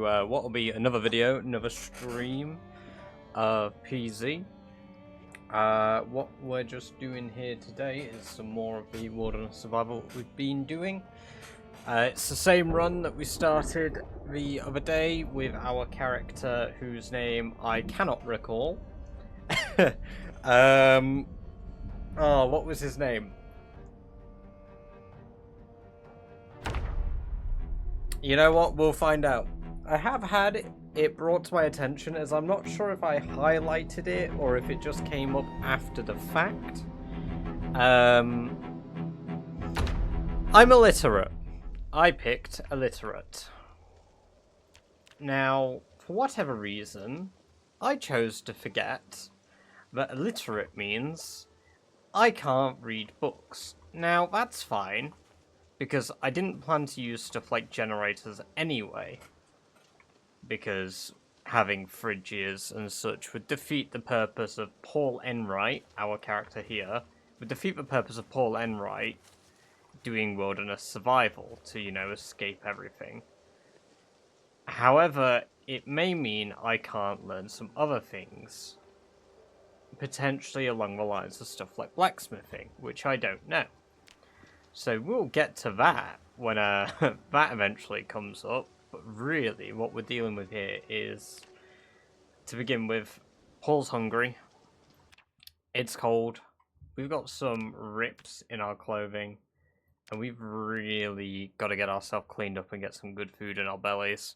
to what will be another video, another stream of PZ. What we're just doing here today is some more of the Wilderness Survival we've been doing. It's the same run that we started the other day with our character whose name I cannot recall. Oh, what was his name? You know what? We'll find out. I have had it brought to my attention as I'm not sure if I highlighted it or if it just came up after the fact. I'm illiterate. I picked illiterate. Now, for whatever reason, I chose to forget that illiterate means I can't read books. Now, that's fine, because I didn't plan to use stuff like generators anyway, because having fridges and such would defeat the purpose of Paul Enright, our character here, would defeat the purpose of Paul Enright doing wilderness survival to, you know, escape everything. However, it may mean I can't learn some other things, potentially along the lines of stuff like blacksmithing, which I don't know. So we'll get to that when that eventually comes up. But really, what we're dealing with here is, to begin with, Paul's hungry. It's cold. We've got some rips in our clothing. And we've really got to get ourselves cleaned up and get some good food in our bellies.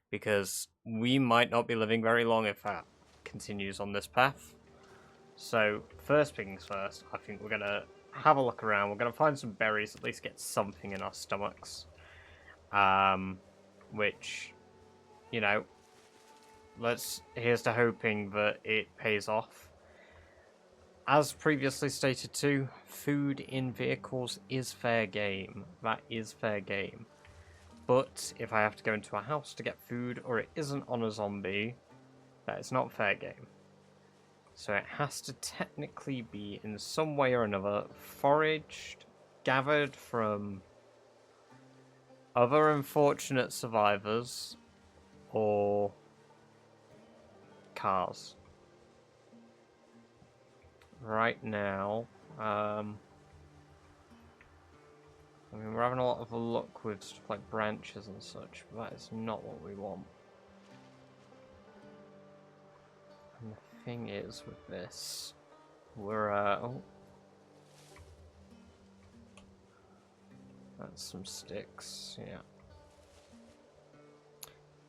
Because we might not be living very long if that continues on this path. So, first things first, I think we're going to have a look around. We're going to find some berries, at least get something in our stomachs. Which, you know, here's to hoping that it pays off. As previously stated too, food in vehicles is fair game. That is fair game. But if I have to go into a house to get food, or it isn't on a zombie, that is not fair game. So it has to technically be in some way or another foraged, gathered from other unfortunate survivors, or cars. Right now, I mean, we're having a lot of luck with stuff like branches and such, but that is not what we want. And the thing is with this, we're, oh. That's some sticks, yeah.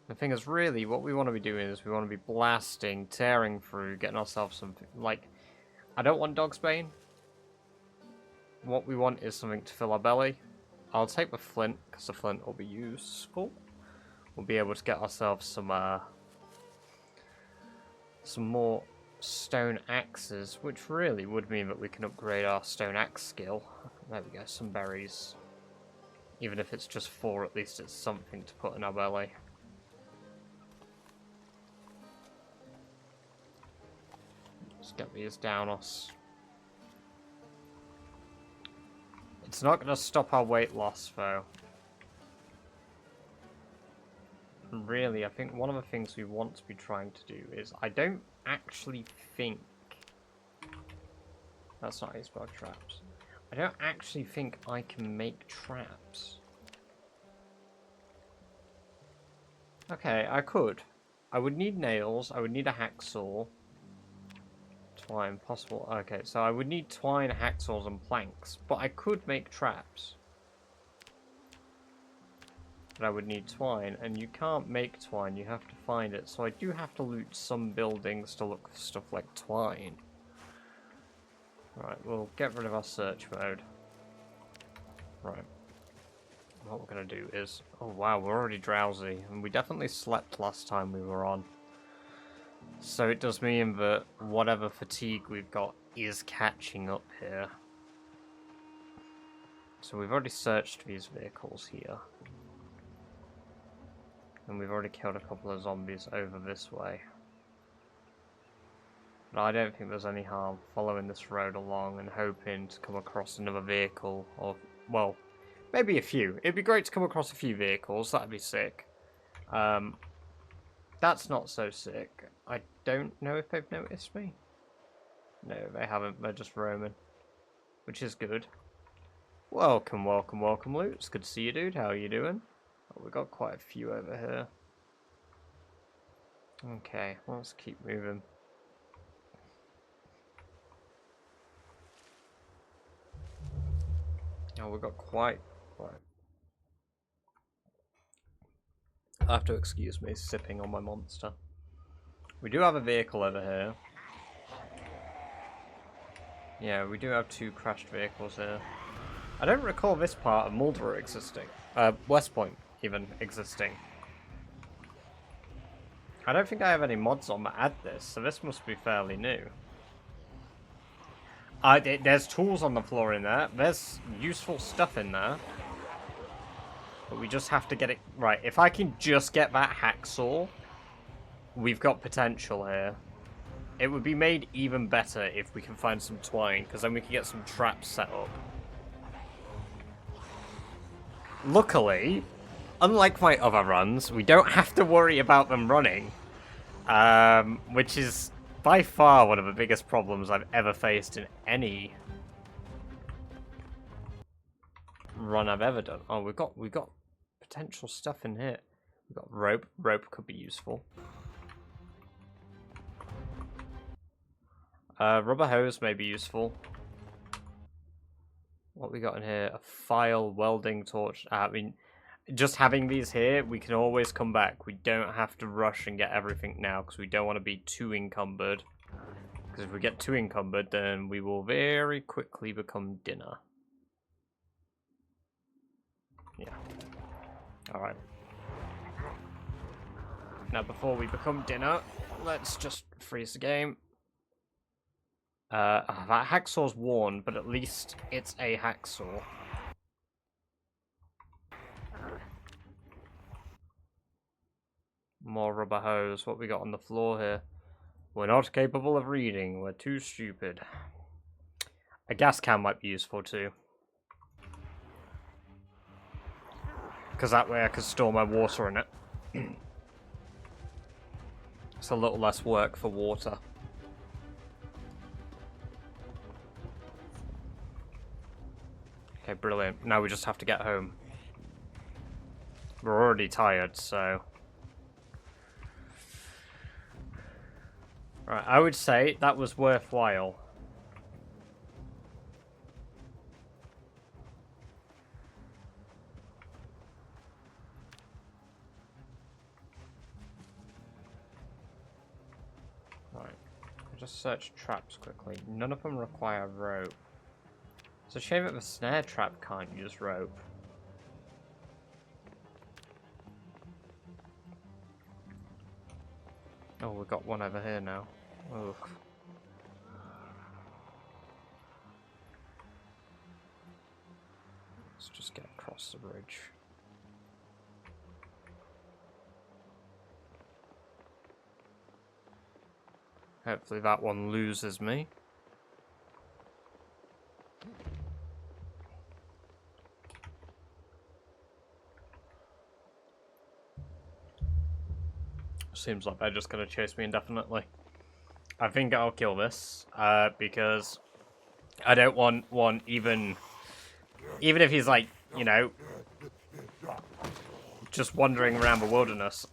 The thing is, really, what we want to be doing is we want to be blasting, tearing through, getting ourselves something, like, I don't want dog's bane. What we want is something to fill our belly. I'll take the flint, because the flint will be useful. We'll be able to get ourselves some more stone axes, which really would mean that we can upgrade our stone axe skill. There we go, some berries. Even if it's just 4, at least it's something to put in our belly. Let's get these down us. It's not going to stop our weight loss, though. And really, I think one of the things we want to be trying to do is, I don't actually think... That's not iceberg traps. I don't actually think I can make traps. Okay, I could. I would need nails, I would need a hacksaw. Twine, possible. Okay, so I would need twine, hacksaws, and planks, but I could make traps. But I would need twine, and you can't make twine, you have to find it, so I do have to loot some buildings to look for stuff like twine. Right, we'll get rid of our search mode. Right. What we're going to do is... Oh wow, we're already drowsy, and we definitely slept last time we were on. So it does mean that whatever fatigue we've got is catching up here. So we've already searched these vehicles here. And we've already killed a couple of zombies over this way. But I don't think there's any harm following this road along and hoping to come across another vehicle, or, well, maybe a few. It'd be great to come across a few vehicles, that'd be sick. That's not so sick. I don't know if they've noticed me. No, they haven't. They're just roaming. Which is good. Welcome, welcome, welcome, Luke. It's good to see you, dude. How are you doing? Oh, we've got quite a few over here. Okay, let's keep moving. Oh, we've got quite. I'll have to excuse me sipping on my monster. We do have a vehicle over here. Yeah, we do have 2 crashed vehicles here. I don't recall this part of Marlborough existing. West Point even existing. I don't think I have any mods on that add this, so this must be fairly new. There's tools on the floor in there. There's useful stuff in there. But we just have to get it right. If I can just get that hacksaw, we've got potential here. It would be made even better if we can find some twine, because then we can get some traps set up. Luckily, unlike my other runs, we don't have to worry about them running. Which is by far one of the biggest problems I've ever faced in any run I've ever done. Oh, we've got potential stuff in here. We've got rope. Rope could be useful. Rubber hose may be useful. What we got in here? A file, welding torch. I mean, just having these here, we can always come back. We don't have to rush and get everything now, because we don't want to be too encumbered. Because if we get too encumbered, then we will very quickly become dinner. Yeah. Alright. Now, before we become dinner, let's just freeze the game. That hacksaw's worn, but at least it's a hacksaw. More rubber hose. What we got on the floor here? We're not capable of reading. We're too stupid. A gas can might be useful too. Because that way I can store my water in it. It's a little less work for water. Okay, brilliant. Now we just have to get home. We're already tired, so... Right, I would say that was worthwhile. Right, I'll just search traps quickly. None of them require rope. It's a shame that the snare trap can't use rope. Oh, we've got one over here now. Ugh. Let's just get across the bridge. Hopefully that one loses me. Seems like they're just going to chase me indefinitely. I think I'll kill this, because I don't want one even if he's like, you know, just wandering around the wilderness.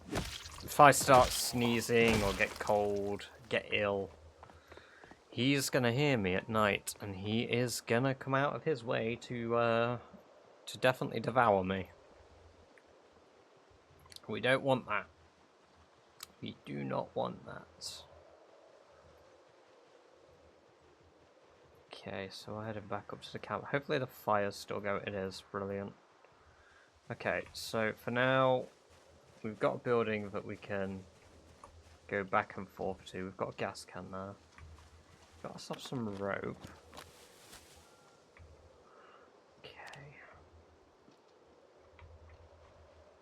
If I start sneezing or get cold, get ill, he's going to hear me at night, and he is going to come out of his way to definitely devour me. We don't want that. We do not want that. Okay, so we're heading back up to the camp. Hopefully the fire's still going. It is. Brilliant. Okay, so for now, we've got a building that we can go back and forth to. We've got a gas can there. Got ourselves some rope. Okay.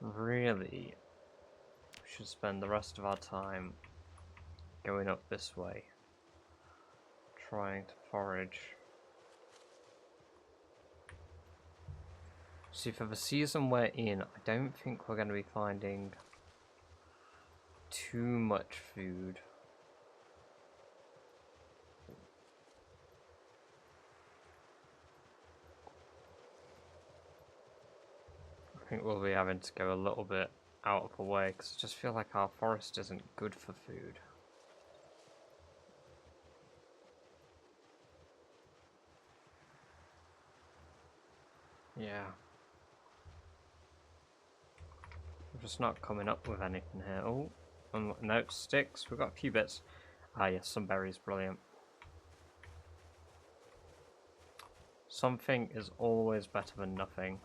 Really, we should spend the rest of our time going up this way, trying to forage. See, for the season we're in, I don't think we're going to be finding too much food. I think we'll be having to go a little bit out of the way because I just feel like our forest isn't good for food. Yeah. I'm just not coming up with anything here. Oh, no, sticks. We've got a few bits. Ah, yes, some berries. Brilliant. Something is always better than nothing.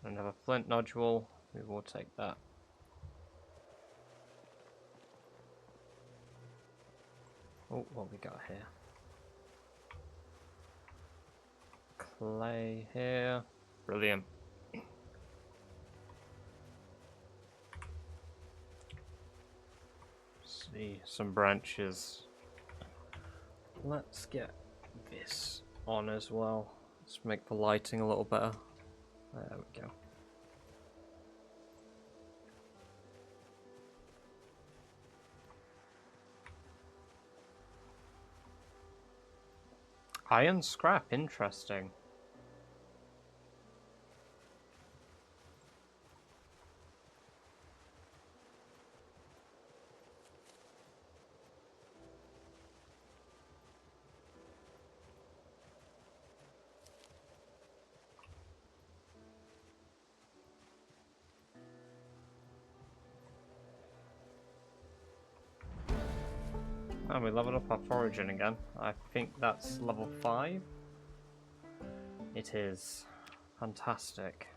Another flint nodule. We will take that. Oh, what we got here? Clay here. Brilliant. See, some branches. Let's get this on as well. Let's make the lighting a little better. There we go. Iron scrap, interesting. And we leveled up our foraging again. I think that's level 5. It is. Fantastic.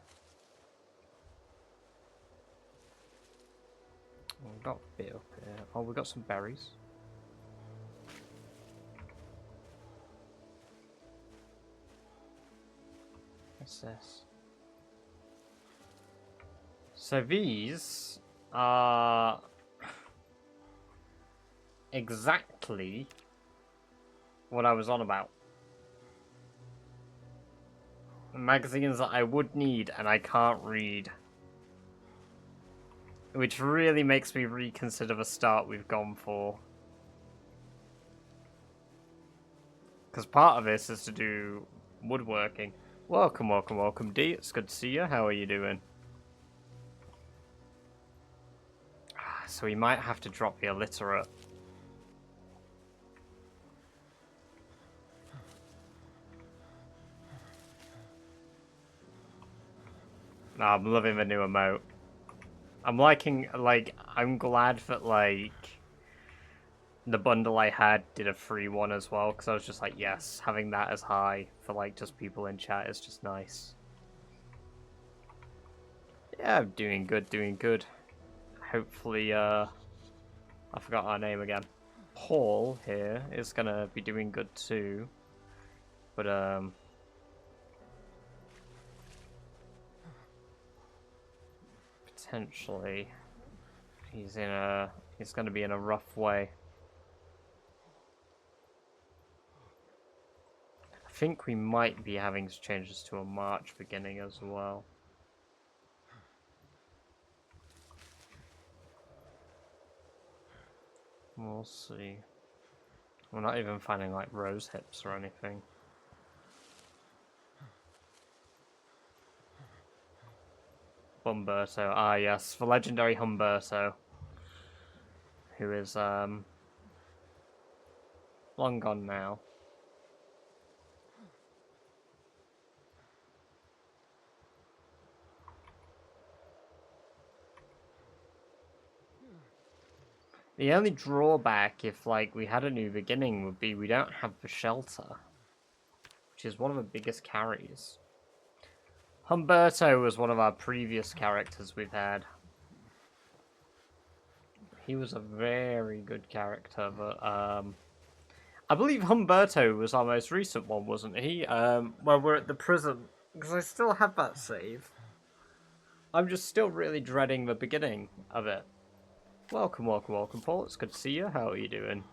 We've got a bit up here. Oh, we've got some berries. What's this? So these are exactly what I was on about. Magazines that I would need and I can't read. Which really makes me reconsider the start we've gone for. Because part of this is to do woodworking. Welcome, welcome, welcome, D. It's good to see you. How are you doing? So we might have to drop the illiterate. No, I'm loving the new emote. I'm liking, like, I'm glad that, like, the bundle I had did a free one as well, because I was just like, yes, having that as high for, like, just people in chat is just nice. Yeah, I'm doing good, doing good. Hopefully, I forgot our name again. Paul here is gonna be doing good too. But, potentially he's gonna be in a rough way. I think we might be having to change this to a March beginning as well. We'll see. We're not even finding like rose hips or anything. Humberto, ah yes, the legendary Humberto, who is long gone now. The only drawback if like we had a new beginning would be we don't have the shelter, which is one of the biggest carries. Humberto was one of our previous characters we've had. He was a very good character, but I believe Humberto was our most recent one, wasn't he? Well, we're at the prison, because I still have that save. I'm just still really dreading the beginning of it. Welcome, welcome, welcome, Paul. It's good to see you. How are you doing?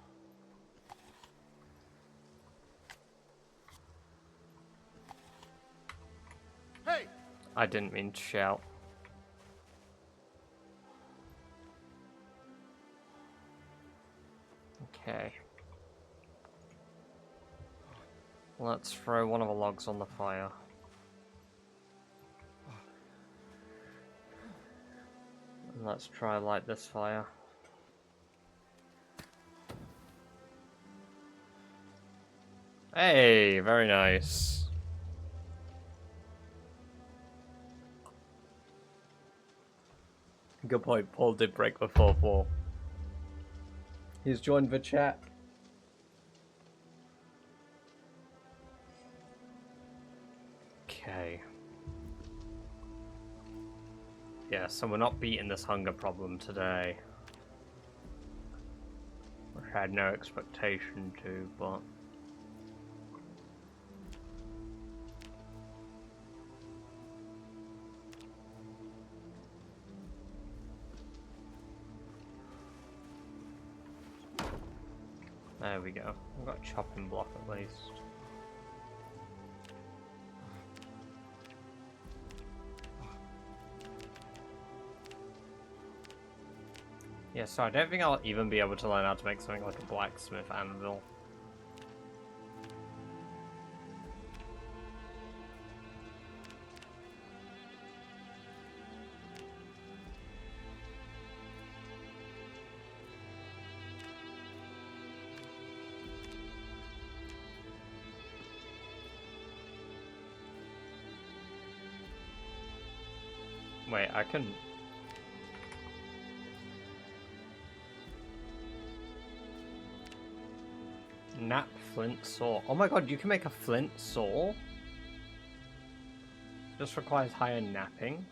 Hey, I didn't mean to shout. Okay. Let's throw one of the logs on the fire. And let's try light this fire. Hey, very nice. Good point, Paul did break the fourth wall. He's joined the chat. Okay. Yeah, so we're not beating this hunger problem today. Which I had no expectation to, but... There we go. I've got a chopping block at least. Yeah, so I don't think I'll even be able to learn how to make something like a blacksmith anvil. Wait, I can... Nap flint saw. Oh my god, you can make a flint saw? Just requires higher napping.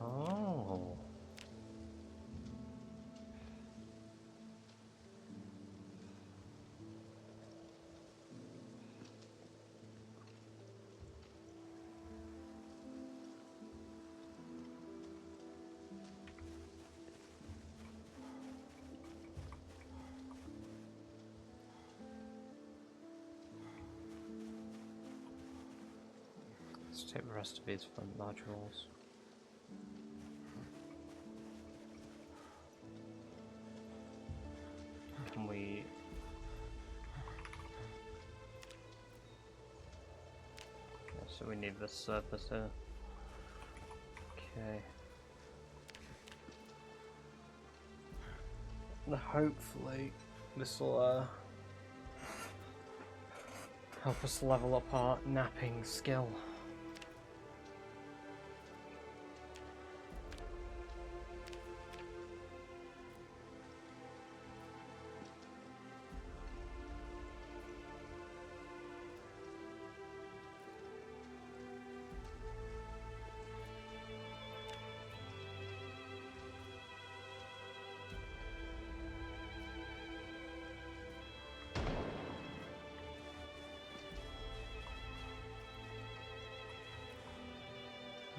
Oh. Let's take the rest of these flint modules. Can we... Okay, so we need this surface here. Okay. Hopefully this will help us level up our napping skill.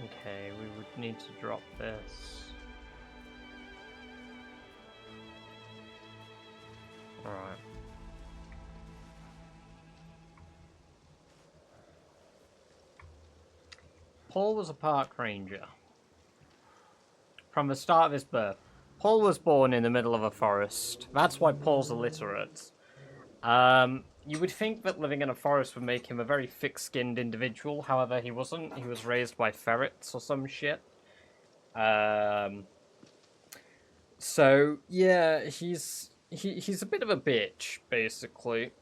Okay, we would need to drop this. Alright. Paul was a park ranger. From the start of his birth. Paul was born in the middle of a forest. That's why Paul's illiterate. You would think that living in a forest would make him a very thick-skinned individual. However, he wasn't. He was raised by ferrets or some shit. So yeah, he's a bit of a bitch, basically.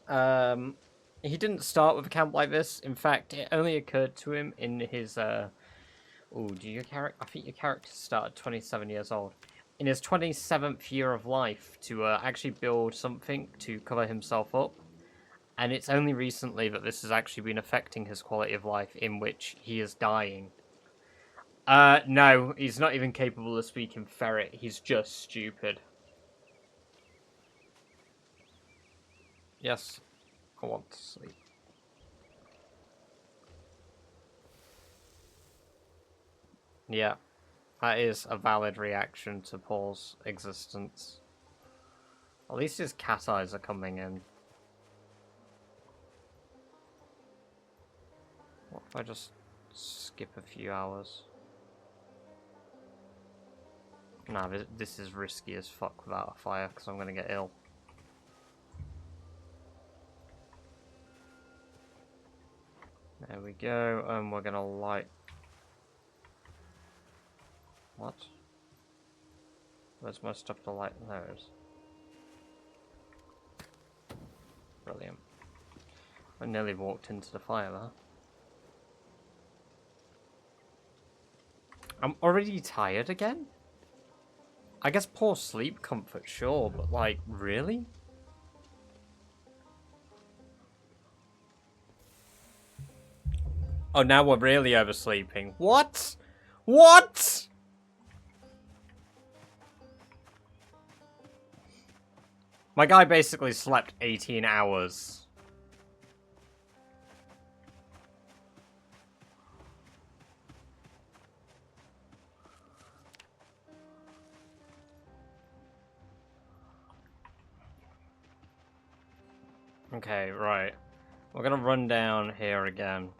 He didn't start with a camp like this. In fact, it only occurred to him in his oh, do your character? I think your character started 27 years old. In his 27th year of life, to actually build something to cover himself up. And it's only recently that this has actually been affecting his quality of life, in which he is dying. No, he's not even capable of speaking ferret. He's just stupid. Yes, I want to sleep. Yeah, that is a valid reaction to Paul's existence. At least his cat eyes are coming in. What if I just skip a few hours? Nah, this is risky as fuck without a fire, because I'm gonna get ill. There we go, and we're gonna light... What? Where's my stuff to light? There it is. Brilliant. I nearly walked into the fire there. I'm already tired again? I guess poor sleep comfort, sure, but like, really? Oh, now we're really oversleeping. What? What? My guy basically slept 18 hours. Okay, right. We're gonna run down here again.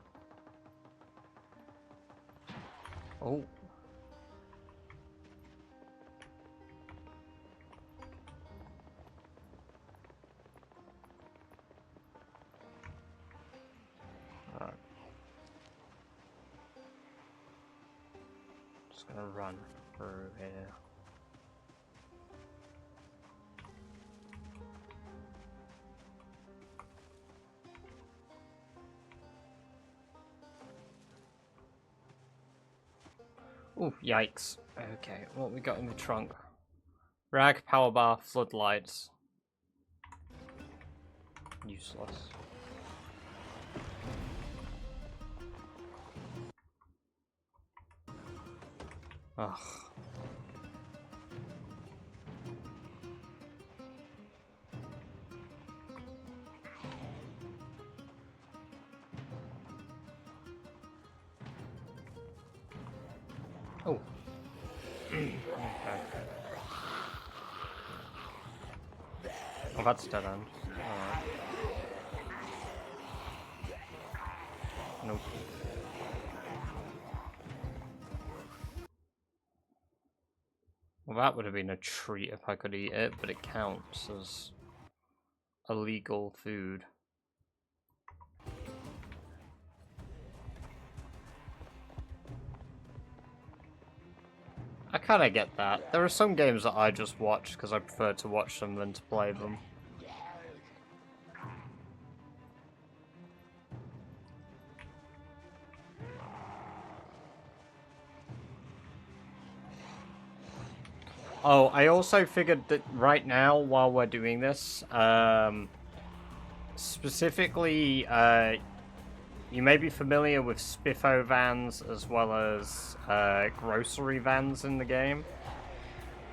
Oh. Alright. Just gonna run through here. Ooh, yikes. Okay, what we got in the trunk? Rag, power bar, floodlights. Useless. Ugh. Oh. Okay. Oh, that's dead end. Alright. Nope. Well, that would have been a treat if I could eat it, but it counts as illegal food. I kind of get that. There are some games that I just watch because I prefer to watch them than to play them. Oh, I also figured that right now, while we're doing this, specifically, you may be familiar with Spiffo vans as well as grocery vans in the game.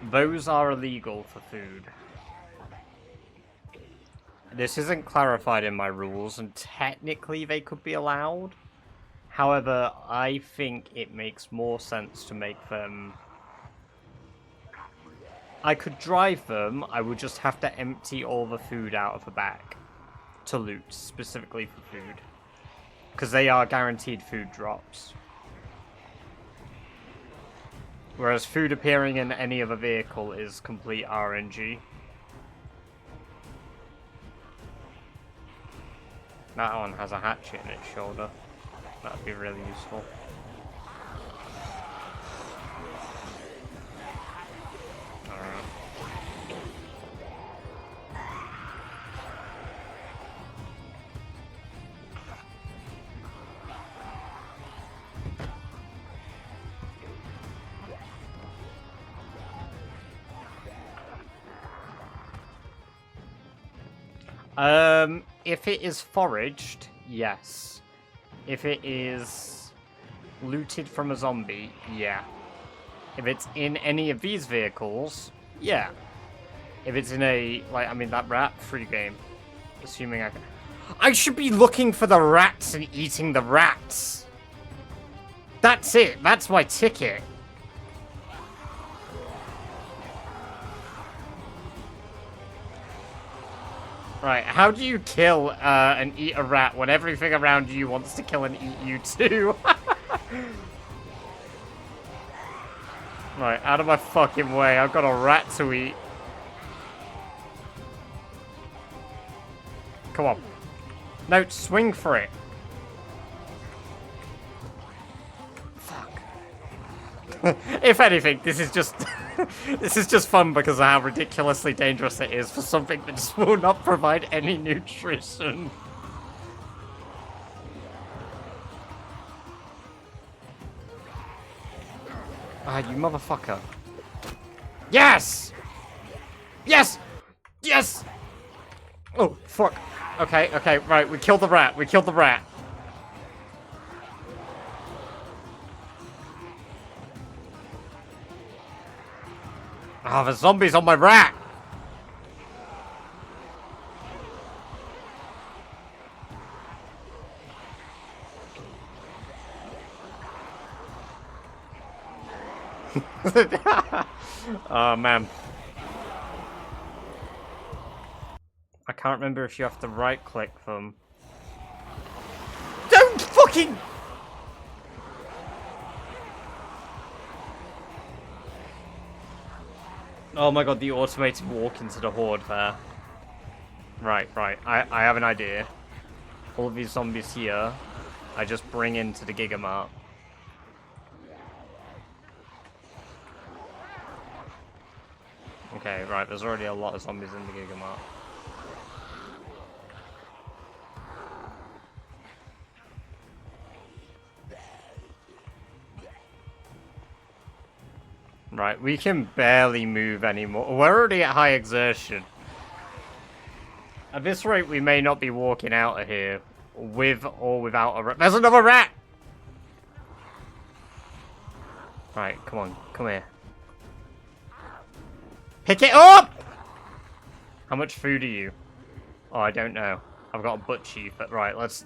Those are illegal for food. This isn't clarified in my rules, and technically they could be allowed. However, I think it makes more sense to make them... I could drive them, I would just have to empty all the food out of the back to loot, specifically for food. Because they are guaranteed food drops. Whereas food appearing in any other vehicle is complete RNG. That one has a hatchet in its shoulder. That'd be really useful. If it is foraged, yes. If it is looted from a zombie, yeah. If it's in any of these vehicles, yeah. If it's in a, like, I mean, that rat-free game, assuming I can... I should be looking for the rats and eating the rats! That's it, that's my ticket. Right, how do you kill and eat a rat when everything around you wants to kill and eat you too? Right, out of my fucking way. I've got a rat to eat. Come on. No, swing for it. Fuck. If anything, this is just... this is just fun because of how ridiculously dangerous it is for something that just will not provide any nutrition. Ah, you motherfucker. Yes! Yes! Yes! Oh, fuck. Okay, okay, right, we killed the rat. We killed the rat. Ah, the zombies on my rat! Oh, man. I can't remember if you have to right-click them. Don't fucking... Oh my god, the automated walk into the horde there. Right, right. I have an idea. All of these zombies here, I just bring into the Gigamart. Okay, right, there's already a lot of zombies in the Gigamart. Right, we can barely move anymore. We're already at high exertion. At this rate, we may not be walking out of here with or without a rat. There's another rat! Right, come on, come here. Pick it up! How much food are you? Oh, I don't know. I've got a butt cheek, but right, let's...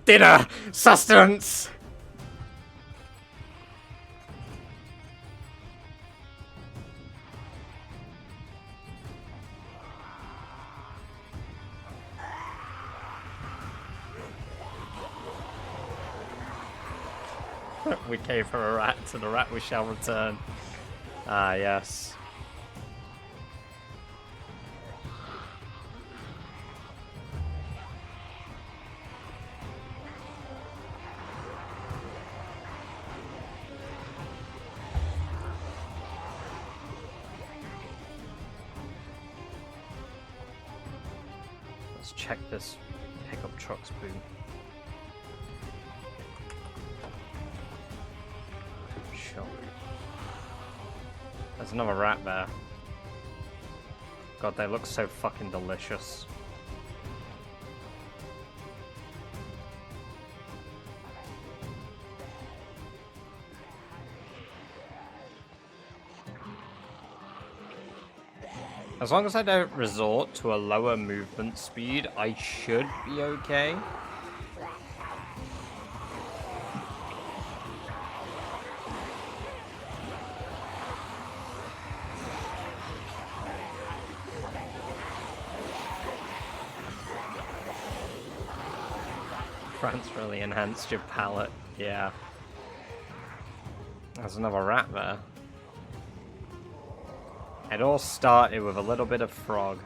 dinner! Sustenance! We came from a rat to the rat we shall return. Ah, yes. Let's check this pickup truck's boot. Sure. There's another rat there. God, they look so fucking delicious. As long as I don't resort to a lower movement speed, I should be okay. France really enhanced your palate, yeah. There's another rat there. It all started with a little bit of frog.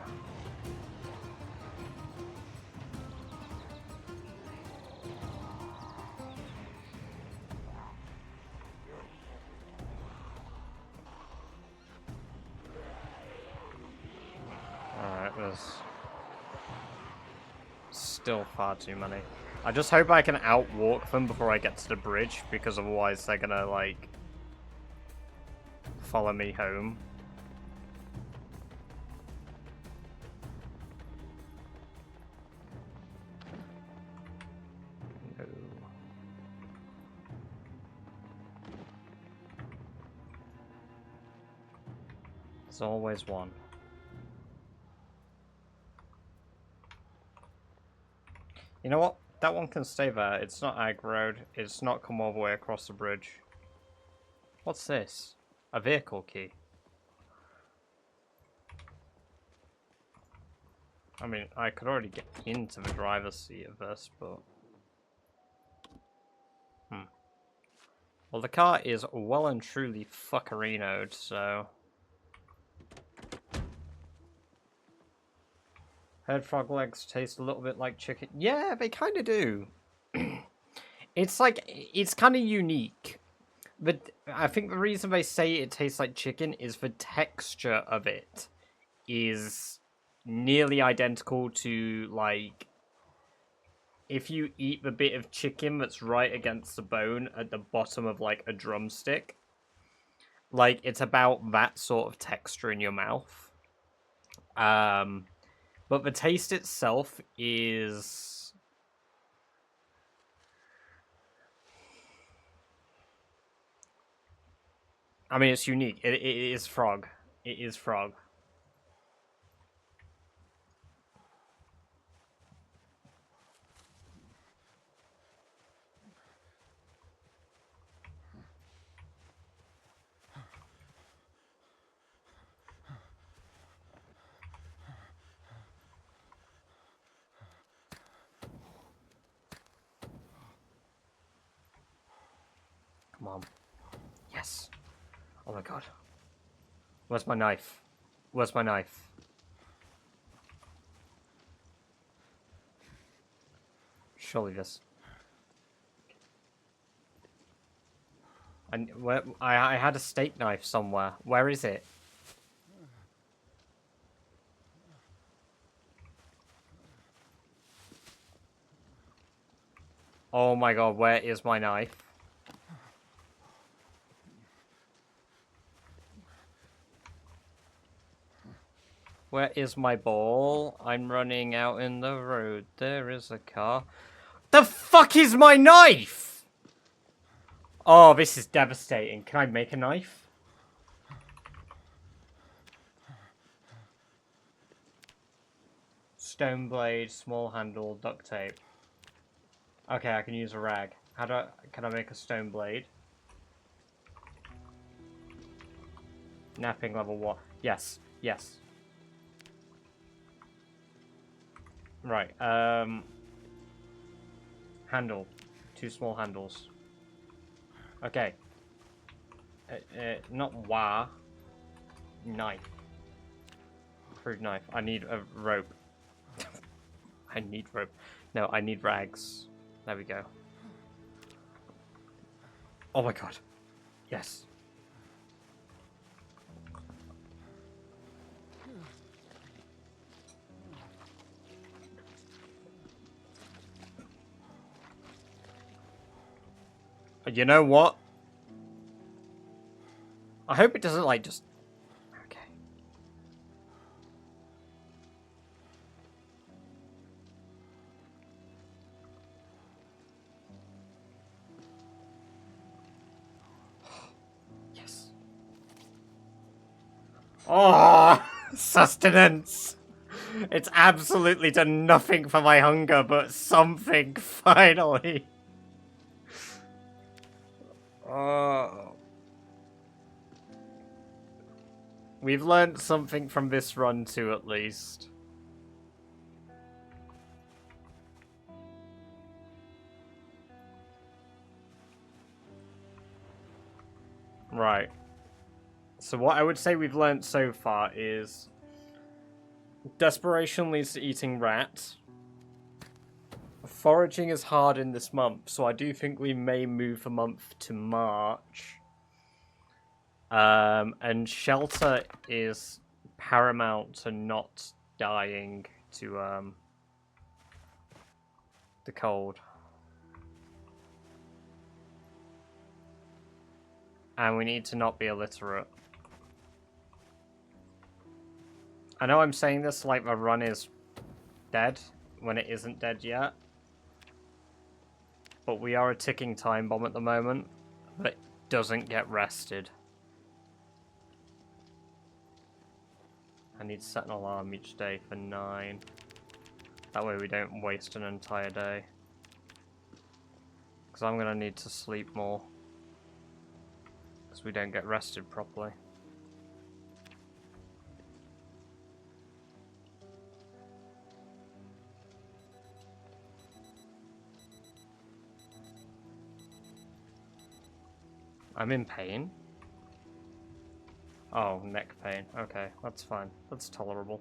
Alright, there's still far too many. I just hope I can outwalk them before I get to the bridge, because otherwise they're gonna, like, follow me home. No. There's always one. You know what? That one can stay there. It's not aggroed. It's not come all the way across the bridge. What's this? A vehicle key. I mean, I could already get into the driver's seat of this, but... Well, the car is well and truly fuckerinoed, so... Heard frog legs taste a little bit like chicken. Yeah, they kind of do. It's like, it's kind of unique. But I think the reason they say it tastes like chicken is the texture of it is nearly identical to, like, if you eat the bit of chicken that's right against the bone at the bottom of, like, a drumstick. Like, it's about that sort of texture in your mouth. But the taste itself is... I mean, it's unique. It is frog. It is frog. Come on. Yes. Oh my god. Where's my knife? Where's my knife? Surely this. And where I had a steak knife somewhere. Where is it? Oh my god, where is my knife? Where is my ball? I'm running out in the road. There is a car. The fuck is my knife? Oh, this is devastating. Can I make a knife? Stone blade, small handle, duct tape. Okay, I can use a rag. Can I make a stone blade? Napping level 1. Yes, yes. Right, handle. 2 small handles. Okay. Not wah. Knife. Crude knife. I need a rope. I need rope. No, I need rags. There we go. Oh my god. Yes. You know what? I hope it doesn't, like, just... Okay. Yes. Oh, sustenance. It's absolutely done nothing for my hunger, but something, finally. Oh. We've learned something from this run too, at least. Right. So what I would say we've learned so far is... desperation leads to eating rat. Foraging is hard in this month, so I do think we may move the month to March. And shelter is paramount to not dying to the cold. And we need to not be illiterate. I know I'm saying this like the run is dead when it isn't dead yet. But we are a ticking time bomb at the moment that doesn't get rested. I need to set an alarm each day for 9. That way we don't waste an entire day. Because I'm going to need to sleep more. Because we don't get rested properly. I'm in pain. Oh, neck pain. Okay, that's fine. That's tolerable.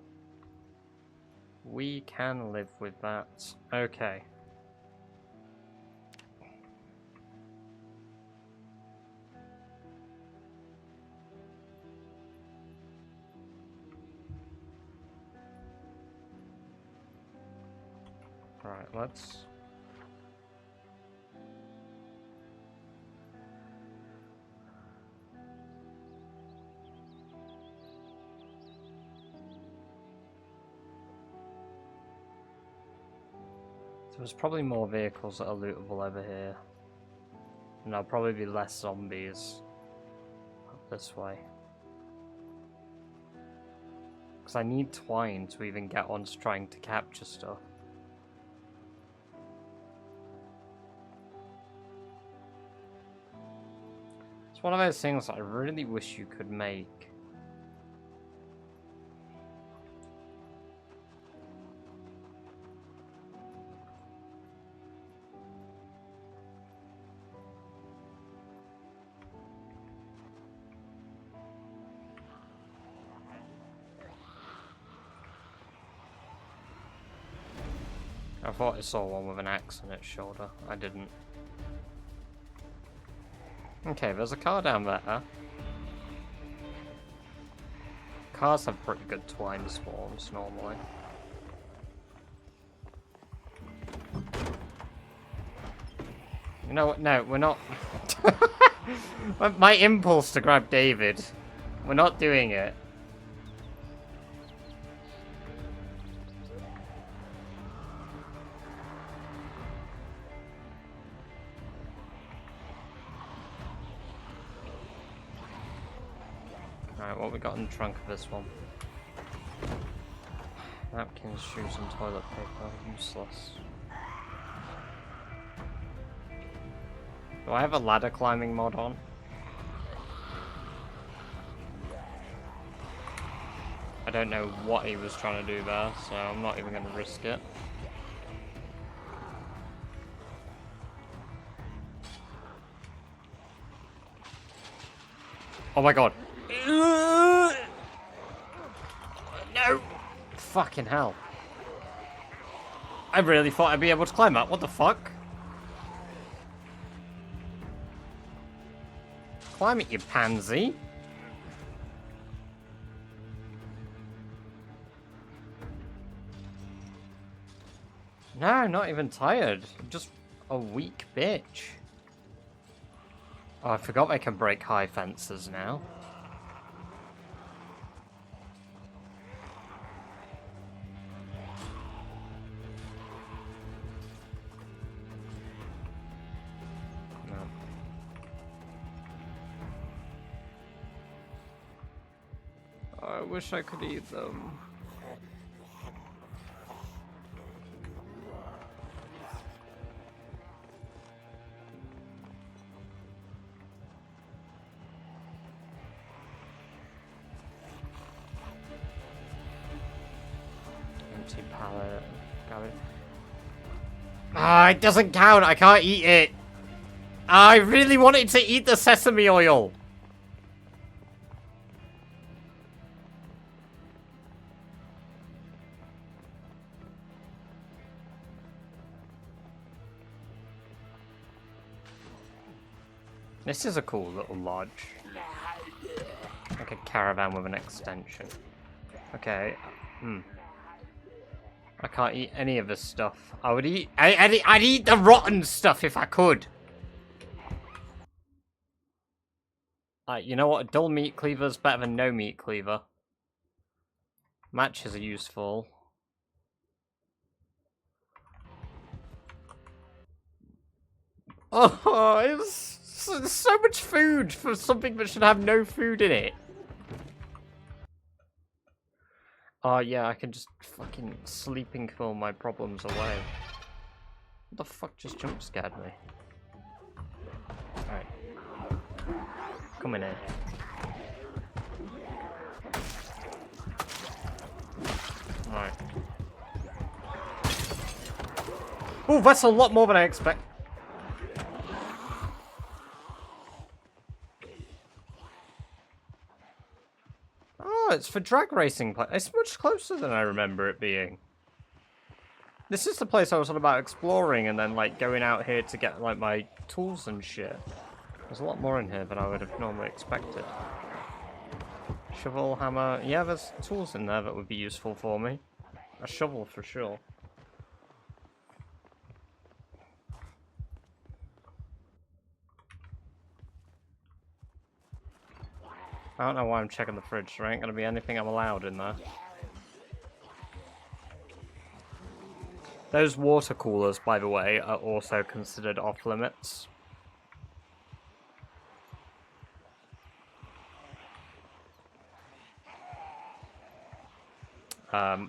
We can live with that. Okay. Alright, let's... There's probably more vehicles that are lootable over here. And there'll probably be less zombies up this way. Because I need twine to even get on to trying to capture stuff. It's one of those things that I really wish you could make. I thought I saw one with an axe on its shoulder. I didn't. Okay, there's a car down there. Cars have pretty good twine spawns normally. You know what? No, we're not. My impulse to grab David. We're not doing it. Alright, what we got in the trunk of this one? Napkins, shoes, and toilet paper. Useless. Do I have a ladder climbing mod on? I don't know what he was trying to do there, so I'm not even going to risk it. Oh my god. No! Fucking hell. I really thought I'd be able to climb that. What the fuck? Climb it, you pansy. No, I'm not even tired. I'm just a weak bitch. Oh, I forgot I can break high fences now. I wish I could eat them. Empty pallet. Got it. Ah, it doesn't count. I can't eat it. I really wanted to eat the sesame oil. This is a cool little lodge. Like a caravan with an extension. Okay. I can't eat any of this stuff. I would eat... I'd eat the rotten stuff if I could. You know what? A dull meat cleaver is better than no meat cleaver. Matches are useful. Oh, it's... There's so much food for something that should have no food in it. Oh yeah, I can just fucking sleeping kill my problems away. What the fuck just jump scared me? Alright. Come in here. Alright. Oh, that's a lot more than I expect. it's for drag racing. It's much closer than I remember it being. This is the place I was on about exploring and then, like, going out here to get, like, my tools and shit. There's a lot more in here than I would have normally expected. Shovel, hammer... Yeah, there's tools in there that would be useful for me. A shovel for sure. I don't know why I'm checking the fridge. There ain't gonna be anything I'm allowed in there. Those water coolers, by the way, are also considered off limits.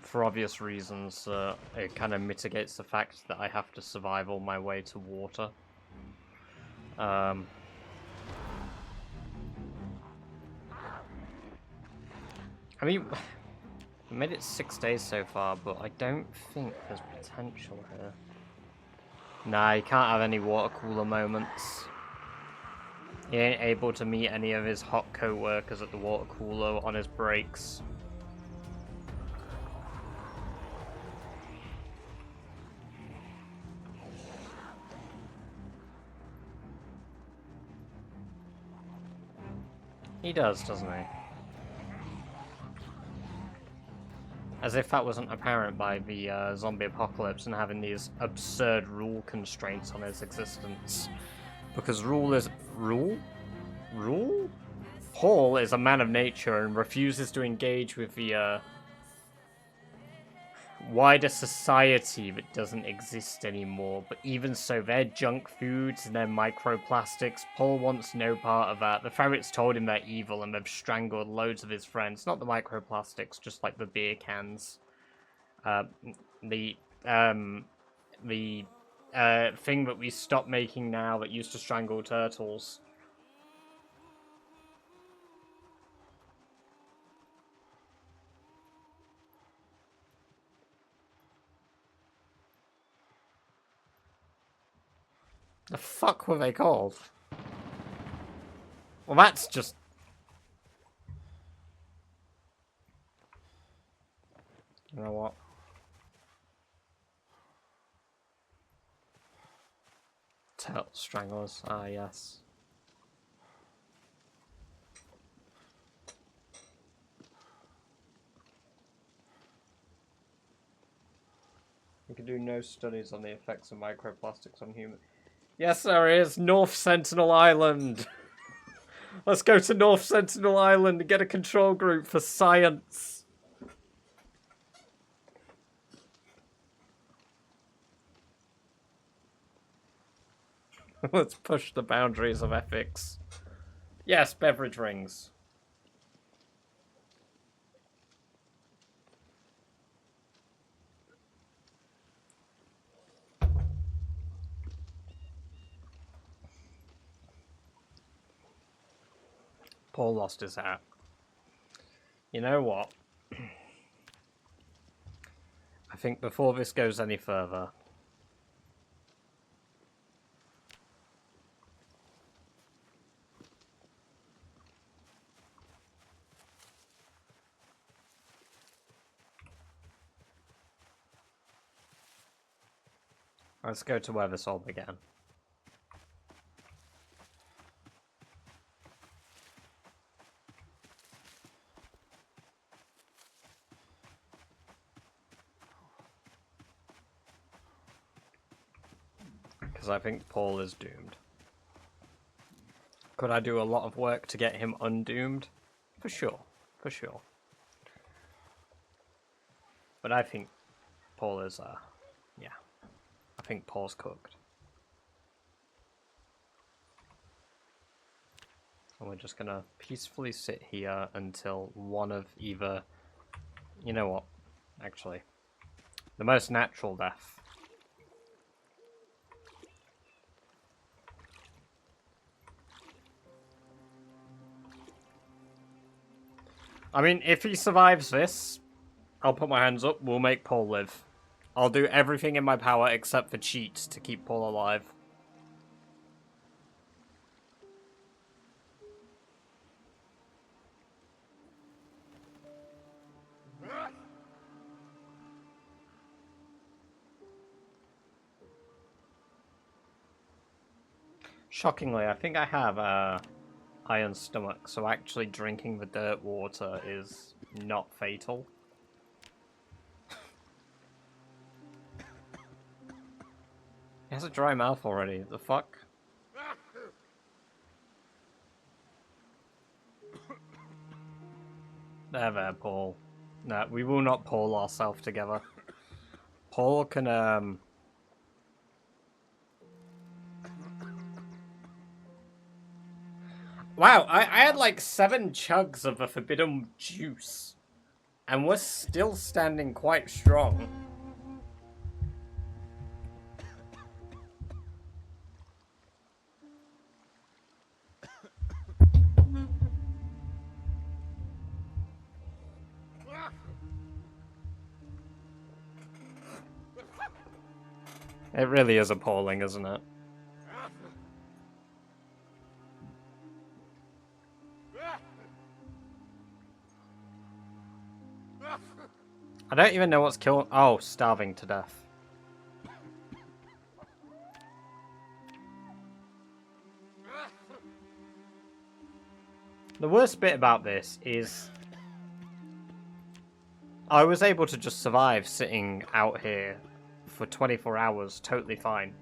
For obvious reasons, it kind of mitigates the fact that I have to survive all my way to water. I mean, I made it 6 days so far, but I don't think there's potential here. Nah, you can't have any water cooler moments. He ain't able to meet any of his hot co-workers at the water cooler on his breaks. He does, doesn't he? As if that wasn't apparent by the zombie apocalypse and having these absurd rule constraints on his existence. Because rule is... Rule? Rule? Paul is a man of nature and refuses to engage with the wider society that doesn't exist anymore. But even so, their junk foods and their microplastics, Paul wants no part of that. The ferrets told him they're evil and they've strangled loads of his friends. Not the microplastics, just like the beer cans. The thing that we stopped making now that used to strangle turtles. The fuck were they called? Well, that's just... You know what? Turtle stranglers. Ah, yes. We can do no studies on the effects of microplastics on humans. Yes, there is. North Sentinel Island. Let's go to North Sentinel Island and get a control group for science. Let's push the boundaries of ethics. Yes, beverage rings. Paul lost his hat. You know what? I think before this goes any further... Let's go to where this all began. Because I think Paul is doomed. Could I do a lot of work to get him undoomed? For sure. For sure. But I think Paul is, yeah. I think Paul's cooked. And we're just gonna peacefully sit here until one of either... You know what? Actually. The most natural death. I mean, if he survives this, I'll put my hands up, we'll make Paul live. I'll do everything in my power except for cheat to keep Paul alive. Shockingly, I think I have iron stomach, so actually drinking the dirt water is not fatal. He has a dry mouth already. The fuck? There, Paul. No, we will not Paul ourselves together. Paul can, Wow, I had like 7 chugs of a forbidden juice. And we're still standing quite strong. It really is appalling, isn't it? I don't even know what's killing... Oh, starving to death. The worst bit about this is I was able to just survive sitting out here for 24 hours totally fine.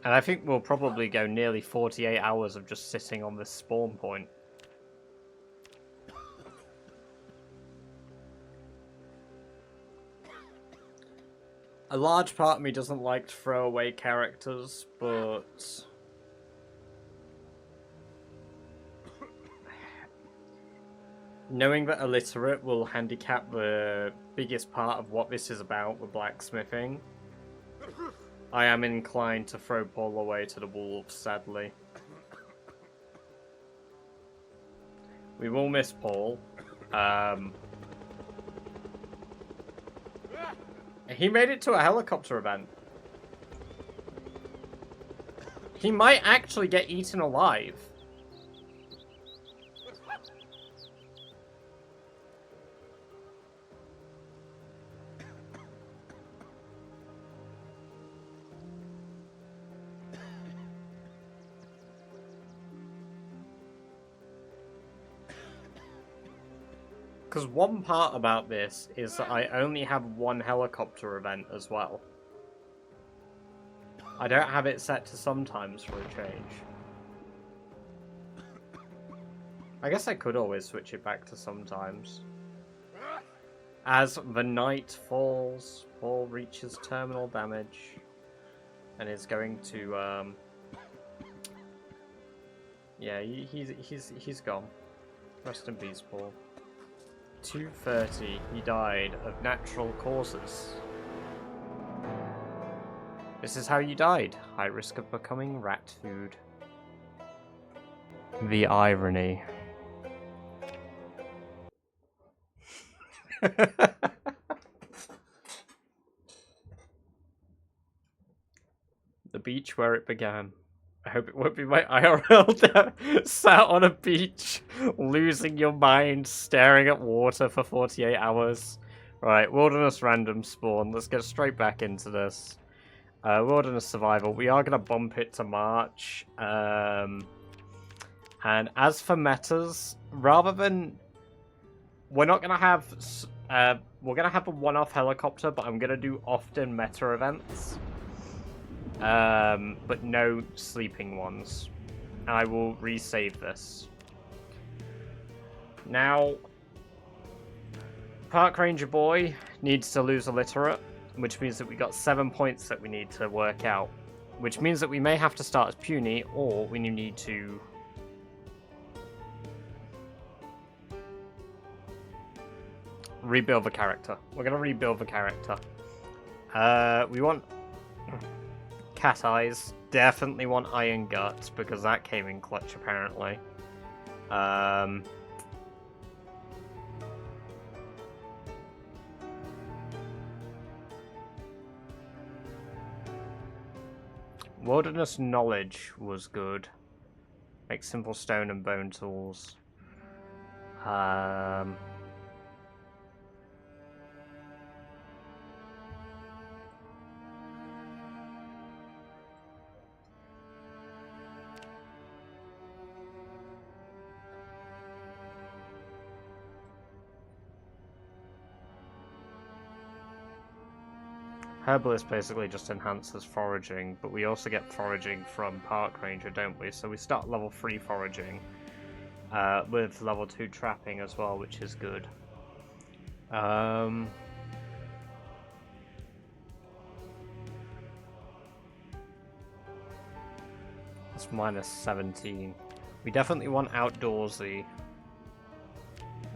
And I think we'll probably go nearly 48 hours of just sitting on this spawn point. A large part of me doesn't like to throw away characters, but... knowing that illiterate will handicap the biggest part of what this is about with blacksmithing, I am inclined to throw Paul away to the wolves, sadly. We will miss Paul. He made it to a helicopter event. He might actually get eaten alive. Because one part about this is that I only have one helicopter event as well. I don't have it set to sometimes for a change. I guess I could always switch it back to sometimes. As the night falls, Paul reaches terminal damage and is going to yeah, he's gone. Rest in peace, Paul. 2:30, he died of natural causes. This is how you died. High risk of becoming rat food. The irony. The beach where it began. I hope it won't be my IRL sat on a beach, losing your mind, staring at water for 48 hours. Right, wilderness random spawn. Let's get straight back into this. Wilderness survival. We are going to bump it to March. And as for metas, rather than... We're not going to have... we're going to have a one-off helicopter, but I'm going to do often meta events. But no sleeping ones. And I will resave this. Now, Park Ranger Boy needs to lose illiterate, which means that we got 7 points that we need to work out. Which means that we may have to start as puny, or we need to... rebuild the character. We're going to rebuild the character. We want... Cat Eyes. Definitely want Iron Guts, because that came in clutch, apparently. Wilderness Knowledge was good. Make simple stone and bone tools. Herbalist basically just enhances foraging, but we also get foraging from Park Ranger, don't we? So we start level 3 foraging with level 2 trapping as well, which is good. That's minus 17. We definitely want outdoorsy.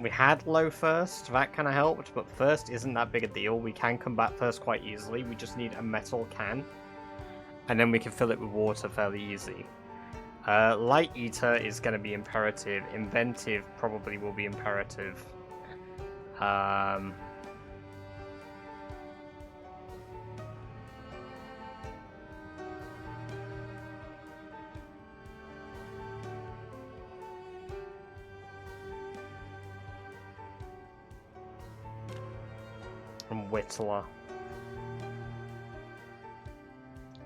We had low first, that kind of helped, but first isn't that big a deal. We can combat first quite easily. We just need a metal can, and then we can fill it with water fairly easy. Light Eater is going to be imperative. Inventive probably will be imperative. From Whittler.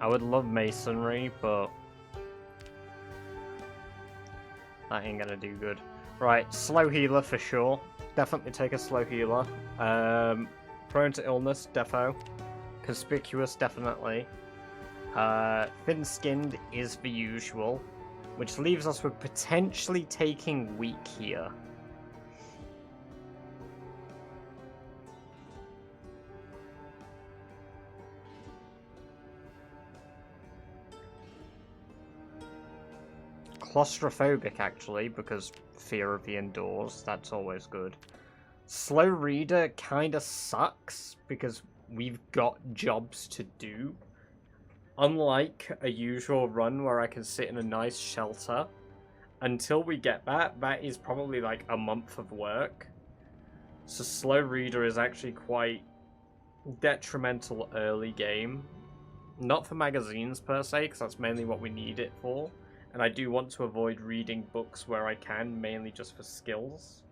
I would love Masonry, but that ain't gonna do good. Right, slow healer for sure. Definitely take a slow healer. Prone to illness, defo. Conspicuous, definitely. Thin-skinned is the usual, which leaves us with potentially taking weak here. Claustrophobic, actually, because fear of the indoors, that's always good. Slow Reader kinda sucks, because we've got jobs to do. Unlike a usual run where I can sit in a nice shelter, until we get that, that is probably like a month of work. So Slow Reader is actually quite detrimental early game. Not for magazines per se, because that's mainly what we need it for. And I do want to avoid reading books where I can, mainly just for skills.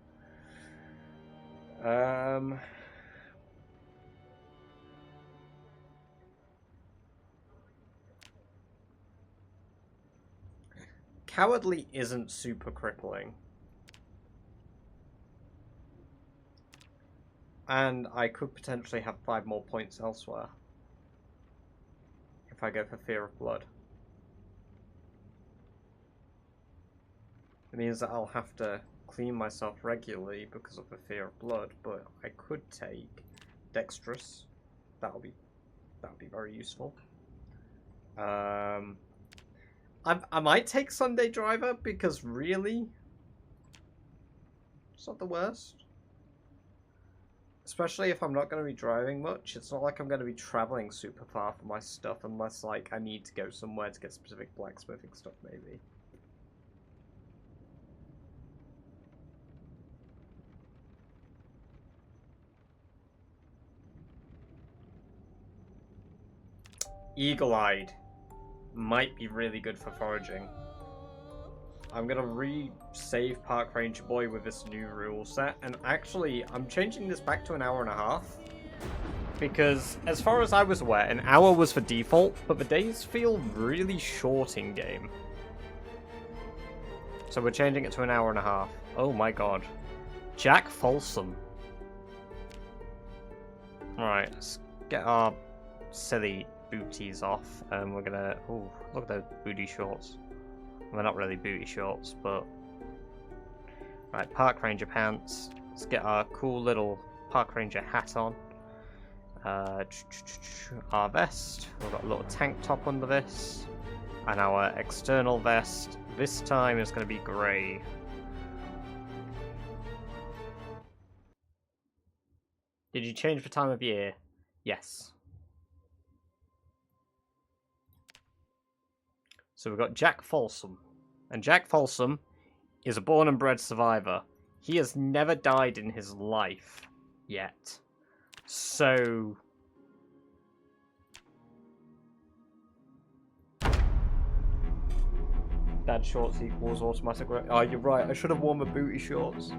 Cowardly isn't super crippling. And I could potentially have 5 more points elsewhere. If I go for Fear of Blood. It means that I'll have to clean myself regularly because of the Fear of Blood, but I could take Dexterous. That'll be very useful. I might take Sunday Driver because really, it's not the worst. Especially if I'm not going to be driving much. It's not like I'm going to be traveling super far for my stuff unless like I need to go somewhere to get specific blacksmithing stuff maybe. Eagle-Eyed might be really good for foraging. I'm gonna re-save Park Ranger Boy with this new rule set, and actually, I'm changing this back to an hour and a half. Because, as far as I was aware, an hour was for default, but the days feel really short in game. So we're changing it to an hour and a half. Oh my god. Jack Folsom. Alright, let's get our silly booties off, and we're gonna... Ooh, look at those booty shorts. They're not really booty shorts, but... Right, Park Ranger pants. Let's get our cool little Park Ranger hat on. Our vest. We've got a little tank top under this. And our external vest, this time is going to be grey. Did you change the time of year? Yes. So we've got Jack Folsom. And Jack Folsom is a born and bred survivor. He has never died in his life yet. So... Dad shorts equals automatic... Oh, you're right. I should have worn my booty shorts.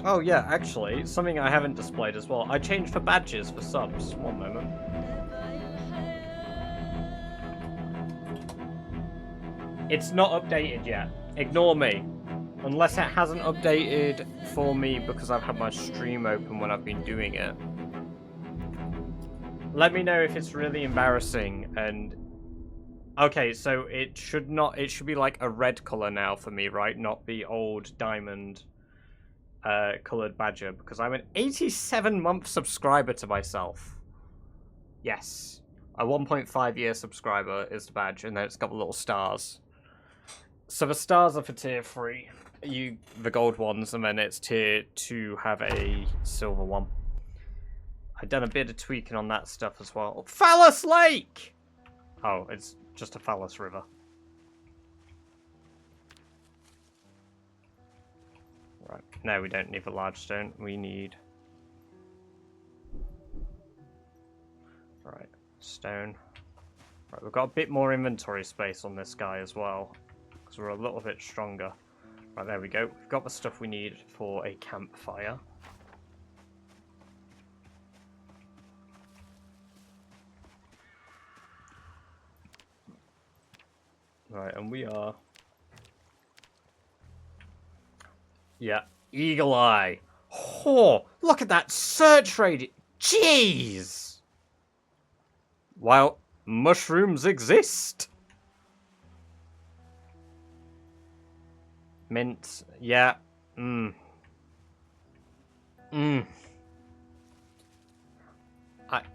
Oh yeah, actually, something I haven't displayed as well. I changed for badges for subs. One moment. It's not updated yet. Ignore me. Unless it hasn't updated for me because I've had my stream open when I've been doing it. Let me know if it's really embarrassing and... Okay, so it should be like a red colour now for me, right? Not the old diamond coloured badger, because I'm an 87-month subscriber to myself. Yes. A 1.5 year subscriber is the badge, and then it's got the little stars. So the stars are for tier 3, the gold ones, and then it's tier 2 have a silver one. I've done a bit of tweaking on that stuff as well. Phallus Lake! Oh, it's just a phallus river. Right, no, we don't need the large stone. We need... Right, stone. Right, we've got a bit more inventory space on this guy as well, because we're a little bit stronger. Right, there we go. We've got the stuff we need for a campfire. Right, and we are... Yeah, Eagle Eye. Oh, look at that search rate. Jeez! While mushrooms exist. Mint, yeah.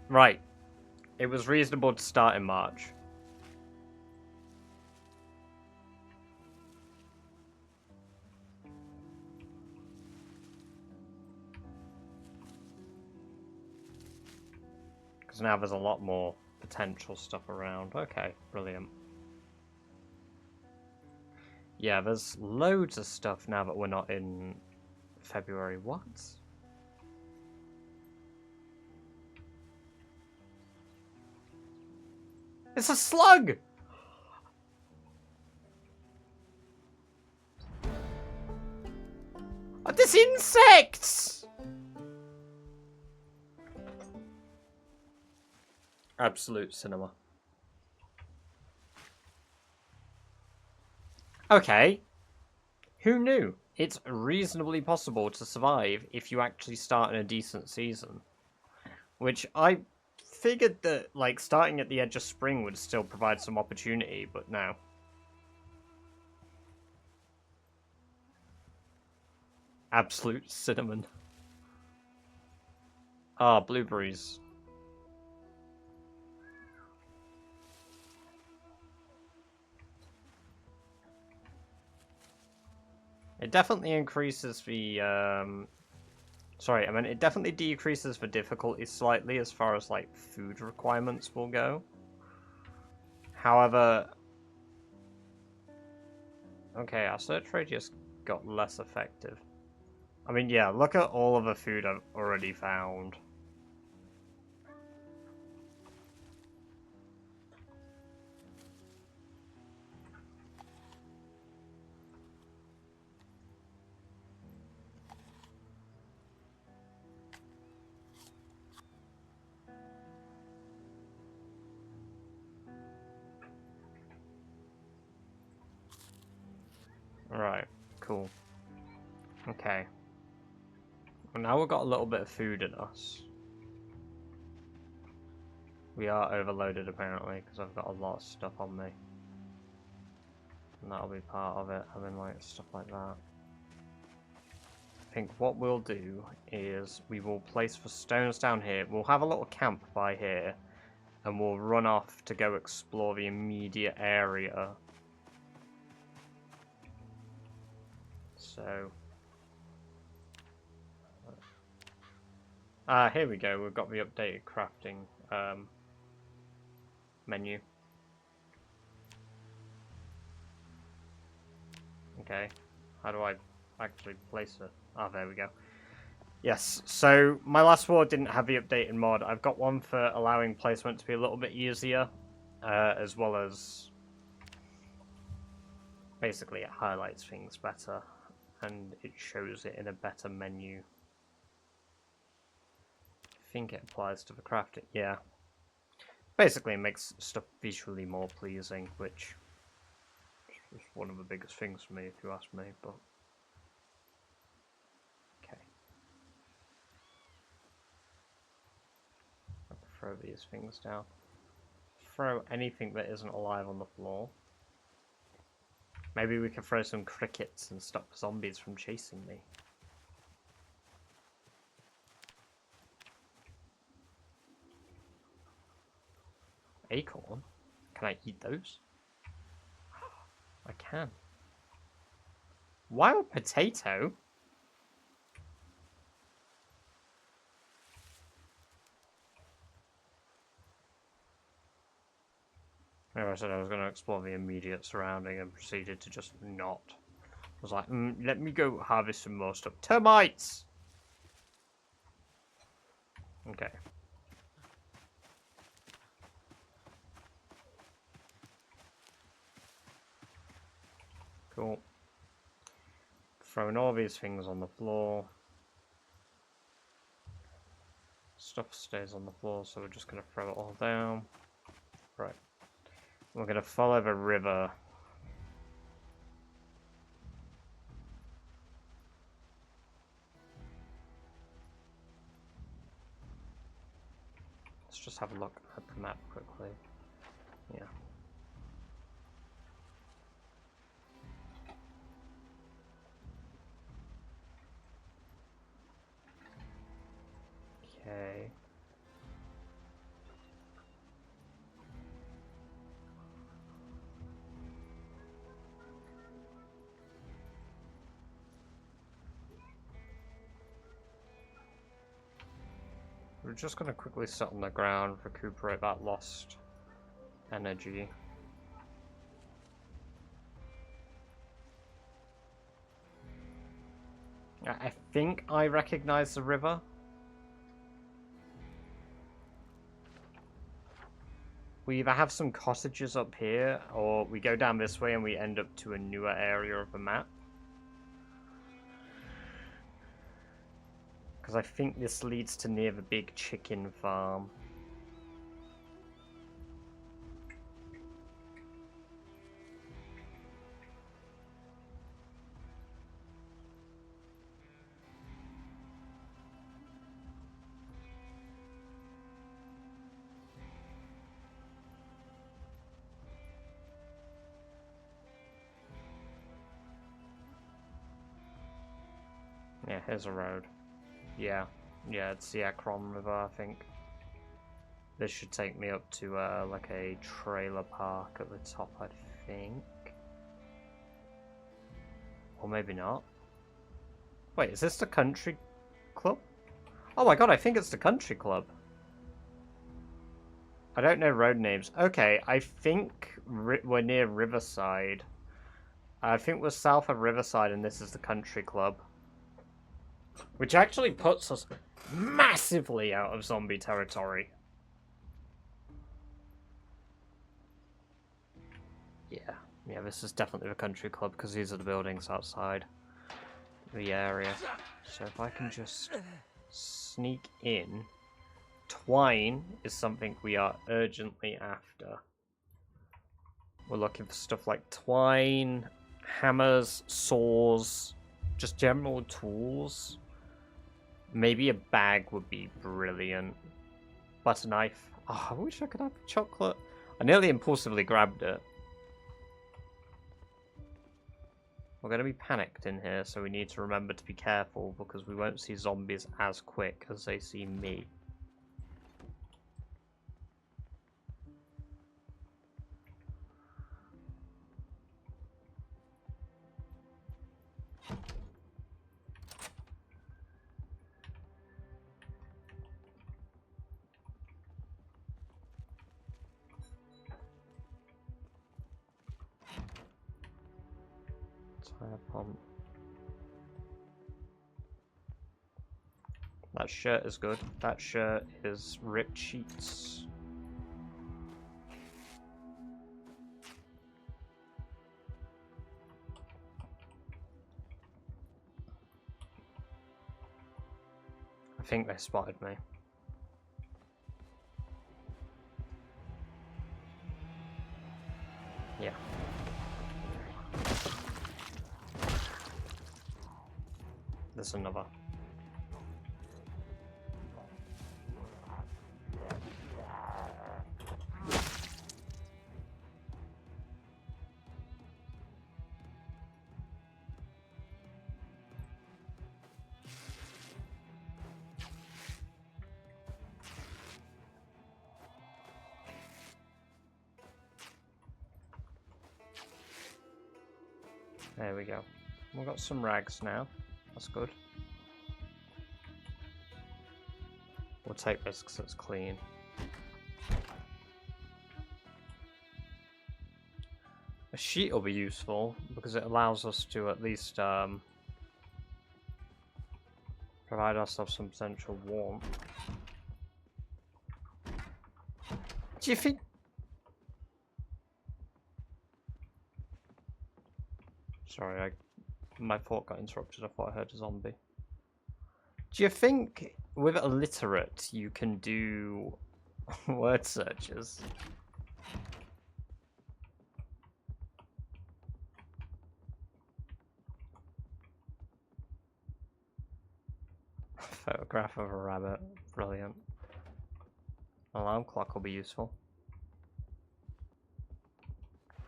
Right. It was reasonable to start in March. Because now there's a lot more potential stuff around. Okay, brilliant. Yeah, there's loads of stuff now that we're not in February. What? It's a slug! Oh, there's insects! Absolute cinema. Okay. Who knew? It's reasonably possible to survive if you actually start in a decent season. Which I figured that, like, starting at the edge of spring would still provide some opportunity, but no. Absolute cinnamon. Ah, blueberries. It definitely increases the, Sorry, I mean, it definitely decreases the difficulty slightly as far as, like, food requirements will go. However... Okay, our search rate just got less effective. I mean, yeah, look at all of the food I've already found. Right, cool. Okay. Well, now we've got a little bit of food in us. We are overloaded, apparently, because I've got a lot of stuff on me. And that'll be part of it, having, like, stuff like that. I think what we'll do is we will place the stones down here. We'll have a little camp by here. And we'll run off to go explore the immediate area. So... here we go. We've got the updated crafting menu. Okay. How do I actually place it? Oh, there we go. Yes, so my last war didn't have the updated mod. I've got one for allowing placement to be a little bit easier, as well as basically it highlights things better and it shows it in a better menu. I think it applies to the crafting, yeah. Basically it makes stuff visually more pleasing, which is one of the biggest things for me if you ask me, but throw these things down. Throw anything that isn't alive on the floor. Maybe we can throw some crickets and stop zombies from chasing me. Acorn? Can I eat those? I can. Wild potato? I said I was going to explore the immediate surrounding and proceeded to just not. I was like, let me go harvest some more stuff. Termites! Okay. Cool. Throwing all these things on the floor. Stuff stays on the floor, so we're just going to throw it all down. Right. We're going to follow the river. Let's just have a look at the map quickly. Yeah. Okay. We're just going to quickly sit on the ground, recuperate that lost energy. I think I recognize the river. We either have some cottages up here, or we go down this way and we end up to a newer area of the map. Because I think this leads to near the big chicken farm. Yeah, here's a road. Yeah, it's the Akron River, I think. This should take me up to like a trailer park at the top, I think. Or maybe not. Wait, is this the country club? Oh my god, I think it's the country club. I don't know road names. Okay, I think we're near Riverside. I think we're south of Riverside and this is the country club. Which actually puts us massively out of zombie territory. Yeah, this is definitely the country club because these are the buildings outside the area. So if I can just sneak in. Twine is something we are urgently after. We're looking for stuff like twine, hammers, saws, just general tools. Maybe a bag would be brilliant. Butter knife. Oh, I wish I could have chocolate. I nearly impulsively grabbed it. We're going to be panicked in here, so we need to remember to be careful because we won't see zombies as quick as they see me. Tire pump. That shirt is good. That shirt is ripped sheets. I think they spotted me. Yeah. There's another. There we go. We've got some rags now. That's good. We'll take this because it's clean. A sheet will be useful because it allows us to at least provide ourselves some potential warmth. Do you think... Sorry, my thought got interrupted. I thought I heard a zombie. Do you think with illiterate you can do word searches? Photograph of a rabbit. Brilliant. Alarm clock will be useful.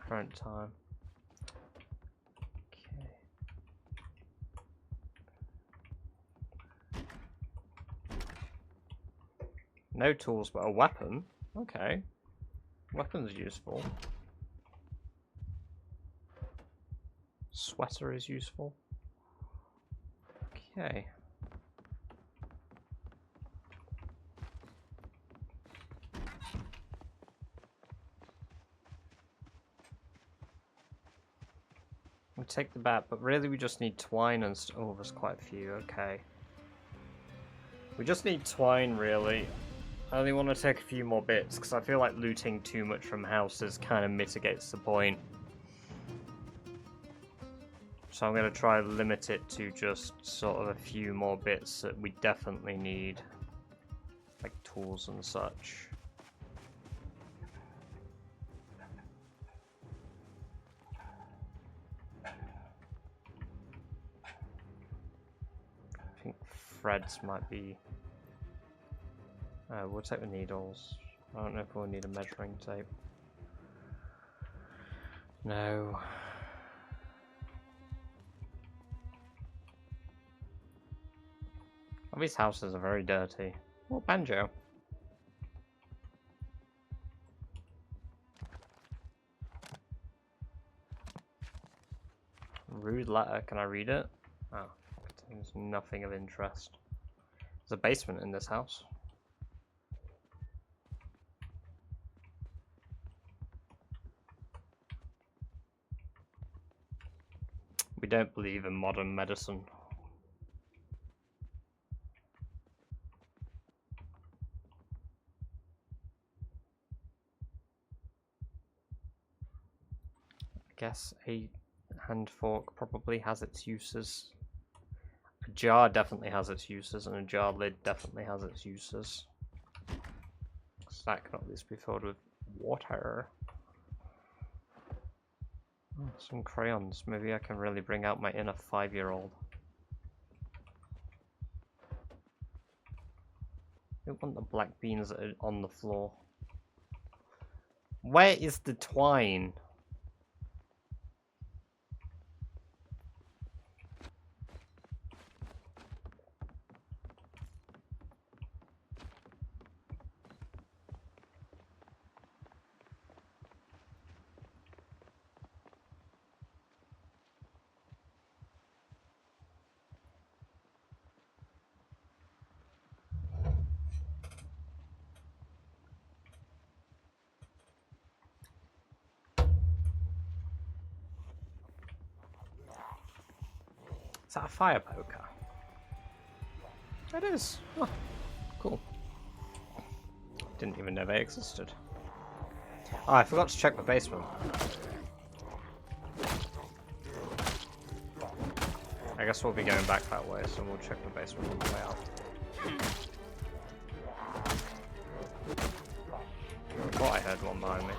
Current time. Okay. No tools, but a weapon. Okay. Weapon's useful. Sweater is useful. Okay. We'll take the bat, but really we just need twine and oh, there's quite a few, okay. We just need twine, really. I only want to take a few more bits, because I feel like looting too much from houses kind of mitigates the point. So I'm going to try to limit it to just sort of a few more bits that we definitely need. Like tools and such. I think threads might be... we'll take the needles. I don't know if we'll need a measuring tape. No. All these houses are very dirty. Oh, banjo. Rude letter. Can I read it? Oh, contains nothing of interest. There's a basement in this house. We don't believe in modern medicine. I guess a hand fork probably has its uses. A jar definitely has its uses, and a jar lid definitely has its uses. So that can at least be filled with water. Oh, some crayons. Maybe I can really bring out my inner 5-year-old. I don't want the black beans that are on the floor. Where is the twine? Is that a fire poker? It is. Oh, cool. Didn't even know they existed. Oh, I forgot to check the basement. I guess we'll be going back that way, so we'll check the basement on the way out. I thought I heard one behind me.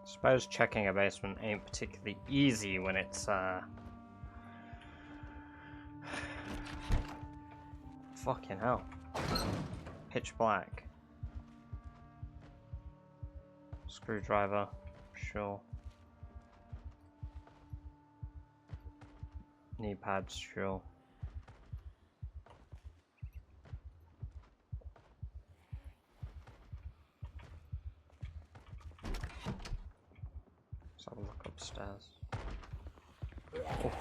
Suppose checking a basement ain't particularly easy when it's fucking hell. Pitch black. Screwdriver, sure. Knee pads, sure. Let's have a look upstairs. Oh.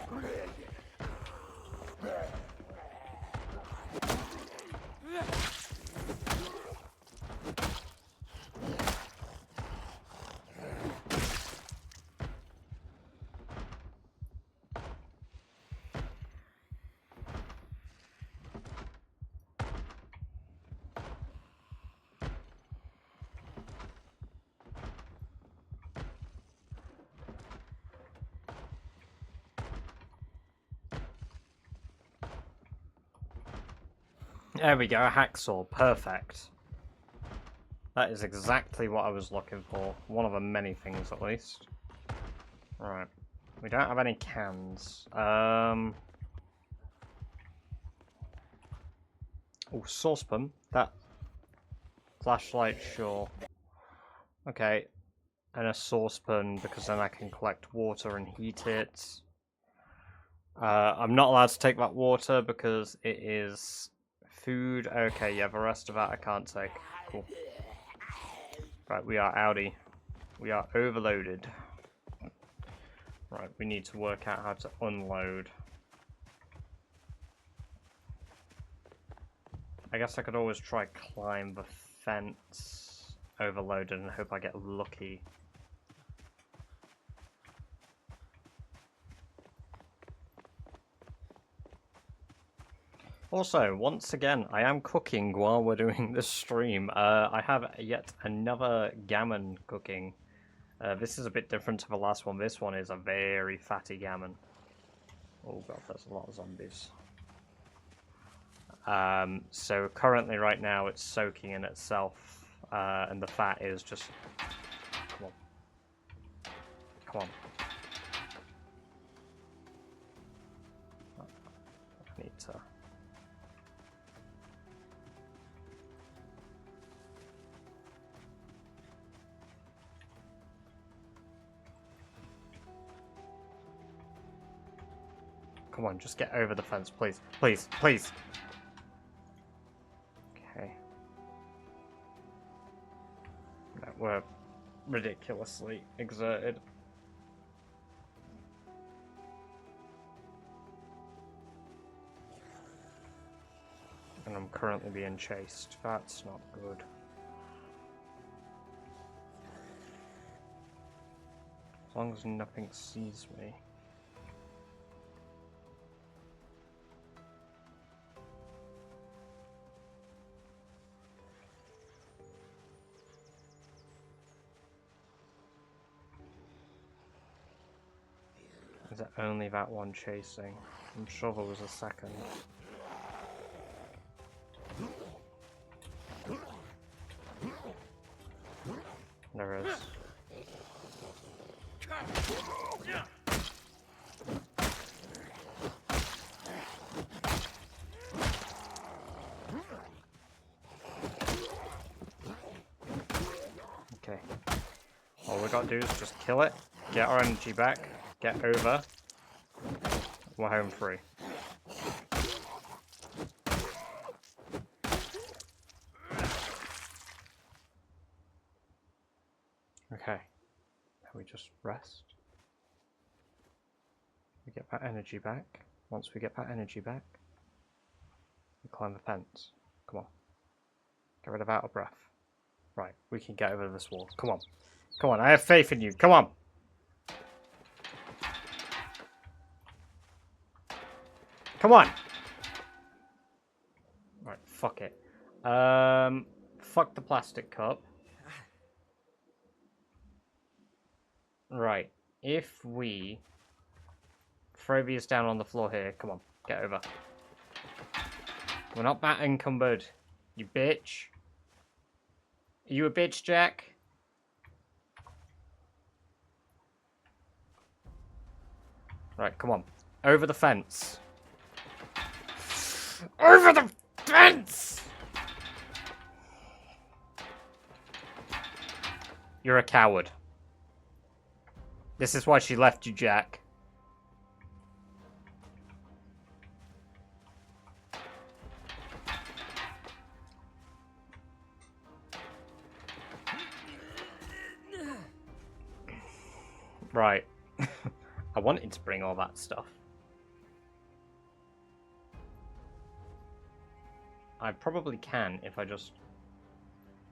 There we go, a hacksaw, perfect. That is exactly what I was looking for. One of the many things, at least. Right. We don't have any cans. Oh, saucepan. That. Flashlight, sure. Okay. And a saucepan, because then I can collect water and heat it. I'm not allowed to take that water because it is food. Okay, yeah, the rest of that I can't take. Cool. Right, we are outie. We are overloaded. Right, we need to work out how to unload. I guess I could always try climb the fence overloaded and hope I get lucky. Also, once again, I am cooking while we're doing this stream. I have yet another gammon cooking. This is a bit different to the last one. This one is a very fatty gammon. Oh god, there's a lot of zombies. So currently right now it's soaking in itself, and the fat is just... Come on. Come on. I need to... Come on, just get over the fence, please. Please, please! Okay. No, we're ridiculously exerted. And I'm currently being chased. That's not good. As long as nothing sees me. Is it only that one chasing? I'm sure there was a second. There is. Okay. All we gotta do is just kill it, get our energy back, get over. We're home free. Okay. Now we just rest. We get that energy back. Once we get that energy back, we climb the fence. Come on. Get rid of out of breath. Right, we can get over this wall. Come on. Come on, I have faith in you. Come on. Come on. Right, fuck it. Fuck the plastic cup. Right, if we throw these down on the floor here, come on, get over. We're not that encumbered, you bitch. Are you a bitch, Jack? Right, come on. Over the fence. Over the fence! You're a coward. This is why she left you, Jack. Right. I wanted to bring all that stuff. I probably can if I just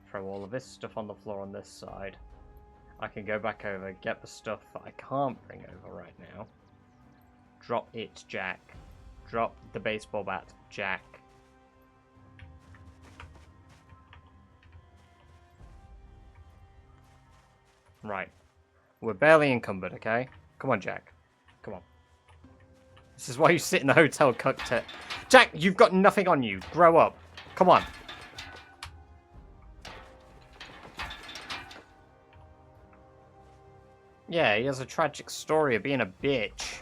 throw all of this stuff on the floor on this side. I can go back over, get the stuff that I can't bring over right now. Drop it, Jack. Drop the baseball bat, Jack. Right. We're barely encumbered, okay? Come on, Jack. Come on. This is why you sit in the hotel cocktail. Jack, you've got nothing on you. Grow up. Come on. Yeah, he has a tragic story of being a bitch.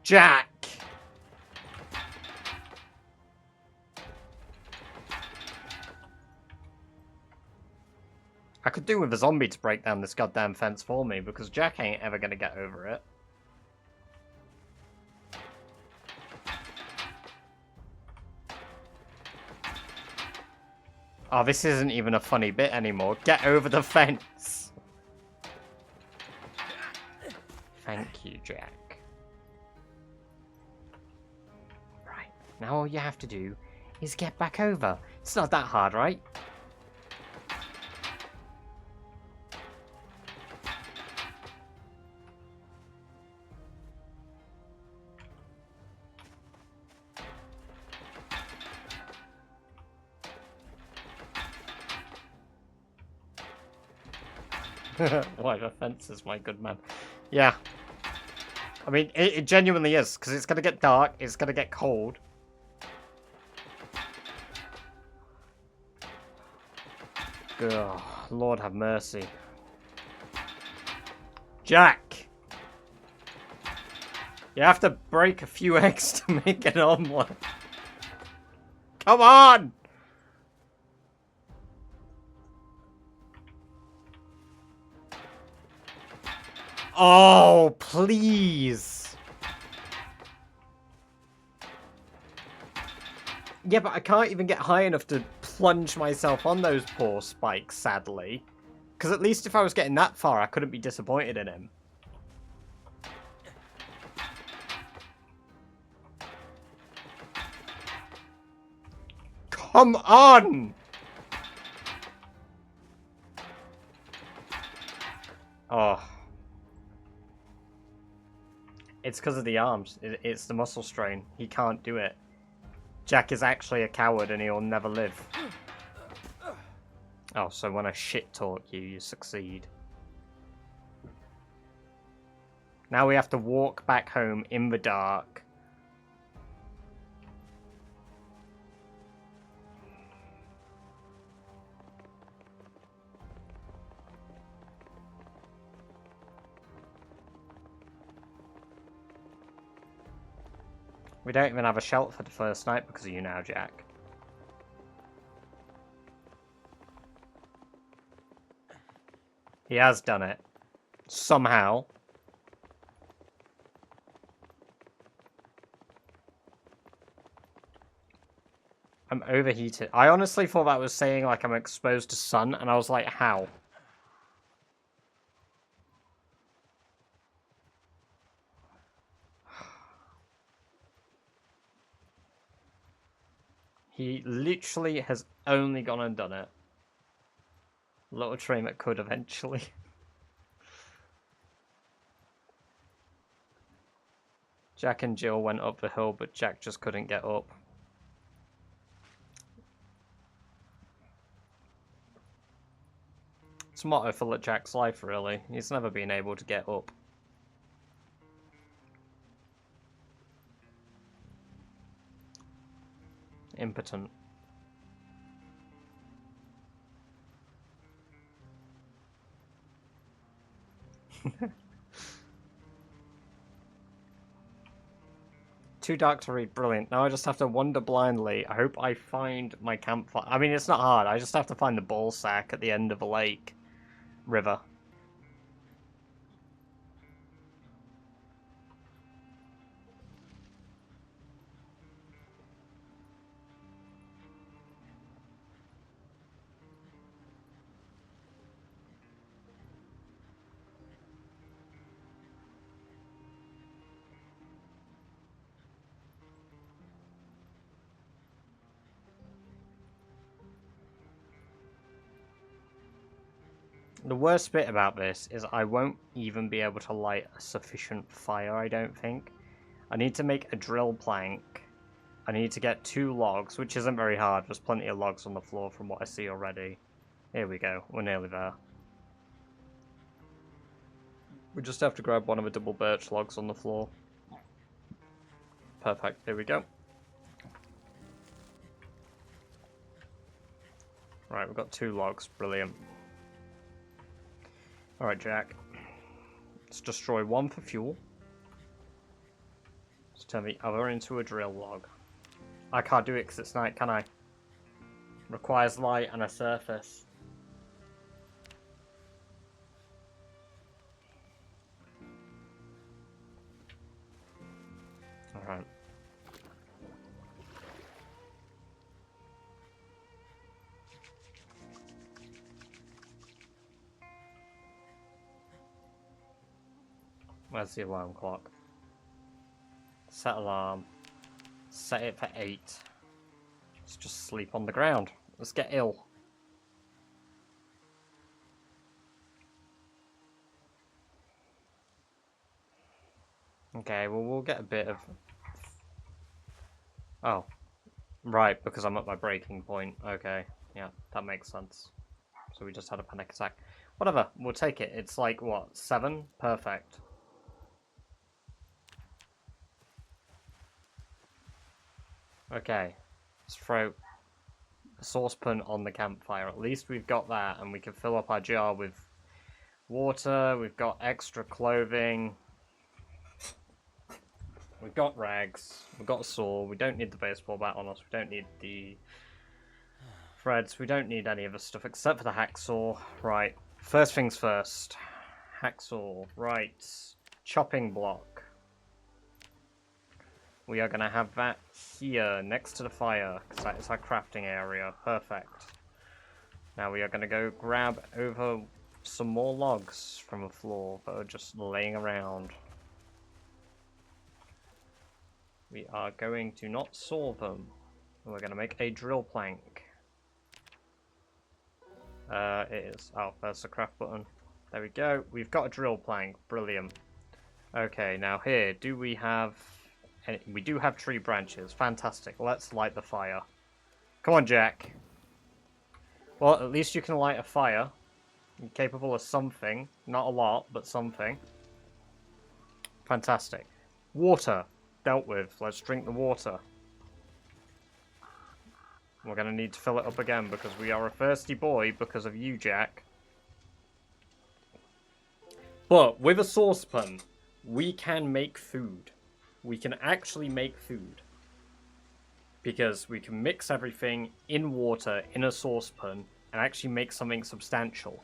Jack! I could do with a zombie to break down this goddamn fence for me, because Jack ain't ever gonna get over it. Oh, this isn't even a funny bit anymore. Get over the fence! Thank you, Jack. Right, now all you have to do is get back over. It's not that hard, right? Why the fences, my good man. Yeah. I mean, it genuinely is, because it's going to get dark, it's going to get cold. Ugh, Lord have mercy. Jack! You have to break a few eggs to make an omelette. Come on! Oh, please. Yeah, but I can't even get high enough to plunge myself on those poor spikes, sadly. Because at least if I was getting that far, I couldn't be disappointed in him. Come on! Oh. It's because of the arms. It's the muscle strain. He can't do it. Jack is actually a coward and he'll never live. Oh, so when I shit talk you, you succeed. Now we have to walk back home in the dark. We don't even have a shelter for the first night because of you now, Jack. He has done it. Somehow. I'm overheated. I honestly thought that was saying like I'm exposed to sun, and I was like, how? He literally has only gone and done it. Little train that could eventually. Jack and Jill went up the hill, but Jack just couldn't get up. It's a motto for Jack's life, really. He's never been able to get up. Impotent. too dark to read. Brilliant. Now I just have to wander blindly. I hope I find my campfire. I mean, it's not hard. I just have to find the ball sack at the end of a lake. River. The worst bit about this is I won't even be able to light a sufficient fire, I don't think. I need to make a drill plank. I need to get 2 logs, which isn't very hard. There's plenty of logs on the floor from what I see already. Here we go. We're nearly there. We just have to grab one of the double birch logs on the floor. Perfect. Here we go. Right, we've got 2 logs. Brilliant. Alright, Jack. Let's destroy 1 for fuel. Let's turn the other into a drill log. I can't do it because it's night, can I? Requires light and a surface. Alright. Where's the alarm clock? Set alarm. Set it for 8. Let's just sleep on the ground. Let's get ill. Okay, well, we'll get a bit of... Oh. Right, because I'm at my breaking point. Okay, yeah, that makes sense. So we just had a panic attack. Whatever, we'll take it. It's like, what, 7? Perfect. Okay, let's throw a saucepan on the campfire. At least we've got that, and we can fill up our jar with water. We've got extra clothing. We've got rags. We've got a saw. We don't need the baseball bat on us. We don't need the threads. We don't need any of the stuff except for the hacksaw. Right, first things first. Hacksaw. Right, chopping block. We are going to have that here, next to the fire, because that is our crafting area. Perfect. Now we are going to go grab over some more logs from the floor that are just laying around. We are going to not saw them. We're going to make a drill plank. It is... Oh, there's the craft button. There we go. We've got a drill plank. Brilliant. Okay, now here, do we have... We do have tree branches. Fantastic. Let's light the fire. Come on, Jack. Well, at least you can light a fire. You're capable of something. Not a lot, but something. Fantastic. Water. Dealt with. Let's drink the water. We're going to need to fill it up again because we are a thirsty boy because of you, Jack. But with a saucepan, we can make food. We can actually make food. Because we can mix everything in water in a saucepan and actually make something substantial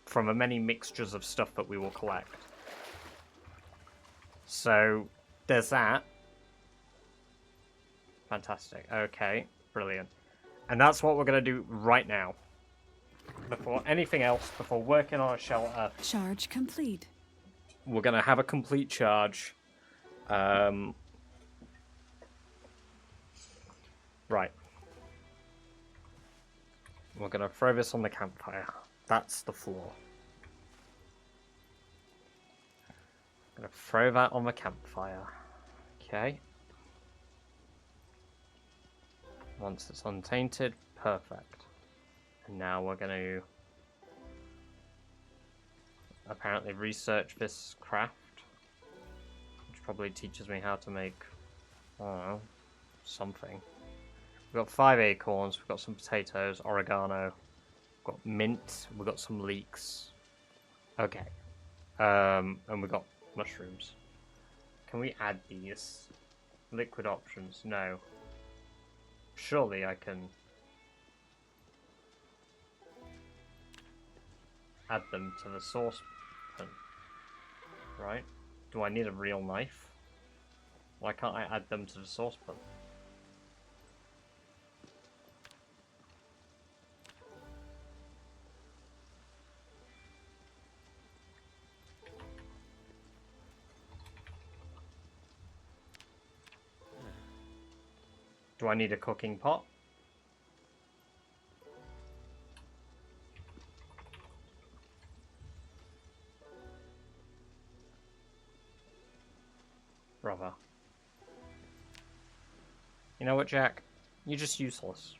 from the many mixtures of stuff that we will collect. So, there's that. Fantastic. Okay, brilliant. And that's what we're going to do right now. Before anything else, before working on a shelter. Charge complete. We're going to have a complete charge. Right. We're going to throw this on the campfire. That's the floor. I'm going to throw that on the campfire. Okay. Once it's untainted, perfect. And now we're going to apparently research this craft. Probably teaches me how to make, I don't know, something. We've got 5 acorns, we've got some potatoes, oregano, we've got mint, we've got some leeks. Okay. And we've got mushrooms. Can we add these? Liquid options, no. Surely I can add them to the saucepan, right? Do I need a real knife? Why can't I add them to the saucepan? Do I need a cooking pot? Brother. You know what, Jack? You're just useless.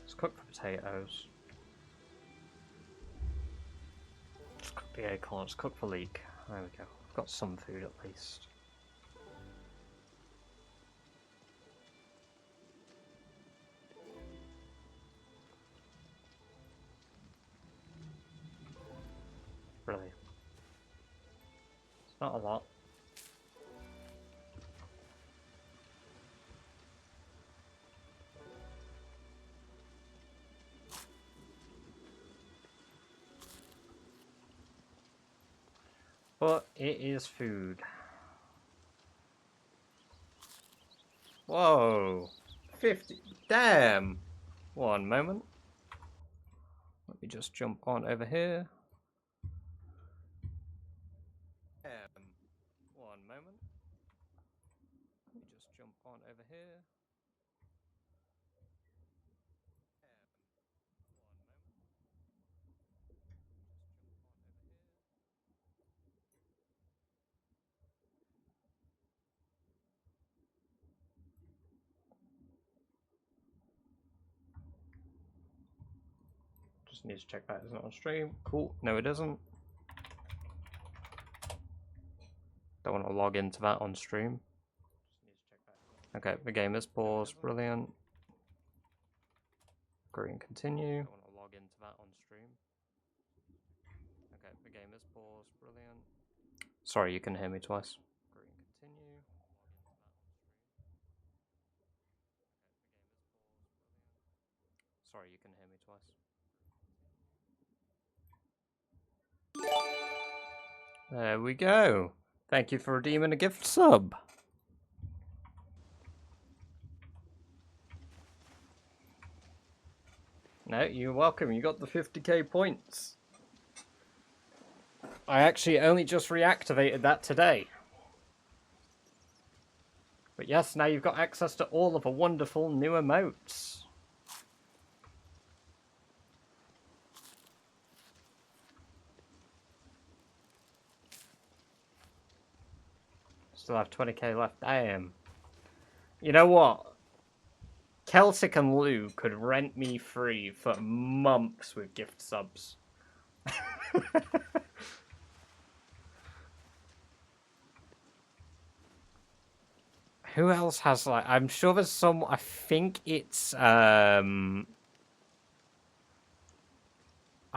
Let's cook the potatoes. Let's cook the acorns, cook the leek. There we go. I've got some food at least. Brilliant. It's not a lot. But it is food. Whoa! 50. Damn! One moment. Let me just jump on over here. Damn. One moment. Let me just jump on over here. Just need to check that isn't on stream. Cool. No, it isn't. Don't want to log into that on stream. Okay, the game is paused. Brilliant. Green continue. Don't want to log into that on stream. Okay, the game is paused. Brilliant. Sorry, you can hear me twice. Green continue. Sorry, you can hear me twice. There we go. Thank you for redeeming a gift sub. No, you're welcome. You got the 50k points. I actually only just reactivated that today. But yes, now you've got access to all of the wonderful new emotes. Still have 20k left. Damn. You know what? Celtic and Lou could rent me free for months with gift subs. Who else has like? I'm sure there's some. I think it's I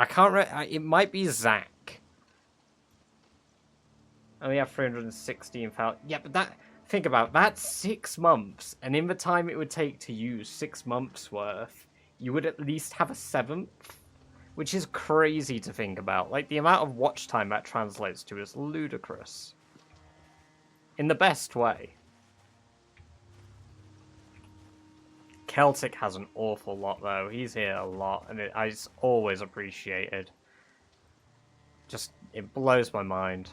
can't. It might be Zach. And we have 316,000. Yeah, but that. Think about it, that's 6 months, and in the time it would take to use 6 months worth, you would at least have a 7th, which is crazy to think about. Like, the amount of watch time that translates to is ludicrous. In the best way. Celtic has an awful lot, though. He's here a lot, and it's always appreciated. Just, it blows my mind.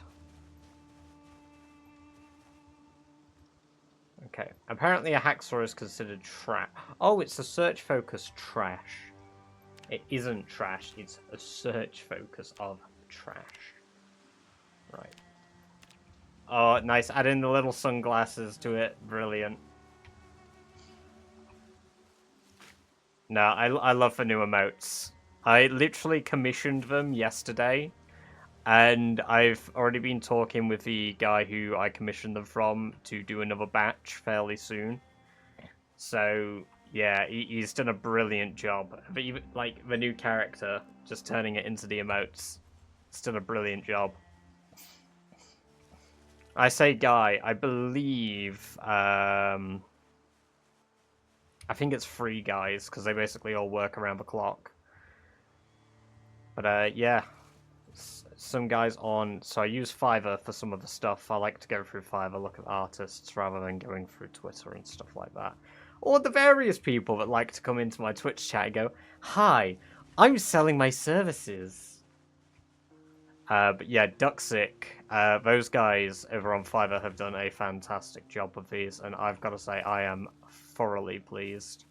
Okay, apparently a hacksaw is considered trash. Oh, it's a search focus trash. It isn't trash, it's a search focus of trash. Right. Oh, nice. Add in the little sunglasses to it. Brilliant. No, I love the new emotes. I literally commissioned them yesterday. And I've already been talking with the guy who I commissioned them from to do another batch fairly soon. So, yeah, he's done a brilliant job. But even, like, the new character, just turning it into the emotes, it's done a brilliant job. I say guy. I believe. I think it's 3 guys because they basically all work around the clock. But yeah, some guys on. So I use Fiverr for some of the stuff. I like to go through Fiverr, look at artists rather than going through Twitter and stuff like that. Or the various people that like to come into my Twitch chat and go, "Hi, I'm selling my services." But yeah, Duxic, those guys over on Fiverr have done a fantastic job with these, and I've got to say I am thoroughly pleased.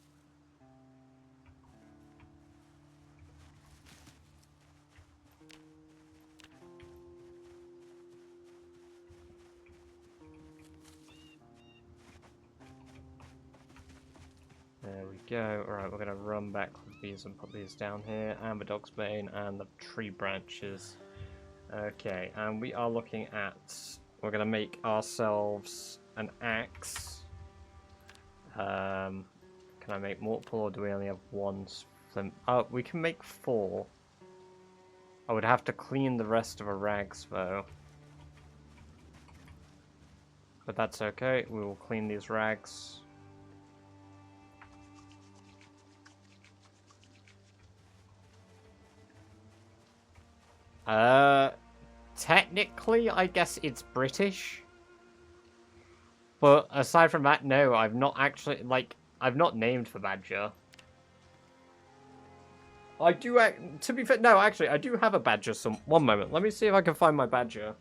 There we go. Alright, we're going to run back with these and put these down here, and the dog's bane and the tree branches. Okay, and we are looking at, we're going to make ourselves an axe. Can I make multiple, or do we only have one flint? Oh, we can make 4. I would have to clean the rest of the rags, though. But that's okay, we will clean these rags. Technically, I guess it's British. But aside from that, no, I've not actually, like, I've not named the badger. I do, to be fair, no, actually, I do have a badger one moment, let me see if I can find my badger.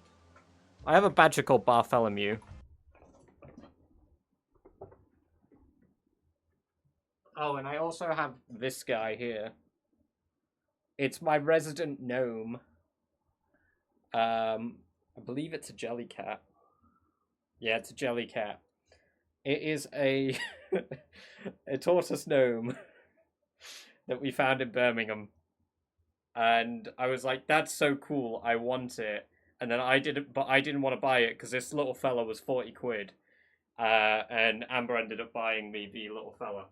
I have a badger called Bartholomew. Oh, and I also have this guy here. It's my resident gnome. I believe it's a jellycat. Yeah, it's a jellycat. It is a a tortoise gnome that we found in Birmingham. And I was like, that's so cool, I want it. And then I didn't want to buy it because this little fella was 40 quid. And Amber ended up buying me the little fella.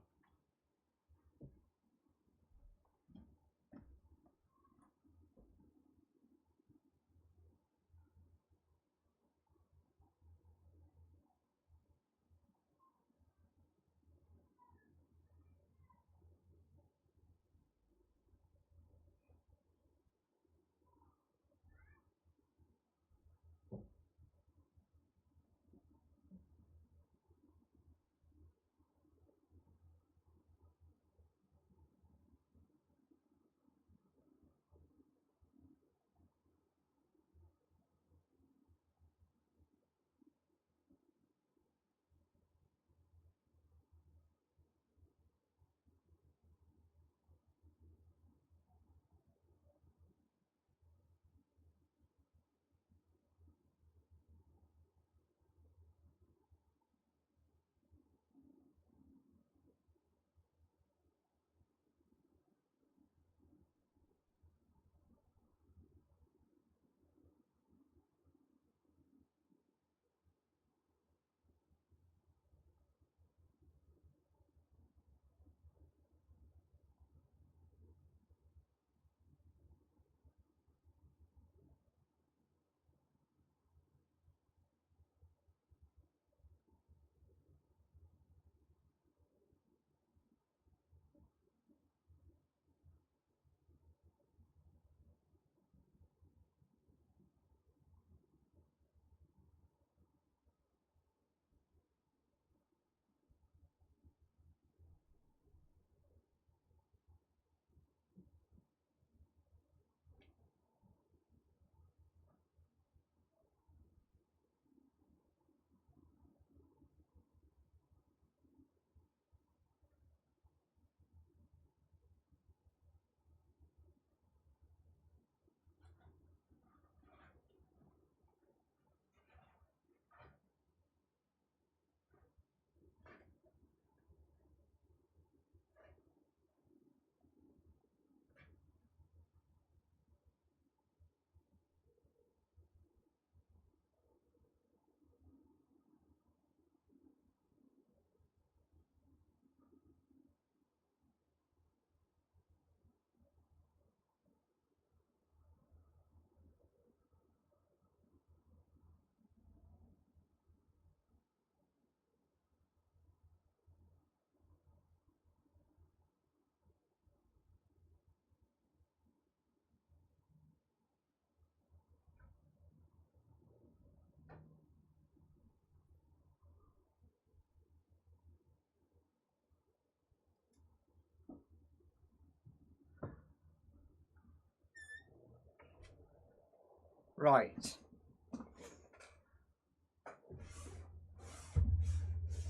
Right.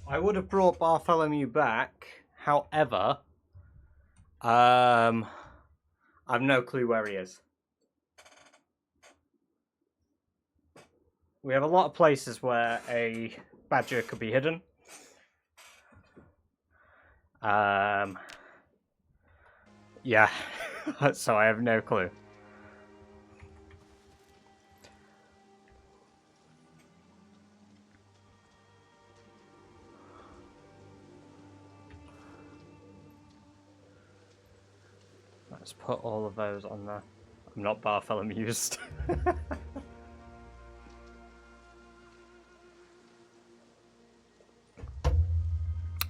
I would have brought Bartholomew back, however, I've no clue where he is. We have a lot of places where a badger could be hidden. Yeah, so I have no clue. Let's put all of those on there. I'm not Bartholomew's.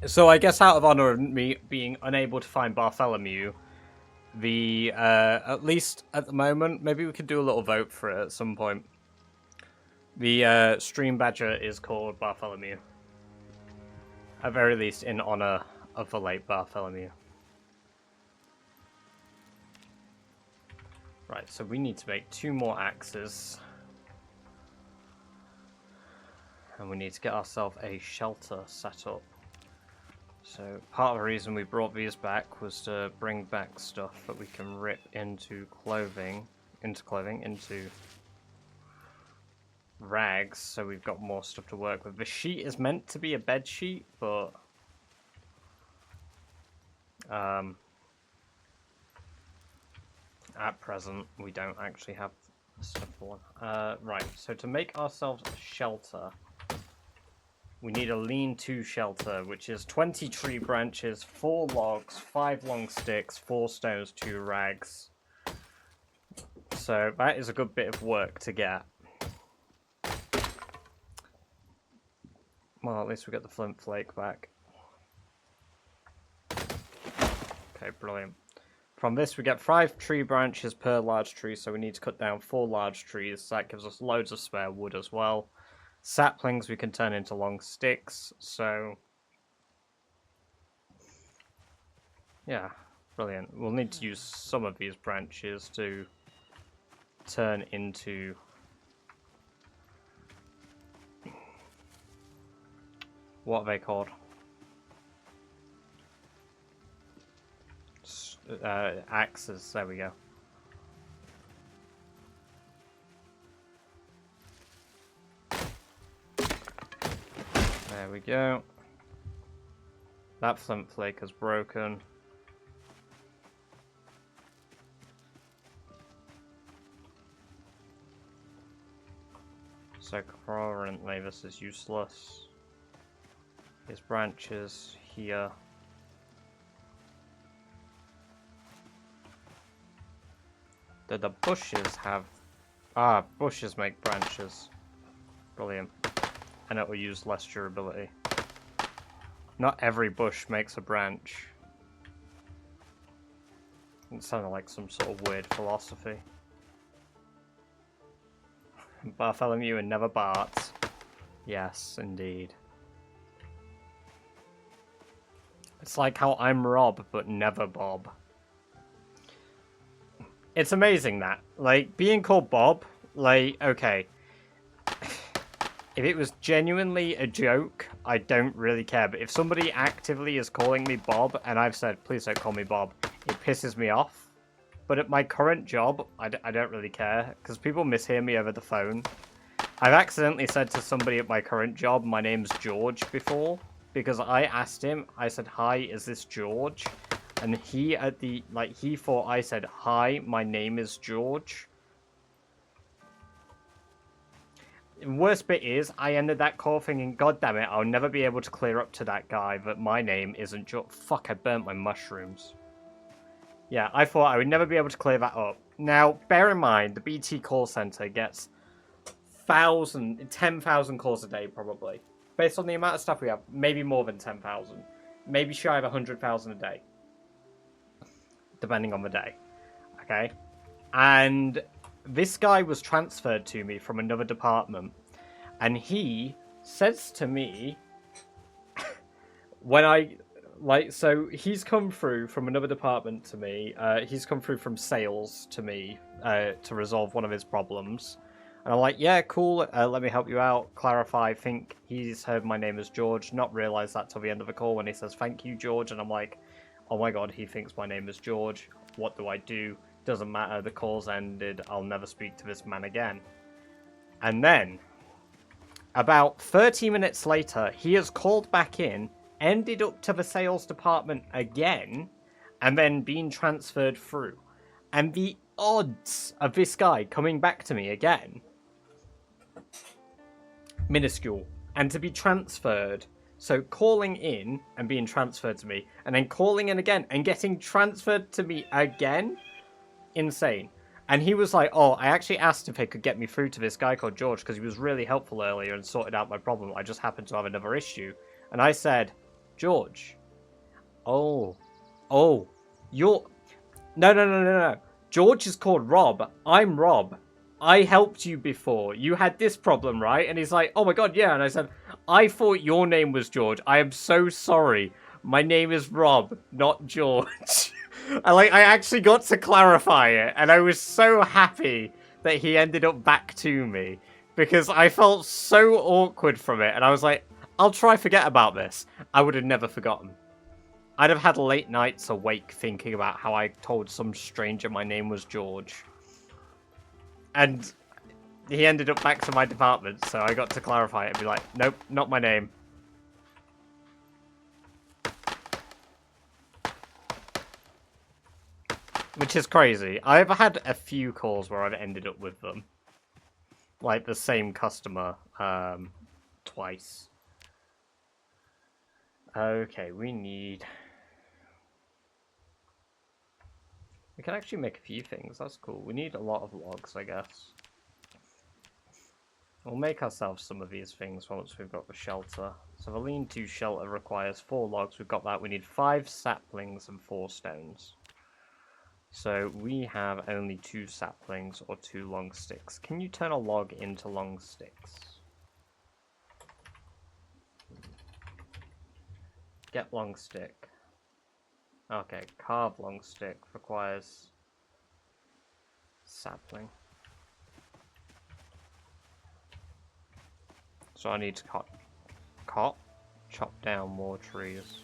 So I guess out of honor of me being unable to find Bartholomew, the at least at the moment, maybe we could do a little vote for it at some point. The stream badger is called Bartholomew. At very least in honor of the late Bartholomew. Right, so we need to make 2 more axes. And we need to get ourselves a shelter set up. So part of the reason we brought these back was to bring back stuff that we can rip into into rags, so we've got more stuff to work with. The sheet is meant to be a bed sheet, but at present we don't actually have stuff for one. Right, so to make ourselves a shelter, we need a lean-to shelter, which is 20 tree branches, 4 logs, 5 long sticks, 4 stones, 2 rags. So that is a good bit of work to get. Well, at least we got the flint flake back. Okay, brilliant. From this we get 5 tree branches per large tree, so we need to cut down 4 large trees. That gives us loads of spare wood as well. Saplings we can turn into long sticks, so yeah, brilliant. We'll need to use some of these branches to turn into what are they called? Axes, there we go. There we go. That flint flake is broken. So currently this is useless. There's branches here. Did the bushes have... Ah, bushes make branches. Brilliant. And it will use less durability. Not every bush makes a branch. It sounded like some sort of weird philosophy. Bartholomew and never Bart. Yes, indeed. It's like how I'm Rob, but never Bob. It's amazing that. Like, being called Bob, like, okay. If it was genuinely a joke, I don't really care. But if somebody actively is calling me Bob, and I've said, please don't call me Bob, it pisses me off. But at my current job, I don't really care, because people mishear me over the phone. I've accidentally said to somebody at my current job, my name's George before, because I asked him, I said, hi, is this George? And he he thought I said, hi, my name is George. The worst bit is, I ended that call thinking, god damn it, I'll never be able to clear up to that guy that my name isn't George. Fuck, I burnt my mushrooms. Yeah, I thought I would never be able to clear that up. Now, bear in mind, the BT call center gets 10,000 calls a day, probably. Based on the amount of stuff we have, maybe more than 10,000. Maybe shy of 100,000 a day. Depending on the day. Okay? And this guy was transferred to me from another department. And he says to me, when I... so he's come through from another department to me. He's come through from sales to me to resolve one of his problems. And I'm like, yeah, cool, let me help you out, clarify. I think he's heard my name as George, not realise that till the end of the call when he says, thank you, George. And I'm like, oh my god, he thinks my name is George. What do I do? Doesn't matter, the call's ended, I'll never speak to this man again. And then, about 30 minutes later, he has called back in, ended up to the sales department again, and then been transferred through. And the odds of this guy coming back to me again, minuscule. And to be transferred, so calling in and being transferred to me, and then calling in again and getting transferred to me again, insane. And he was like, oh, I actually asked if he could get me through to this guy called George because he was really helpful earlier and sorted out my problem. I just happened to have another issue. And I said, George, oh, you're... No. George is called Rob. I'm Rob. I helped you before. You had this problem, right? And he's like, oh my god, yeah. And I said, I thought your name was George. I am so sorry. My name is Rob, not George. I actually got to clarify it, and I was so happy that he ended up back to me, because I felt so awkward from it, and I was like, I'll try forget about this. I would have never forgotten. I'd have had late nights awake thinking about how I told some stranger my name was George. And he ended up back to my department, so I got to clarify it and be like, nope, not my name. Which is crazy. I've had a few calls where I've ended up with them. Like the same customer, twice. Okay, we can actually make a few things, that's cool. We need a lot of logs, I guess. We'll make ourselves some of these things once we've got the shelter. So the lean-to shelter requires 4 logs, we've got that. We need 5 saplings and 4 stones. So we have only 2 saplings or 2 long sticks. Can you turn a log into long sticks? Get long stick. Okay, carve long stick requires sapling. So I need to chop down more trees.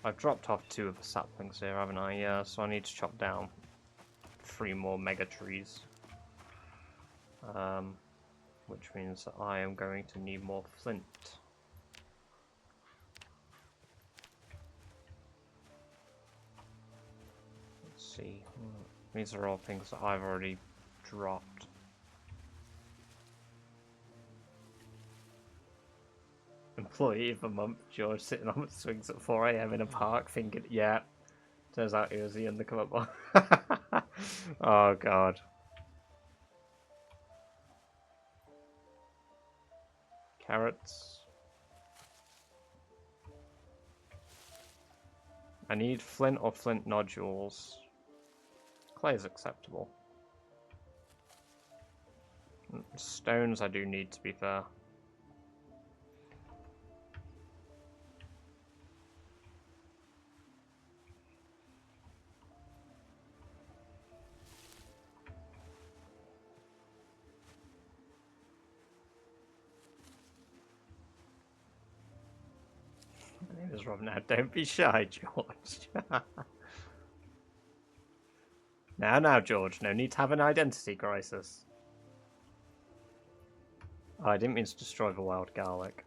I've dropped off 2 of the saplings here, haven't I? Yeah, so I need to chop down 3 more mega trees. Which means that I am going to need more flint. Let's see. These are all things that I've already dropped. Employee of the month, George, sitting on the swings at 4 AM in a park thinking, yeah, turns out he was the undercover boss. Oh god. Carrots. I need flint or flint nodules. Clay is acceptable. Stones I do need, to be fair. My name is Rob now. Don't be shy, George. Now, George. No need to have an identity crisis. Oh, I didn't mean to destroy the wild garlic.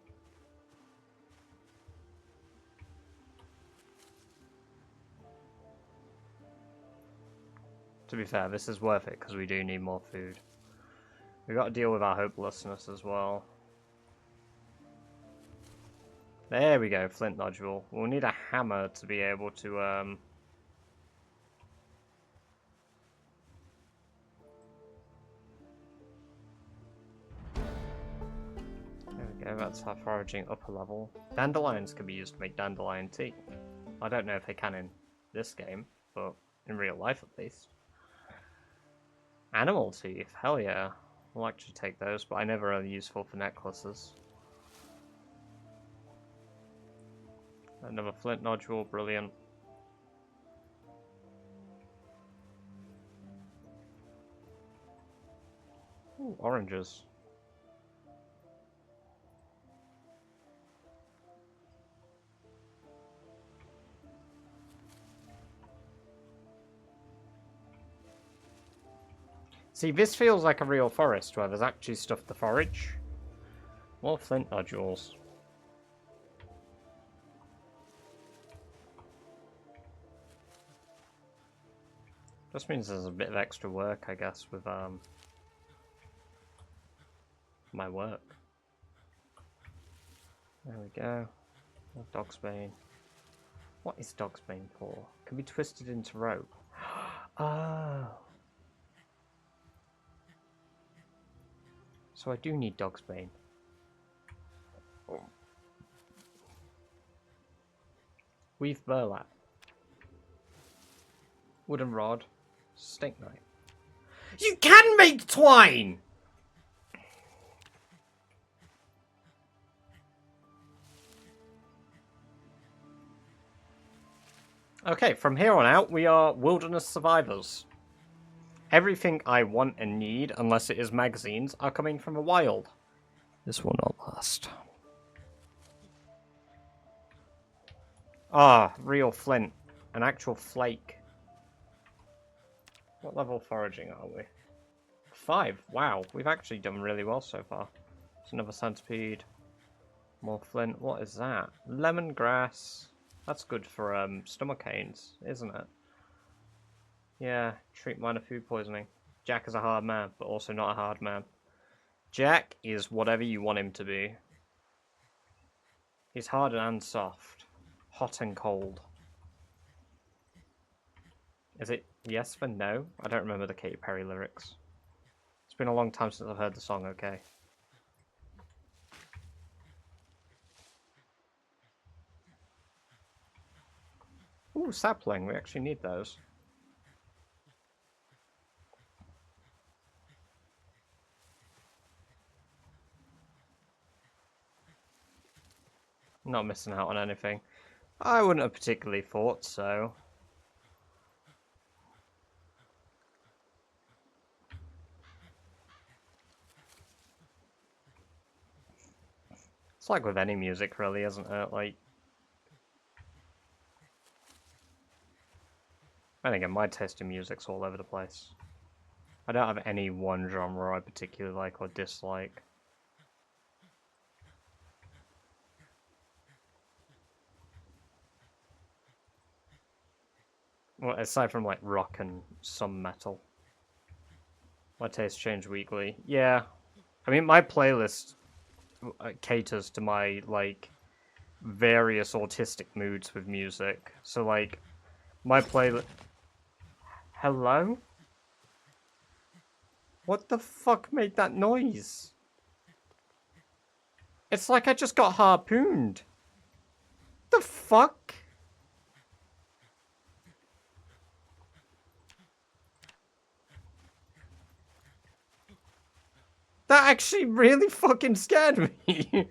To be fair, this is worth it because we do need more food. We've got to deal with our hopelessness as well. There we go, flint nodule. We'll need a hammer to be able to, There we go, that's our foraging upper level. Dandelions can be used to make dandelion tea. I don't know if they can in this game, but in real life at least. Animal teeth, hell yeah. I'll actually take those, but I never are useful for necklaces. Another flint nodule, brilliant. Ooh, oranges. See, this feels like a real forest where there's actually stuff to forage. More flint nodules. Just means there's a bit of extra work, I guess, with my work. There we go. Dog's bane. What is dog's bane for? Can be twisted into rope. Oh. So I do need dog's bane. Weave burlap. Wooden rod. Steak knife. You can make twine! Okay, from here on out, we are wilderness survivors. Everything I want and need, unless it is magazines, are coming from the wild. This will not last. Ah, real flint. An actual flake. What level foraging are we? 5. Wow, we've actually done really well so far. It's another centipede. More flint. What is that? Lemongrass. That's good for stomach aches, isn't it? Yeah, treat minor food poisoning. Jack is a hard man, but also not a hard man. Jack is whatever you want him to be. He's hard and soft. Hot and cold. Is it yes for no? I don't remember the Katy Perry lyrics. It's been a long time since I've heard the song, okay. Ooh, sapling. We actually need those. Not missing out on anything. I wouldn't have particularly thought so. It's like with any music, really, isn't it? Like, and again, my taste in music's all over the place. I don't have any one genre I particularly like or dislike. Well, aside from like rock and some metal. My tastes change weekly. Yeah. I mean, my playlist caters to my, like, various autistic moods with music. So, like, my playlist... Hello? What the fuck made that noise? It's like I just got harpooned. The fuck? That actually really fucking scared me.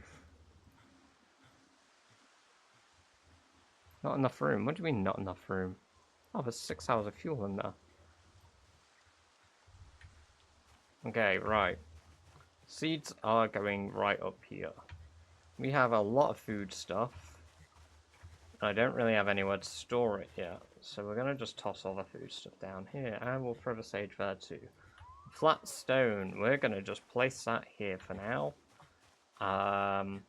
Not enough room. What do you mean not enough room? Oh, there's 6 hours of fuel in there. Okay, right. Seeds are going right up here. We have a lot of food stuff. I don't really have anywhere to store it yet. So we're going to just toss all the food stuff down here. And we'll throw the sage there too. Flat stone. We're going to just place that here for now. I'm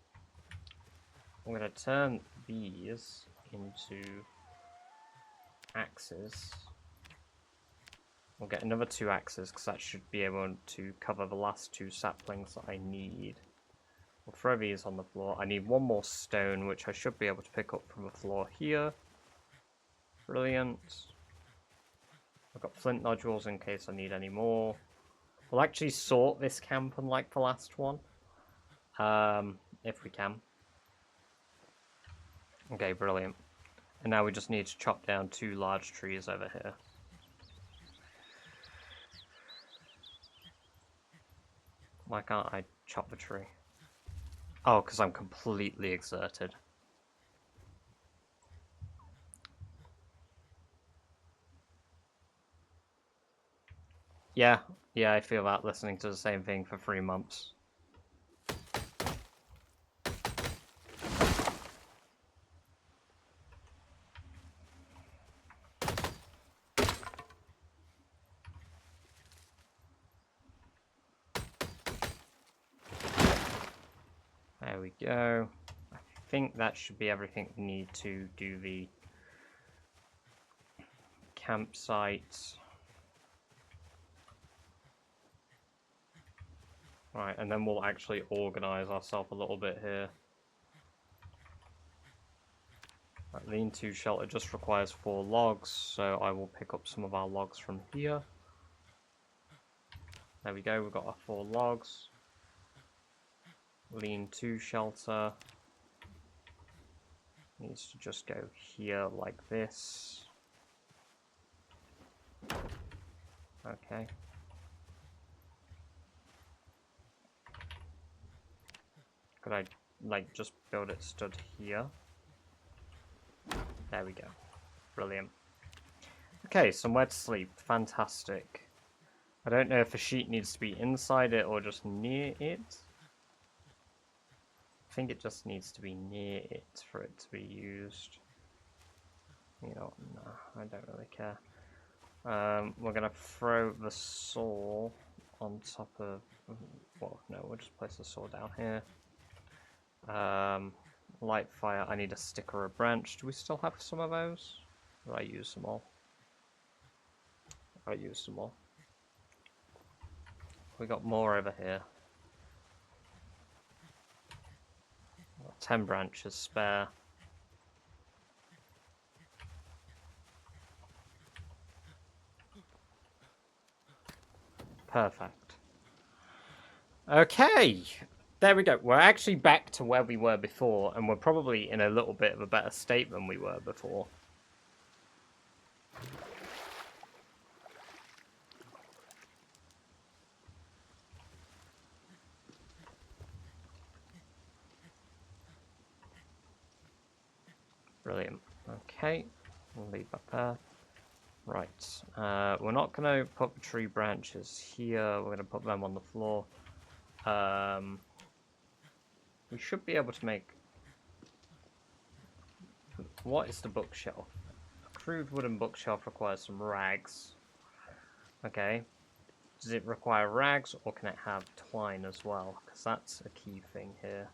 going to turn these into axes. We'll get another 2 axes because that should be able to cover the last 2 saplings that I need. We'll throw these on the floor. I need 1 more stone, which I should be able to pick up from the floor here. Brilliant. I've got flint nodules in case I need any more. We'll actually sort this camp unlike the last one. If we can. Okay, brilliant. And now we just need to chop down 2 large trees over here. Why can't I chop the tree? Oh, because I'm completely exerted. Yeah, yeah, I feel that listening to the same thing for 3 months. There we go. I think that should be everything we need to do the campsite. Right, and then we'll actually organise ourselves a little bit here. That lean-to shelter just requires 4 logs, so I will pick up some of our logs from here. There we go, we've got our 4 logs. Lean-to shelter needs to just go here like this. Okay. Could I, like, just build it stood here? There we go. Brilliant. Okay, somewhere to sleep. Fantastic. I don't know if a sheet needs to be inside it or just near it. I think it just needs to be near it for it to be used. You know, no, I don't really care. We're going to throw the saw on top of... Well, no, we'll just place the saw down here. Light fire, I need a stick or a branch. Do we still have some of those? Or I use them all? I used them all. We got more over here. 10 branches spare. Perfect. Okay, there we go. We're actually back to where we were before, and we're probably in a little bit of a better state than we were before. Brilliant. Okay, we'll leave that there. Right, we're not going to put the tree branches here. We're going to put them on the floor. We should be able to make... What is the bookshelf? A crude wooden bookshelf requires some rags. Okay. Does it require rags, or can it have twine as well? Because that's a key thing here.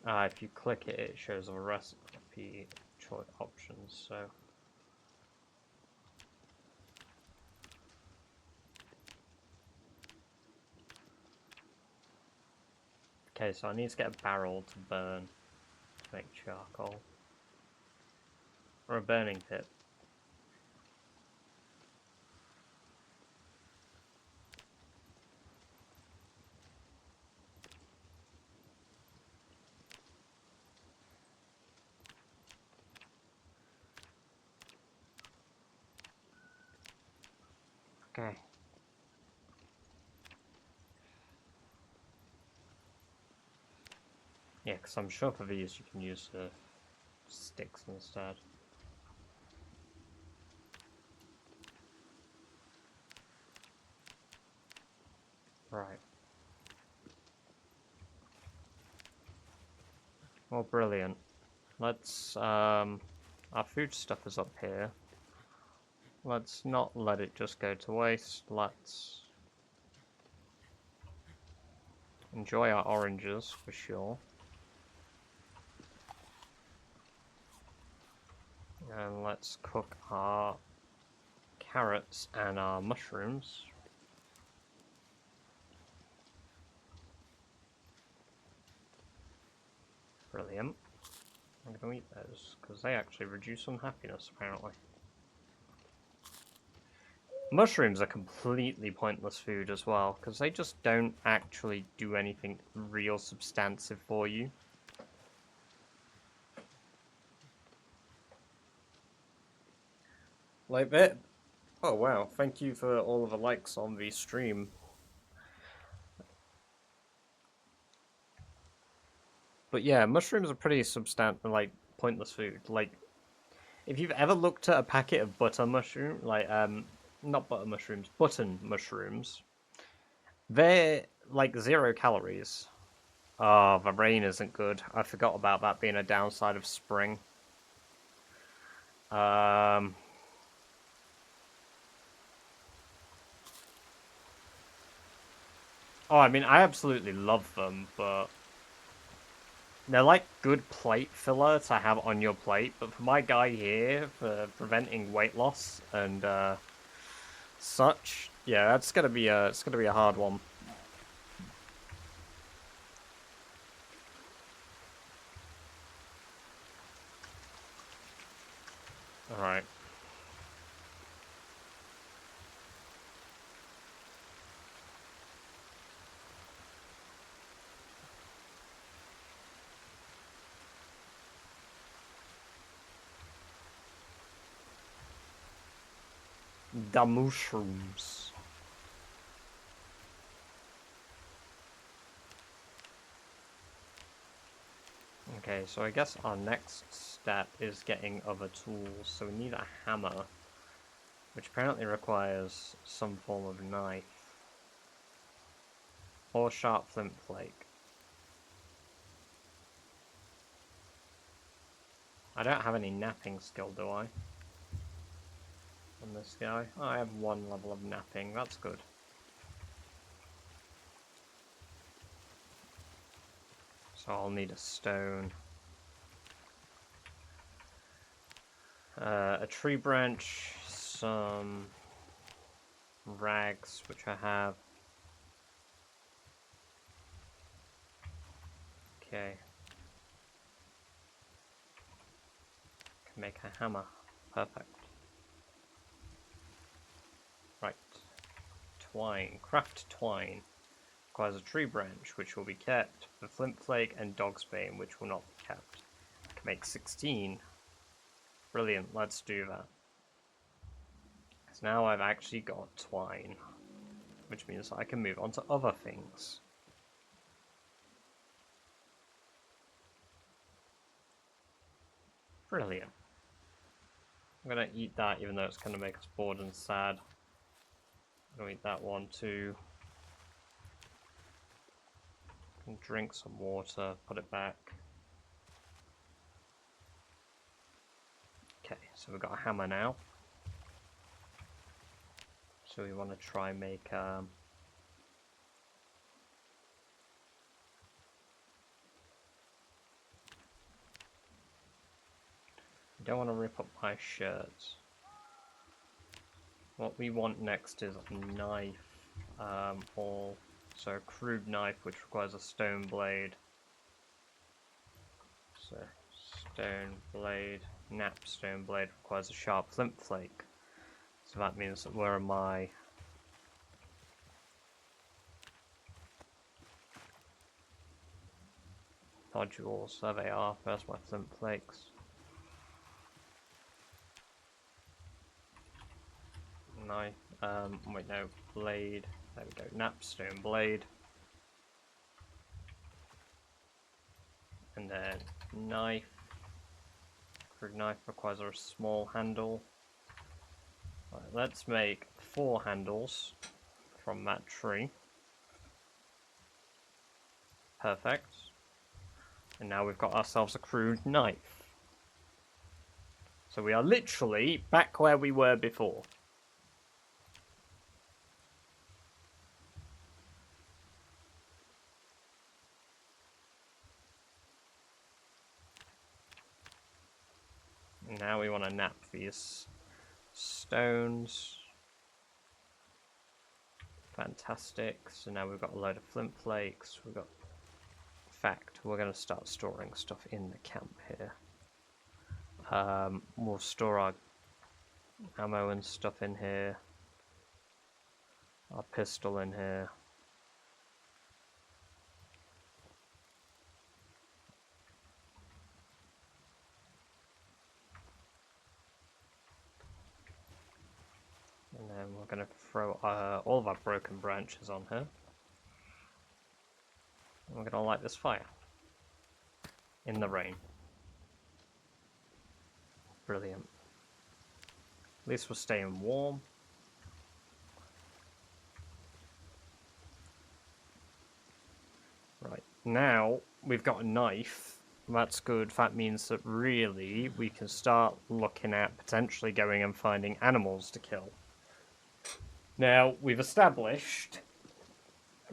If you click it, it shows a recipe choice options, so... Okay, so I need to get a barrel to burn to make charcoal. Or a burning pit. Okay. Yeah, because I'm sure for these you can use the sticks instead. Right. Well, brilliant. Let's, our food stuff is up here. Let's not let it just go to waste. Let's enjoy our oranges for sure. And let's cook our carrots and our mushrooms. Brilliant. I'm going to eat those because they actually reduce unhappiness apparently. Mushrooms are completely pointless food as well because they just don't actually do anything real substantive for you. Like that. Oh wow, thank you for all of the likes on the stream. But yeah, mushrooms are pretty substantive, like pointless food. Like, If you've ever looked at a packet of butter mushroom, like not butter mushrooms, button mushrooms, they're like 0 calories. Oh, the rain isn't good. I forgot about that being a downside of spring. Oh, I mean, I absolutely love them, but they're like good plate filler to have on your plate. But for my guy here, for preventing weight loss and such, yeah, that's gonna be it's gonna be a hard one. All right. The mushrooms. Okay, so I guess our next step is getting other tools. So we need a hammer, which apparently requires some form of knife or sharp flint flake. I don't have any napping skill, do I? On this guy? Oh, I have 1 level of napping, that's good. So I'll need a stone. A tree branch, some rags, which I have. Okay. Can make a hammer. Perfect. Right. Twine. Craft twine. Requires a tree branch, which will be kept. The flint flake and dog's bane, which will not be kept. Can make 16. Brilliant, let's do that. Because now I've actually got twine, which means I can move on to other things. Brilliant. I'm gonna eat that even though it's gonna make us bored and sad. I'm gonna eat that one too. And drink some water, put it back. Okay, so we've got a hammer now. So we want to try and make I don't want to rip up my shirts. What we want next is a knife, so a crude knife which requires a stone blade. So stone blade, napstone blade requires a sharp flint flake. So that means that where are my nodules? There they are. There's my flint flakes. Knife. Wait, no, blade. There we go. Napstone blade. And then knife. Crude knife requires a small handle. Right, let's make 4 handles from that tree. Perfect. And now we've got ourselves a crude knife. So we are literally back where we were before. And now we want to nap these stones. Fantastic. So now we've got a load of flint flakes. We've got... In fact, we're going to start storing stuff in the camp here. We'll store our ammo and stuff in here. Our pistol in here. And then we're going to throw all of our broken branches on here. And we're going to light this fire in the rain. Brilliant. At least we're staying warm. Right, now we've got a knife. That's good. That means that really we can start looking at potentially going and finding animals to kill. Now, we've established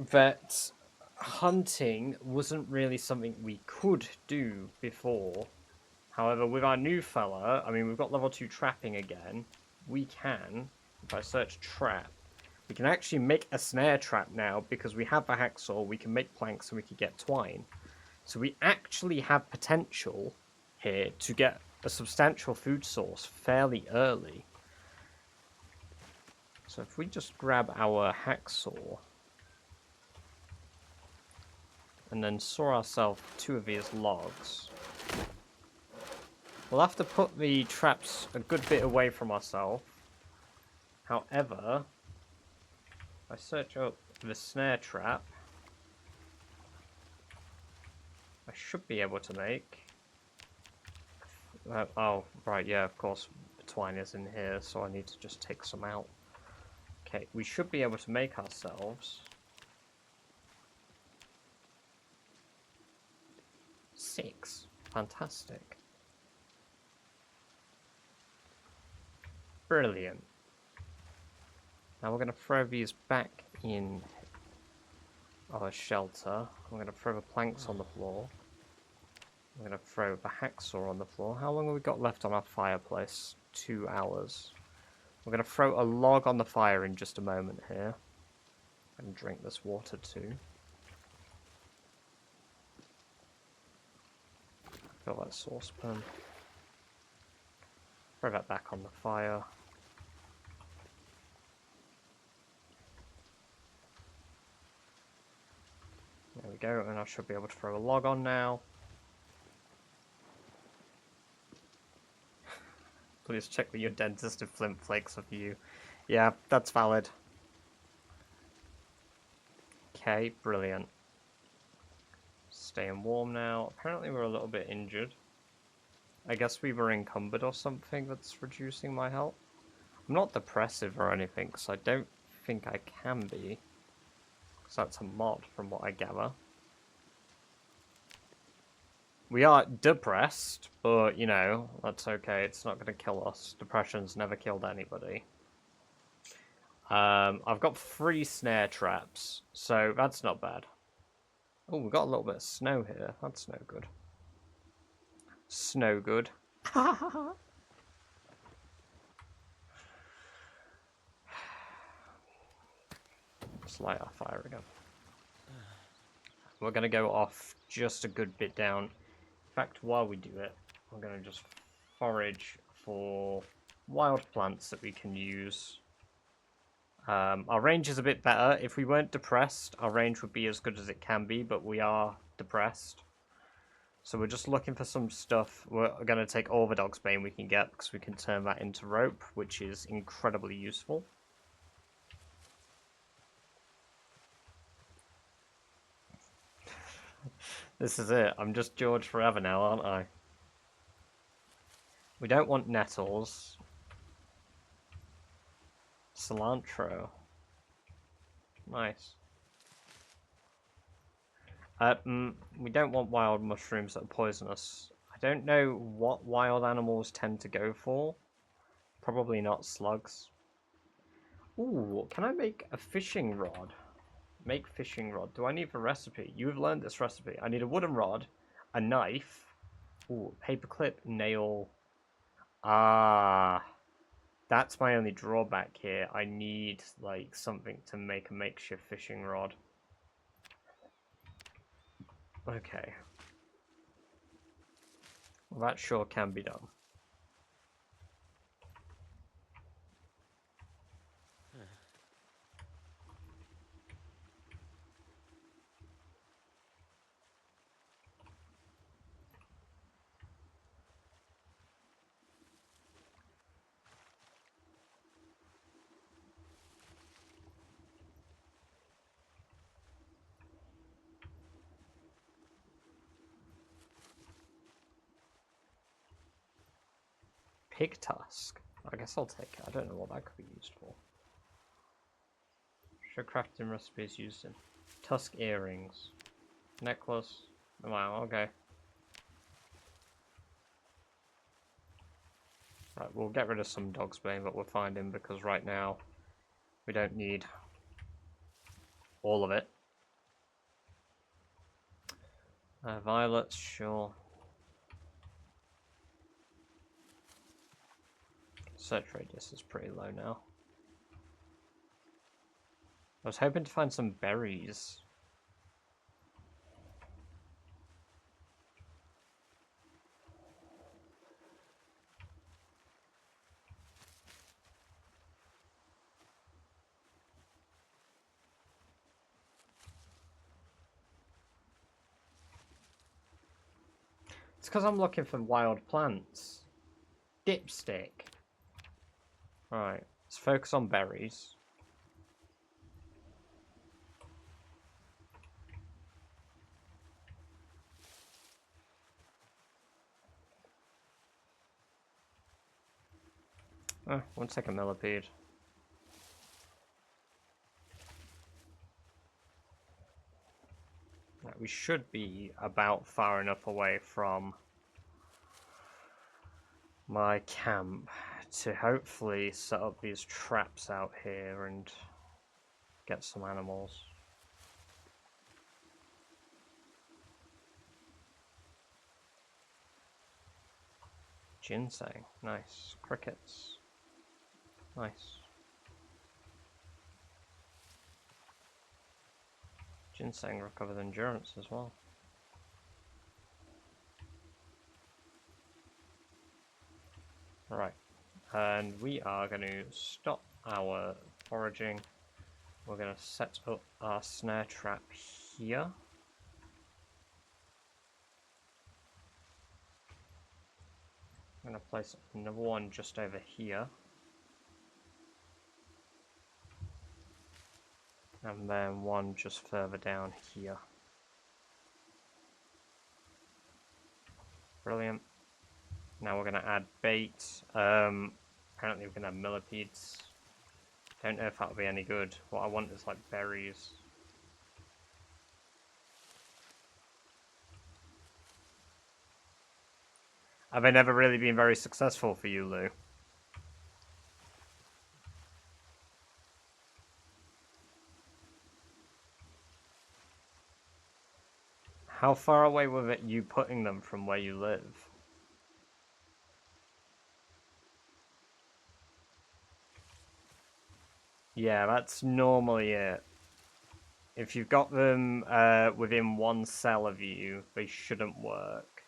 that hunting wasn't really something we could do before. However, with our new fella, I mean, we've got level 2 trapping again. We can, if I search trap, we can actually make a snare trap now because we have a hacksaw, we can make planks, and we can get twine. So we actually have potential here to get a substantial food source fairly early. So if we just grab our hacksaw and then saw ourselves 2 of these logs, we'll have to put the traps a good bit away from ourselves. However, if I search up the snare trap, I should be able to make... oh, right, yeah, of course, the twine is in here, so I need to just take some out. Okay, we should be able to make ourselves 6. Fantastic. Brilliant. Now we're going to throw these back in our shelter. I'm going to throw the planks on the floor. I'm going to throw the hacksaw on the floor. How long have we got left on our fireplace? 2 hours. We're going to throw a log on the fire in just a moment here. And drink this water too. Fill that saucepan. Throw that back on the fire. There we go, and I should be able to throw a log on now. Please check that your dentist have flint flakes of you. Yeah, that's valid. Okay, brilliant. Staying warm now. Apparently we're a little bit injured. I guess we were encumbered or something that's reducing my health. I'm not depressive or anything, because I don't think I can be. Because that's a mod from what I gather. We are depressed, but, you know, that's okay. It's not going to kill us. Depression's never killed anybody. I've got 3 snare traps, so that's not bad. Oh, we've got a little bit of snow here. That's no good. Snow good. Let's light our fire again. We're going to go off just a good bit down. In fact, while we do it, we're going to just forage for wild plants that we can use. Our range is a bit better. If we weren't depressed, our range would be as good as it can be, but we are depressed. So we're just looking for some stuff. We're going to take all the dog's bane we can get, because we can turn that into rope, which is incredibly useful. This is it. I'm just George forever now, aren't I? We don't want nettles. Cilantro. Nice. We don't want wild mushrooms that are poisonous. I don't know what wild animals tend to go for. Probably not slugs. Ooh, can I make a fishing rod? Make fishing rod. Do I need the recipe? You've learned this recipe. I need a wooden rod, a knife, ooh, paperclip, nail. Ah, that's my only drawback here. I need, like, something to make a makeshift fishing rod. Okay. Well, that sure can be done. pig tusk. I guess I'll take it. I don't know what that could be used for. Show crafting recipes used in tusk earrings. Necklace. Wow, okay. Right, we'll get rid of some dog's bane, but we'll find him because right now we don't need all of it. Violets, sure. Search radius is pretty low now. I was hoping to find some berries. It's because I'm looking for wild plants. Dipstick. Right, let's focus on berries. Oh, one second, millipede. Right, we should be about far enough away from my camp to hopefully set up these traps out here and get some animals. Ginseng, nice. Crickets, nice. Ginseng recovers endurance as well. Right, and we are going to stop our foraging. We're going to set up our snare trap here. I'm going to place another one just over here. And then one just further down here. Brilliant. Now we're going to add bait. Apparently we're going to have millipedes. Don't know if that'll be any good. What I want is like berries. Have they never really been very successful for you, Lou? How far away was it you putting them from where you live? Yeah, that's normally it. If you've got them within one cell of you, they shouldn't work.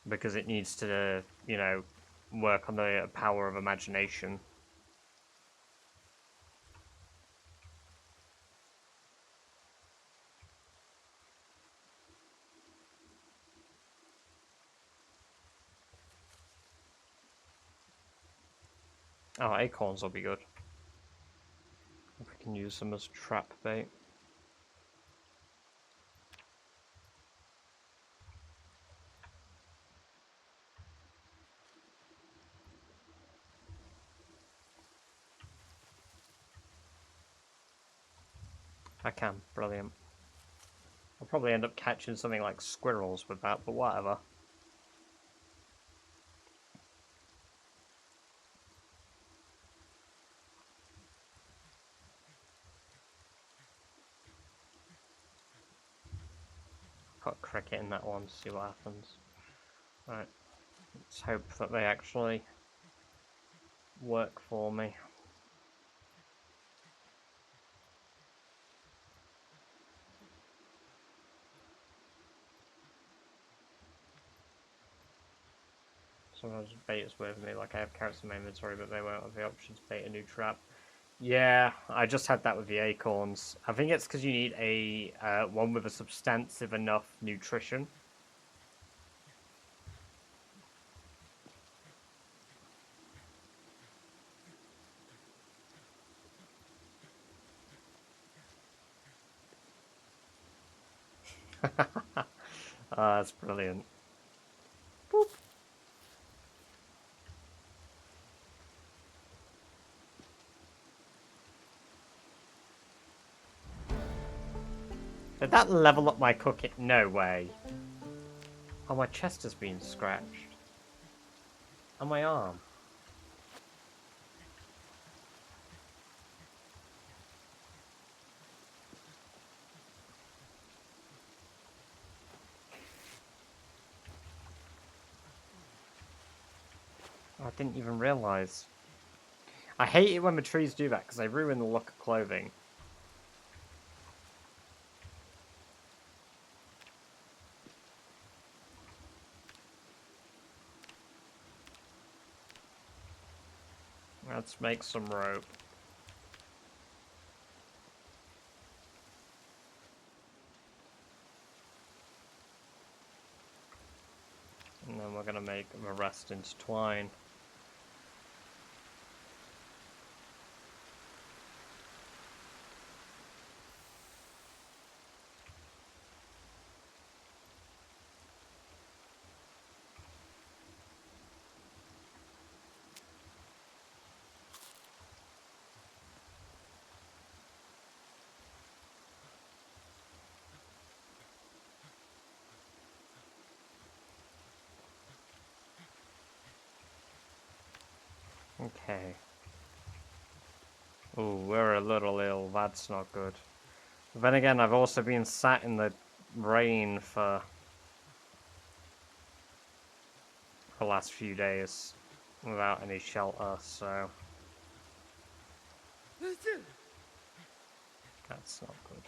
Because it needs to, you know, work on the power of imagination. Oh, acorns will be good. If we can use them as trap bait. I can, brilliant. I'll probably end up catching something like squirrels with that, but whatever. Put a cricket in that one, see what happens. Right, let's hope that they actually work for me. Sometimes bait is with me, like I have carrots in my inventory, but they won't have the option to bait a new trap. Yeah, I just had that with the acorns. I think it's because you need a one with a substantive enough nutrition. That's brilliant. Boop. Did that level up my cooking? No way. Oh, my chest has been scratched. And my arm. I didn't even realise. I hate it when the trees do that, because they ruin the look of clothing. Let's make some rope. And then we're going to make the rest intertwine. Okay. Oh, we're a little ill. That's not good. But then again, I've also been sat in the rain for the last few days without any shelter, so that's not good.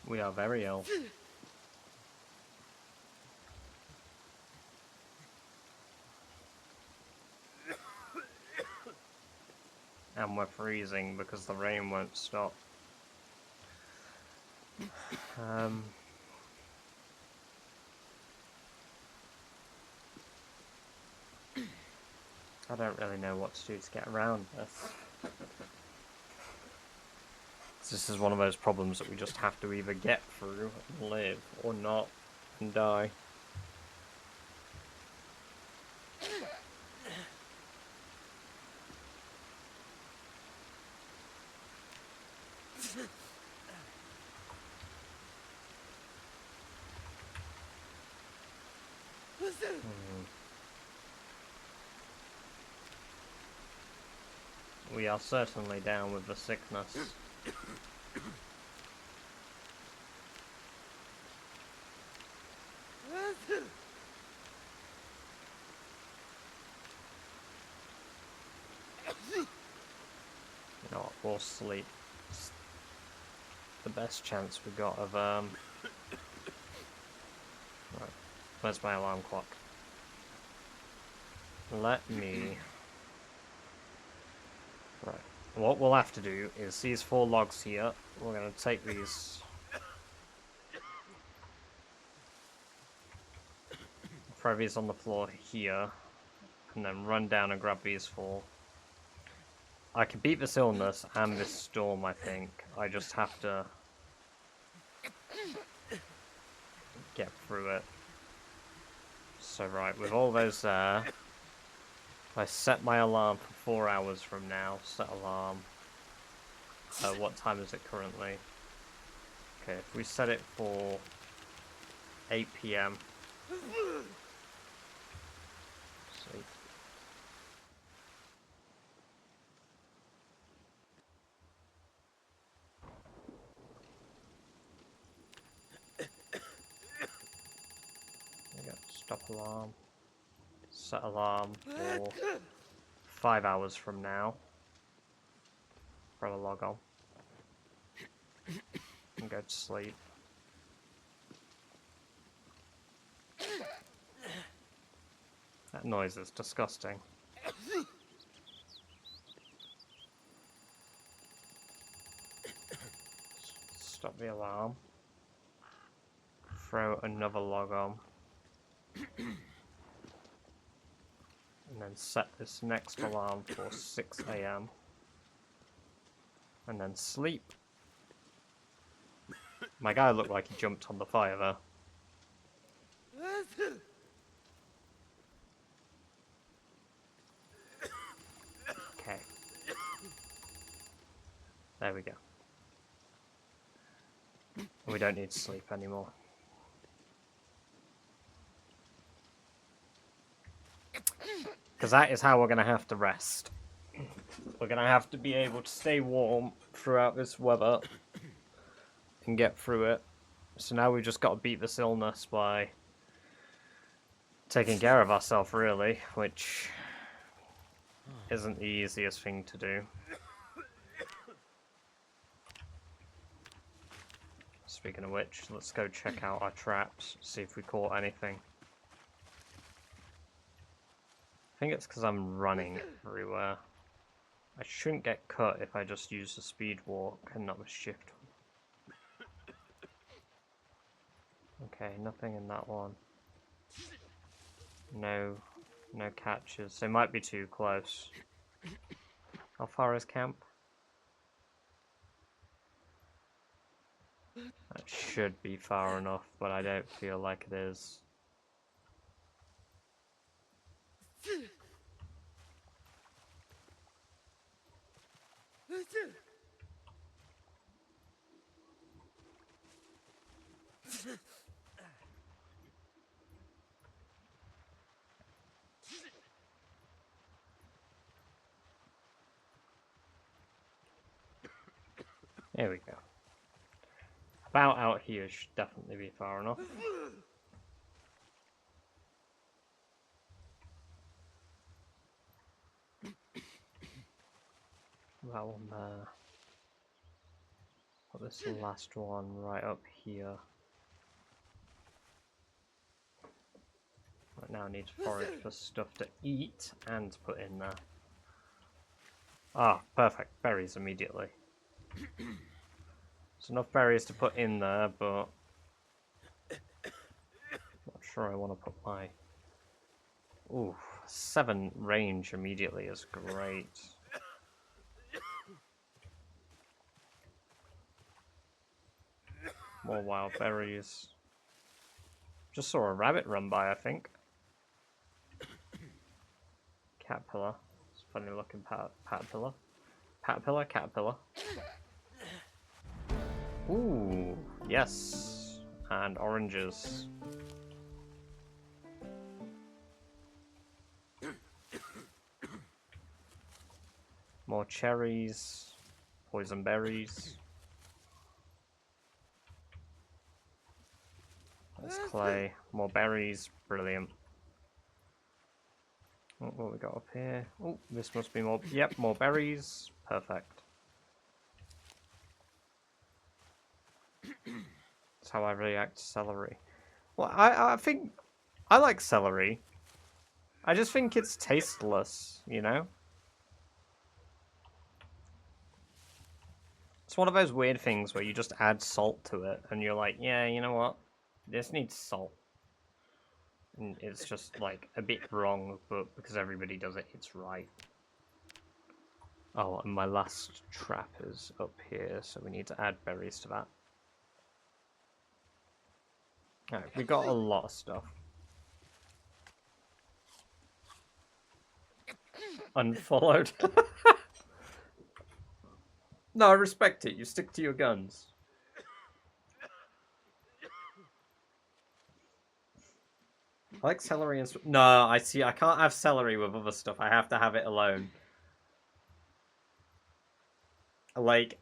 We are very ill. And we're freezing because the rain won't stop. I don't really know what to do to get around this. This is one of those problems that we just have to either get through and live, or not, and die. We are certainly down with the sickness. You know what, we'll sleep. It's the best chance we got of, Right, where's my alarm clock? Let me... Right, what we'll have to do is these 4 logs here, we're going to take these... Throw these on the floor here, and then run down and grab these 4. I can beat this illness and this storm, I think. I just have to get through it. So right, with all those there, I set my alarm for 4 hours from now. Set alarm. What time is it currently? Okay, if we set it for 8 PM. Sleep. There we go. Stop alarm. Set alarm for 5 hours from now. Throw a log on. And go to sleep. That noise is disgusting. Stop the alarm. Throw another log on. And then set this next alarm for 6 AM. And then sleep. My guy looked like he jumped on the fire there. Okay. There we go. We don't need to sleep anymore. Because that is how we're going to have to rest. We're going to have to be able to stay warm throughout this weather and get through it. So now we've just got to beat this illness by taking care of ourselves, really, which isn't the easiest thing to do. Speaking of which, let's go check out our traps, see if we caught anything. I think it's because I'm running everywhere. I shouldn't get cut if I just use the speed walk and not the shift. Okay, nothing in that one. No catches. They might be too close. How far is camp? That should be far enough, but I don't feel like it is. There we go. About out here should definitely be far enough. That one there. Put this last one right up here. Right now I need to forage for stuff to eat and to put in there. Ah, perfect. Berries immediately. There's enough berries to put in there, but not sure I want to put my... Ooh, 7 range immediately is great. More wild berries. Just saw a rabbit run by, I think. Caterpillar. It's a funny looking caterpillar. Caterpillar. Ooh, yes. And oranges. More cherries. Poison berries. There's clay. More berries. Brilliant. Oh, what we got up here? Oh, this must be more... Yep, more berries. Perfect. That's how I react to celery. Well, I think... I like celery. I just think it's tasteless, you know? It's one of those weird things where you just add salt to it, and you're like, yeah, you know what? This needs salt. And it's just, like, a bit wrong, but because everybody does it, it's right. Oh, and my last trap is up here, so we need to add berries to that. Alright, we got a lot of stuff. Unfollowed. No, I respect it. You stick to your guns. I like celery and... No, I see. I can't have celery with other stuff. I have to have it alone. Like,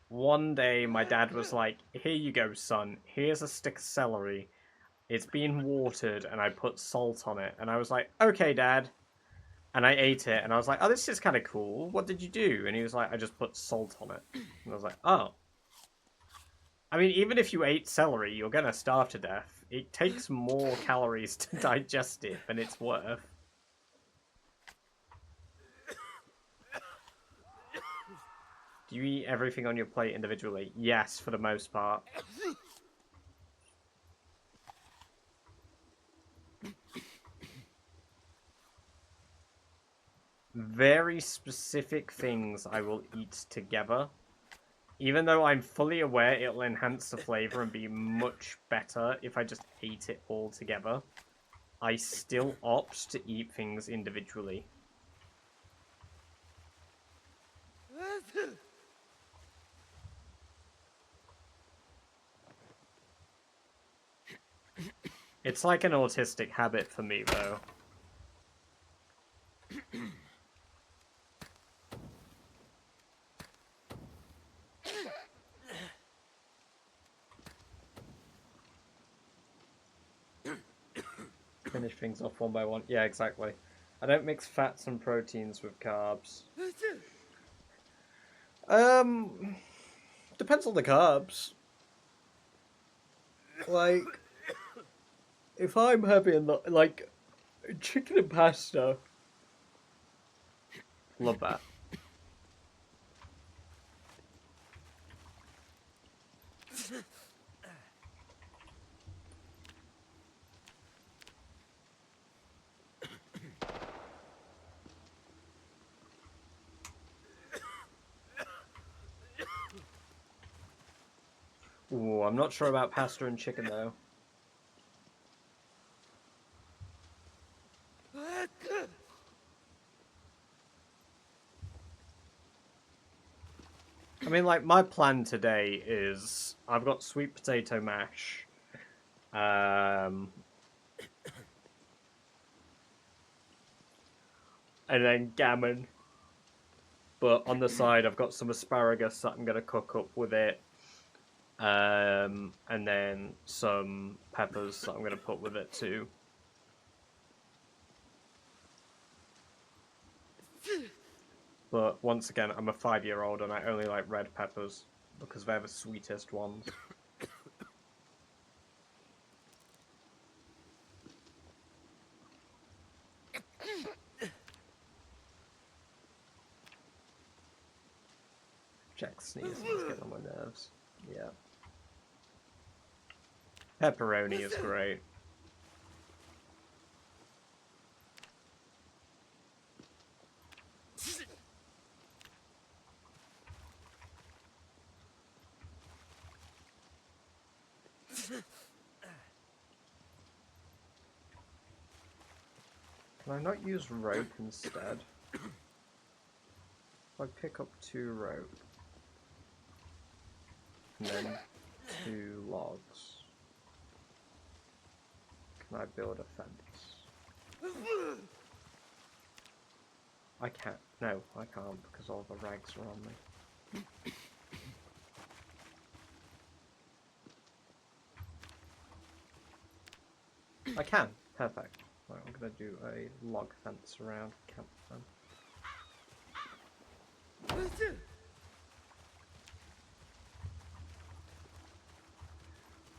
one day my dad was like, here you go, son. Here's a stick of celery. It's been watered and I put salt on it. And I was like, okay, Dad. And I ate it and I was like, oh, this is kind of cool. What did you do? And he was like, I just put salt on it. And I was like, oh. I mean, even if you ate celery, you're going to starve to death. It takes more calories to digest it than it's worth. Do you eat everything on your plate individually? Yes, for the most part. very specific things I will eat together. Even though I'm fully aware it'll enhance the flavor and be much better if I just ate it all together, I still opt to eat things individually. It's like an autistic habit for me, though. Finish things off one by one. Yeah, exactly. I don't mix fats and proteins with carbs. Depends on the carbs. Like, if I'm having, like, chicken and pasta, love that. Ooh, I'm not sure about pasta and chicken, though. I mean, like, my plan today is I've got sweet potato mash, and then gammon. But on the side, I've got some asparagus that I'm going to cook up with it, and then some peppers that I'm going to put with it too. But once again, I'm a 5-year-old and I only like red peppers because they're the sweetest ones. Jack sneezes, it's getting on my nerves. Yeah. Pepperoni is great. Can I not use rope instead? If I pick up 2 rope, and then 2 logs, can I build a fence? I can't. No, I can't because all the rags are on me. I can. Perfect. Right, I'm going to do a log fence around camp then.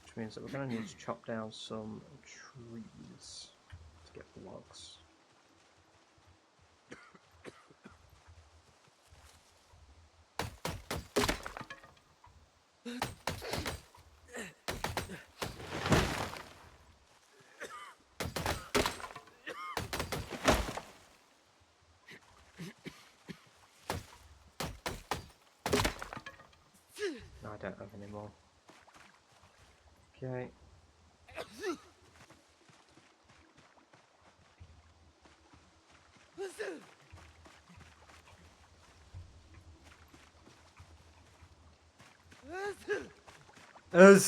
Which means that we're going to need to chop down some trees to get the logs. No, I don't have any more. Okay.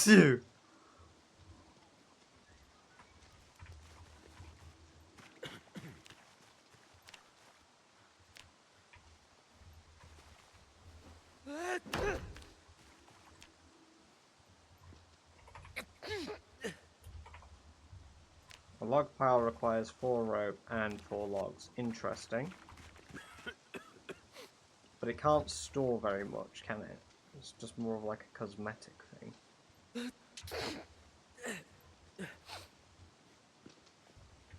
you. A log pile requires 4 rope and 4 logs. Interesting. But it can't store very much, can it? It's just more of like a cosmetic thing.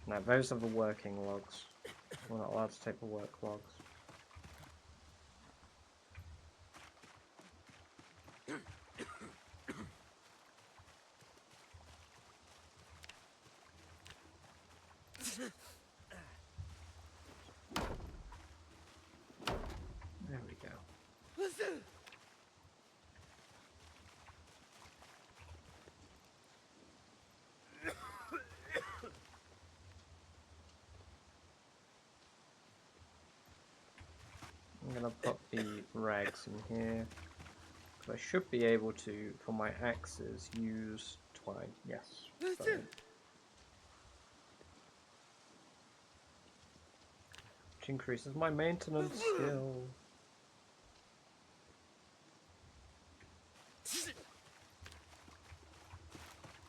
No, those are the working logs. We're not allowed to take the work logs. gonna put the rags in here. I should be able to, for my axes, use twine. Yes. Brilliant. Which increases my maintenance skill.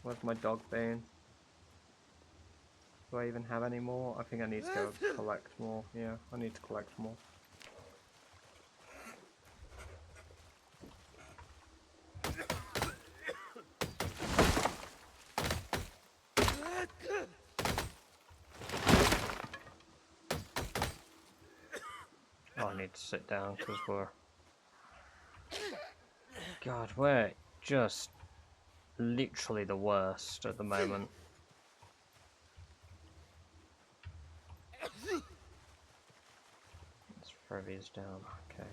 Where's my dog bane? Do I even have any more? I think I need to go collect more. Yeah, I need to collect more. Oh, I need to sit down because we're... God, we're just literally the worst at the moment. Let's throw these down. Okay.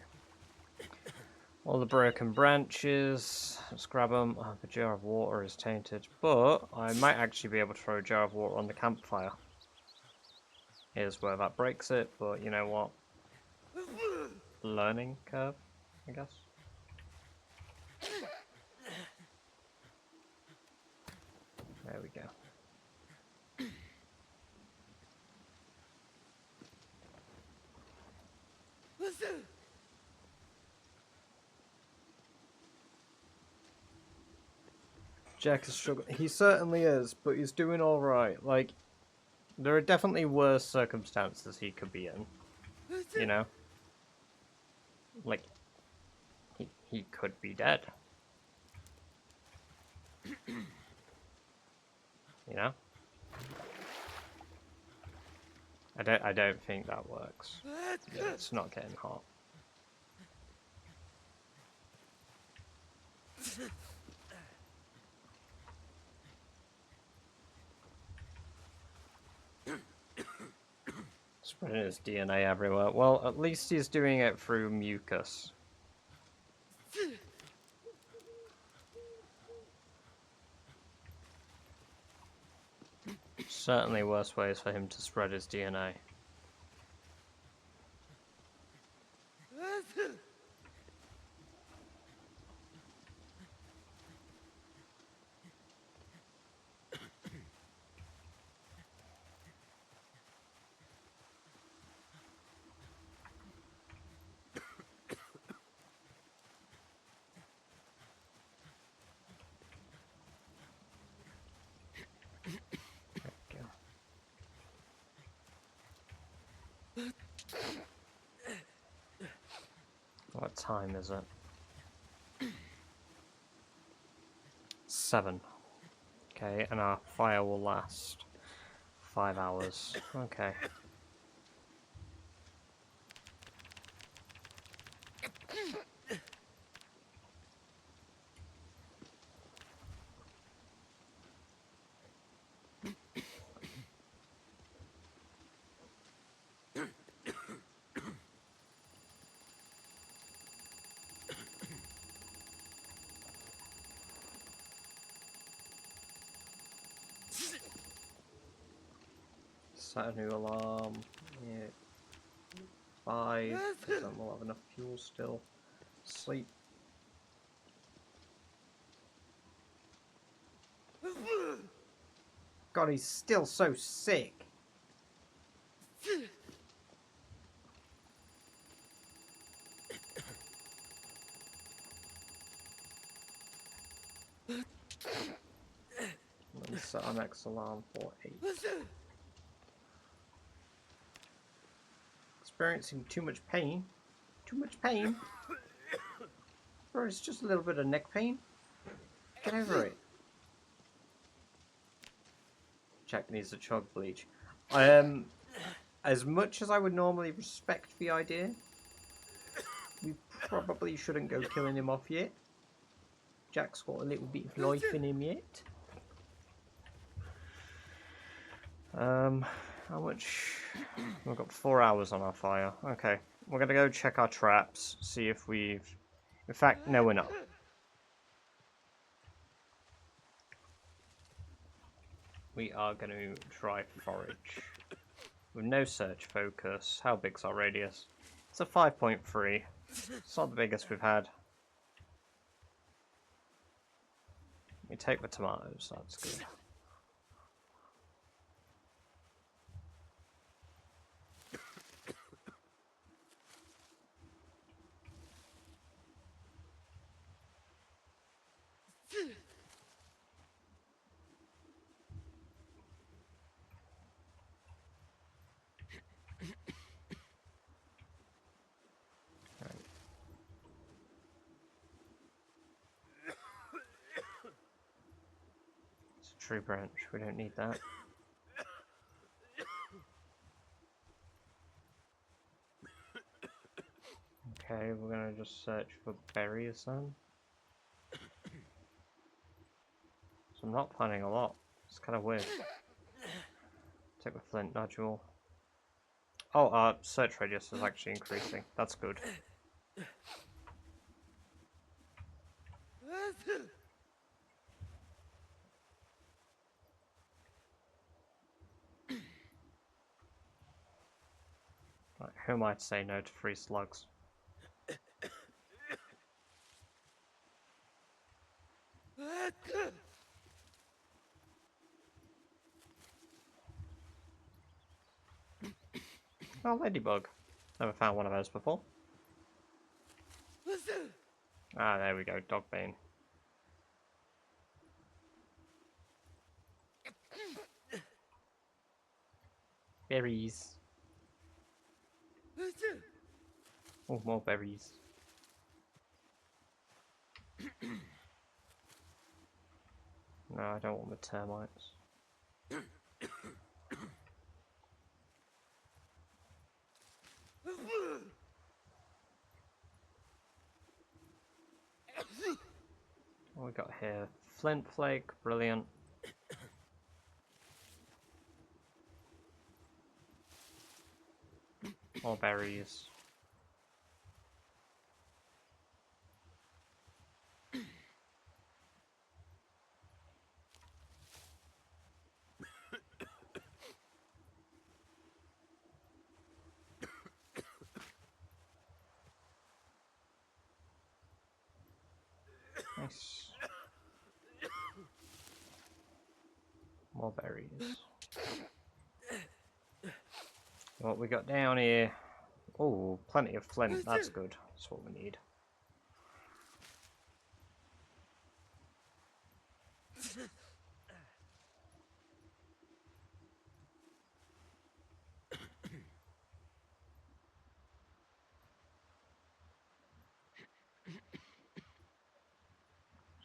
All the broken branches. Let's grab them. Oh, the jar of water is tainted, but I might actually be able to throw a jar of water on the campfire. Here's where that breaks it, but you know what? Learning curve, I guess. There we go. Jack is struggling. He certainly is, but he's doing all right. Like, there are definitely worse circumstances he could be in. You know, like he could be dead. You know, I don't think that works. Yeah, it's not getting hot. Spreading his DNA everywhere. Well, at least he's doing it through mucus. Certainly worse ways for him to spread his DNA. What time is it? 7. Okay, and our fire will last 5 hours. Okay. Set a new alarm. Yeah. 5. Because then we'll have enough fuel still. Sleep. God, he's still so sick. Let's set our next alarm for 8. Experiencing too much pain. Too much pain? Bro, it's just a little bit of neck pain. Get over it. Jack needs a chug bleach. As much as I would normally respect the idea, we probably shouldn't go killing him off yet. Jack's got a little bit of life in him yet. How much? We've got 4 hours on our fire. Okay, we're gonna go check our traps, see if we've... In fact, no, we're not. We are going to try forage. With no search focus. How big's our radius? It's a 5.3. It's not the biggest we've had. We take the tomatoes, that's good. Tree branch, we don't need that. Okay, we're gonna just search for berries then. So I'm not finding a lot. It's kind of weird. Take the flint nodule. Oh, search radius is actually increasing. That's good. Right, who might say no to free slugs? Oh, ladybug. Never found one of those before. Ah, there we go, dogbane. Berries. Oh, more berries. No, I don't want the termites. What we got here? Flint flake, brilliant. More berries. Nice. More berries. What we got down here? Oh, plenty of flint. That's good. That's what we need. Let's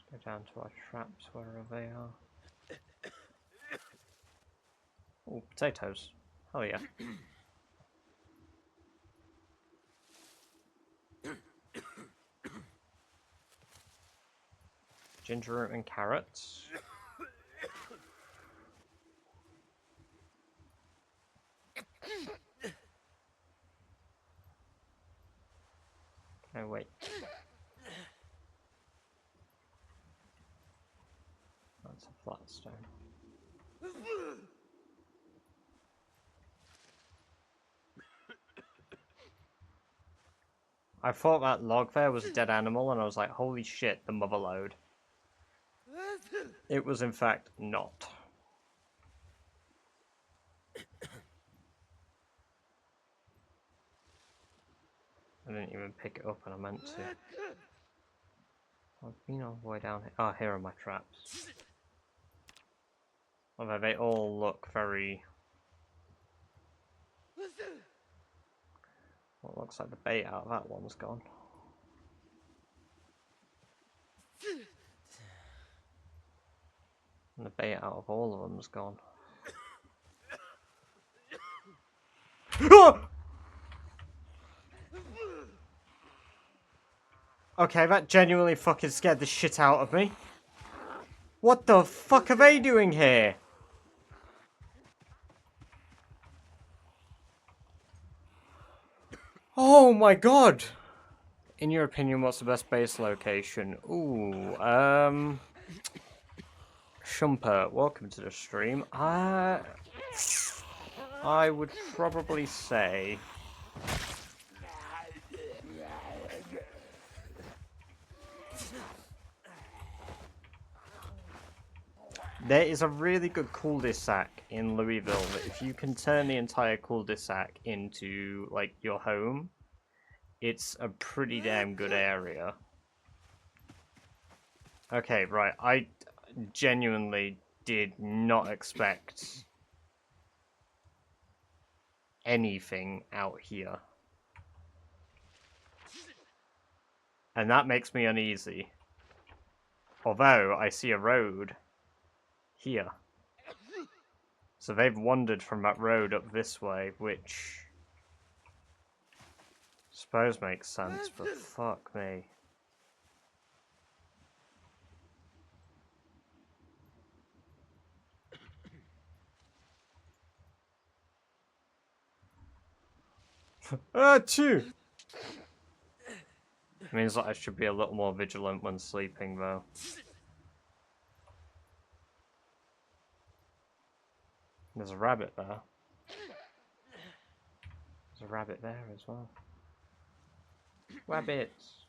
go down to our traps wherever they are. Oh, potatoes. Oh yeah. Ginger root and carrots. Oh wait. That's a flat stone. I thought that log there was a dead animal and I was like, holy shit, the mother lode. It was in fact not. I didn't even pick it up and I meant to. I've been all the way down here. Oh, here are my traps. Although they all look very... Well, it looks like the bait out of that one's gone. And the bait out of all of them's gone. Okay, that genuinely fucking scared the shit out of me. What the fuck are they doing here? Oh my god! In your opinion, what's the best base location? Ooh, Shumper, welcome to the stream. I would probably say There is a really good cul-de-sac in Louisville that if you can turn the entire cul-de-sac into, like, your home, it's a pretty damn good area. Okay, right, I genuinely did not expect anything out here. And that makes me uneasy. Although, I see a road here. So they've wandered from that road up this way, which I suppose makes sense, but fuck me. Achoo! Means that I should be a little more vigilant when sleeping, though. There's a rabbit there. There's a rabbit there as well. Rabbits!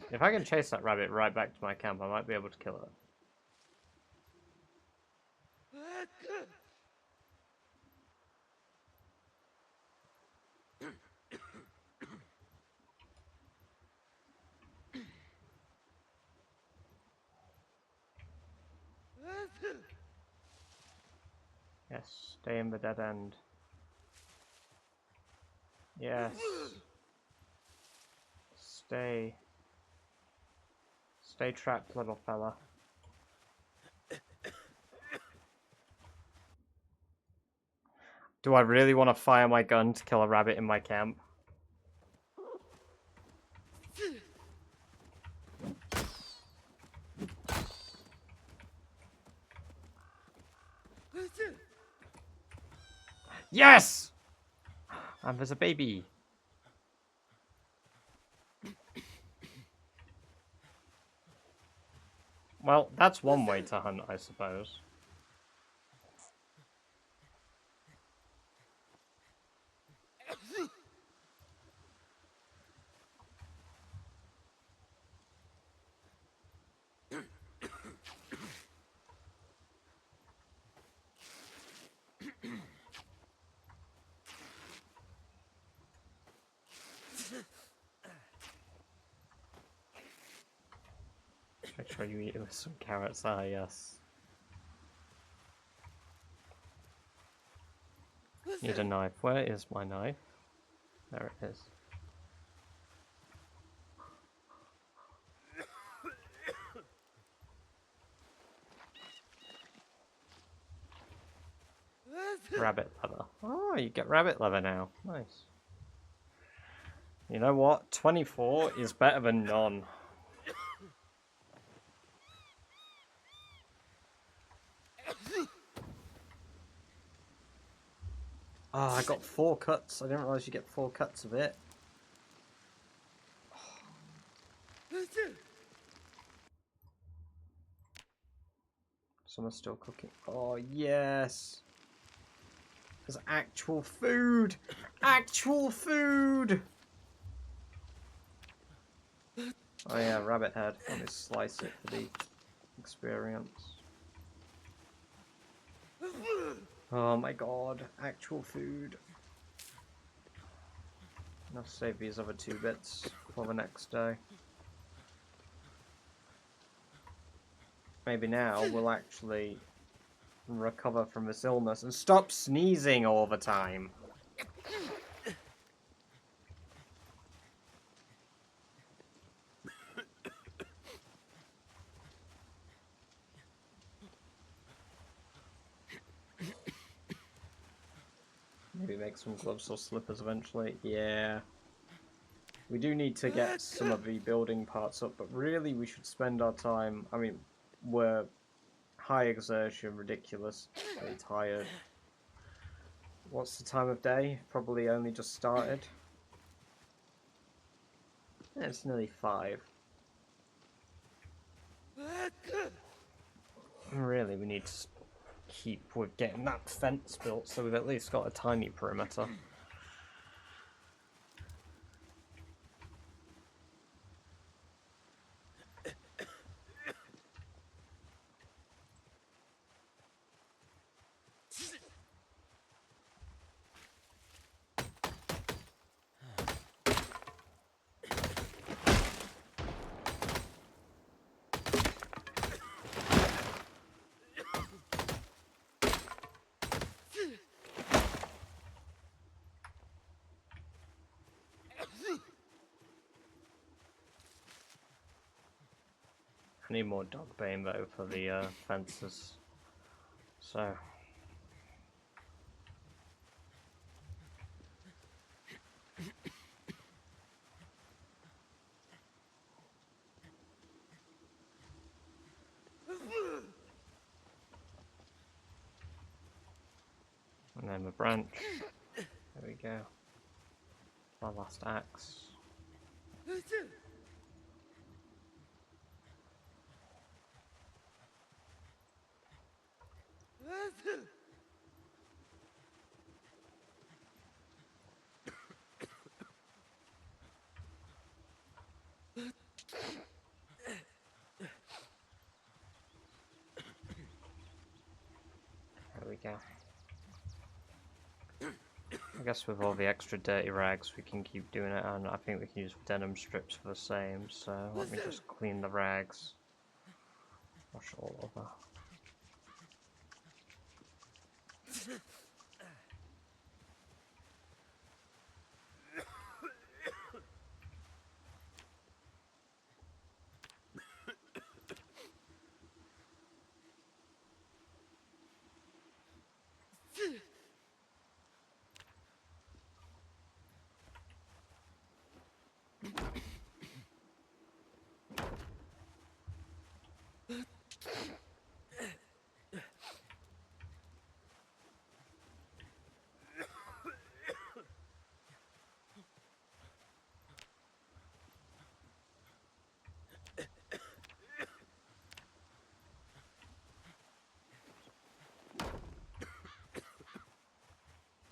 If I can chase that rabbit right back to my camp, I might be able to kill it. Yes, stay in the dead end. Yes. Stay. Stay trapped, little fella. Do I really want to fire my gun to kill a rabbit in my camp? Yes! And there's a baby. Well, that's one way to hunt, I suppose. Make sure you eat it with some carrots. Ah, yes. Need a knife. Where is my knife? There it is. Rabbit leather. Oh, you get rabbit leather now. Nice. You know what? 24 is better than none. Oh, I got 4 cuts. I didn't realise you get 4 cuts of it. Someone's still cooking. Oh, yes. There's actual food. Actual food. Oh yeah, rabbit head. Let me slice it for the experience. Oh my god, actual food. I'll save these other 2 bits for the next day. Maybe now we'll actually recover from this illness and stop sneezing all the time. Maybe make some gloves or slippers eventually. Yeah. We do need to get some of the building parts up, but really we should spend our time... I mean, we're high exertion, ridiculous, very tired. What's the time of day? Probably only just started. Yeah, it's nearly 5. Really, we need to keep with getting that fence built so we've at least got a tiny perimeter. I need more dog bane though for the fences. So. And then the branch. There we go. My last axe. There we go. I guess with all the extra dirty rags we can keep doing it, and I think we can use denim strips for the same, so let me just clean the rags. Wash all over.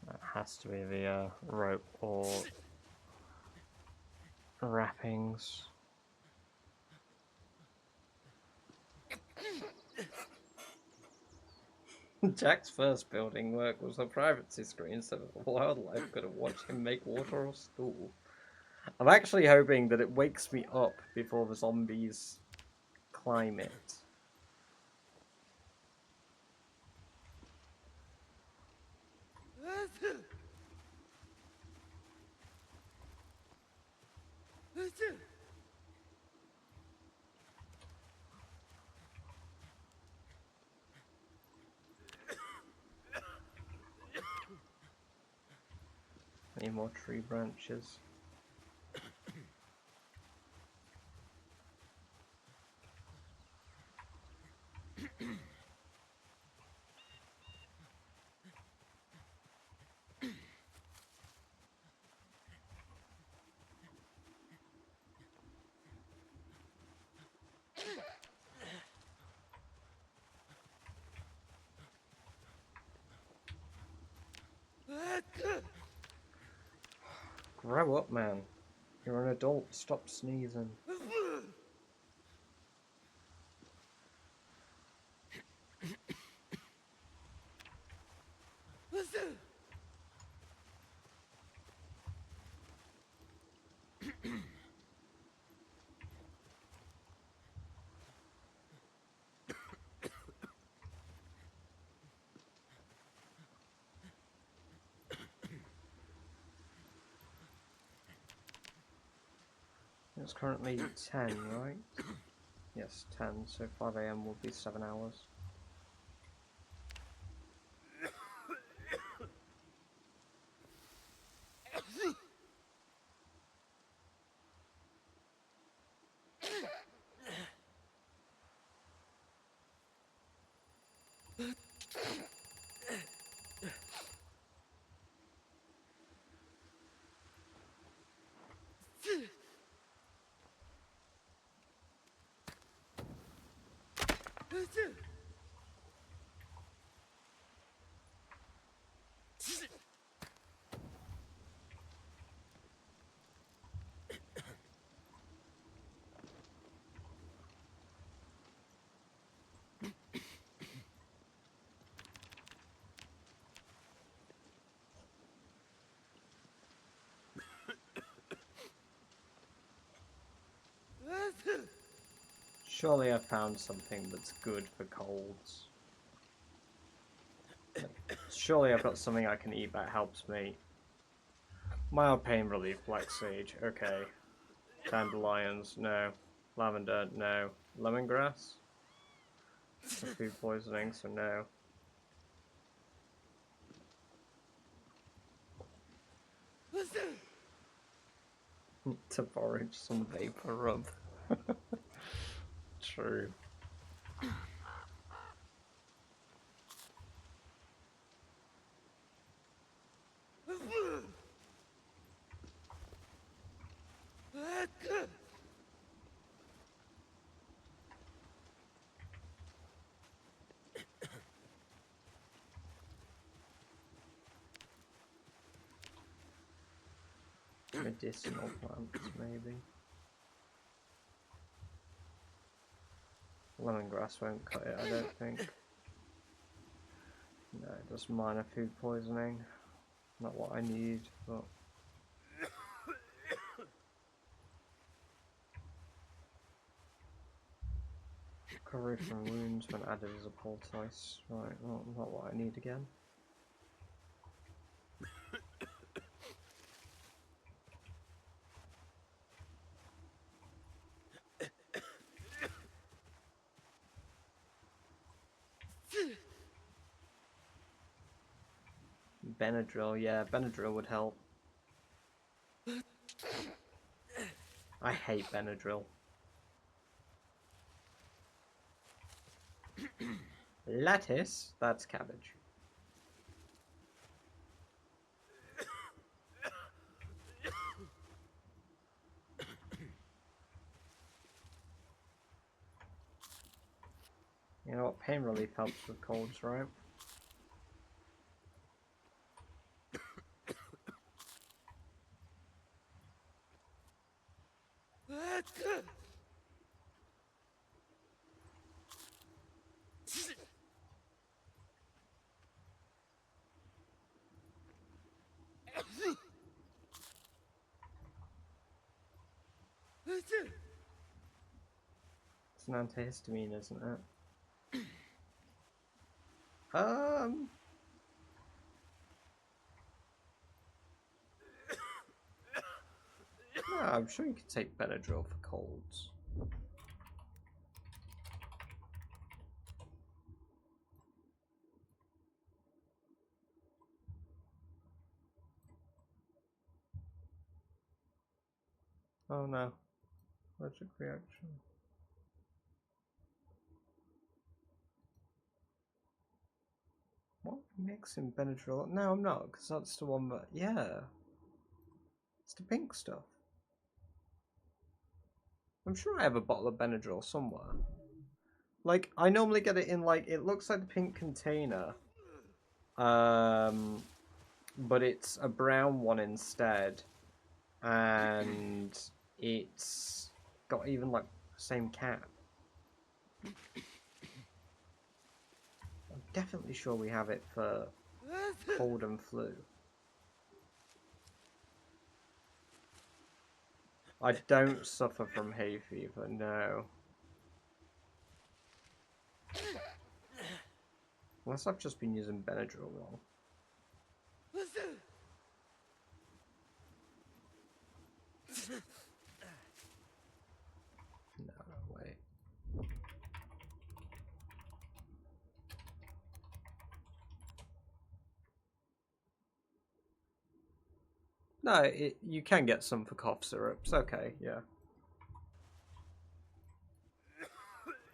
That has to be the rope or wrappings. Jack's first building work was a privacy screen so that the wildlife could have watched him make water or stool. I'm actually hoping that it wakes me up before the zombies climb it. Any more tree branches? Grow up, man. You're an adult. Stop sneezing. It's currently 10, right? Yes, 10, so 5 AM will be 7 hours. Surely I found something that's good for colds. Surely I've got something I can eat that helps me. Mild pain relief, black sage, okay. Dandelions, no. Lavender, no. Lemongrass? For food poisoning, so no. To forage some vapor rub. True. Medicinal plants, maybe. Lemongrass won't cut it, I don't think. No, just minor food poisoning. Not what I need, but... Recovery from wounds when added as a poultice. Right, well, not what I need again. Benadryl, yeah, Benadryl would help. I hate Benadryl. Lettuce? That's cabbage. You know what? Pain relief helps with colds, right? It's an antihistamine, isn't it? No, I'm sure you could take Benadryl for colds. Oh no. Allergic reaction. What? Mixing Benadryl? No, I'm not, because that's the one that... Yeah. It's the pink stuff. I'm sure I have a bottle of Benadryl somewhere. Like, I normally get it in, like, it looks like the pink container. But it's a brown one instead. And it's got even, like, the same cap. I'm definitely sure we have it for cold and flu. I don't suffer from hay fever, no. Unless I've just been using Benadryl wrong. No, wait. No, you can get some for cough syrups. Okay, yeah.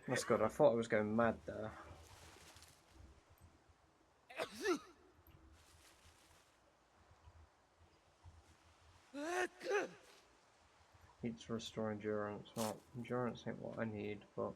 That's good. I thought I was going mad there. Need to restore endurance. Well, endurance ain't what I need, but...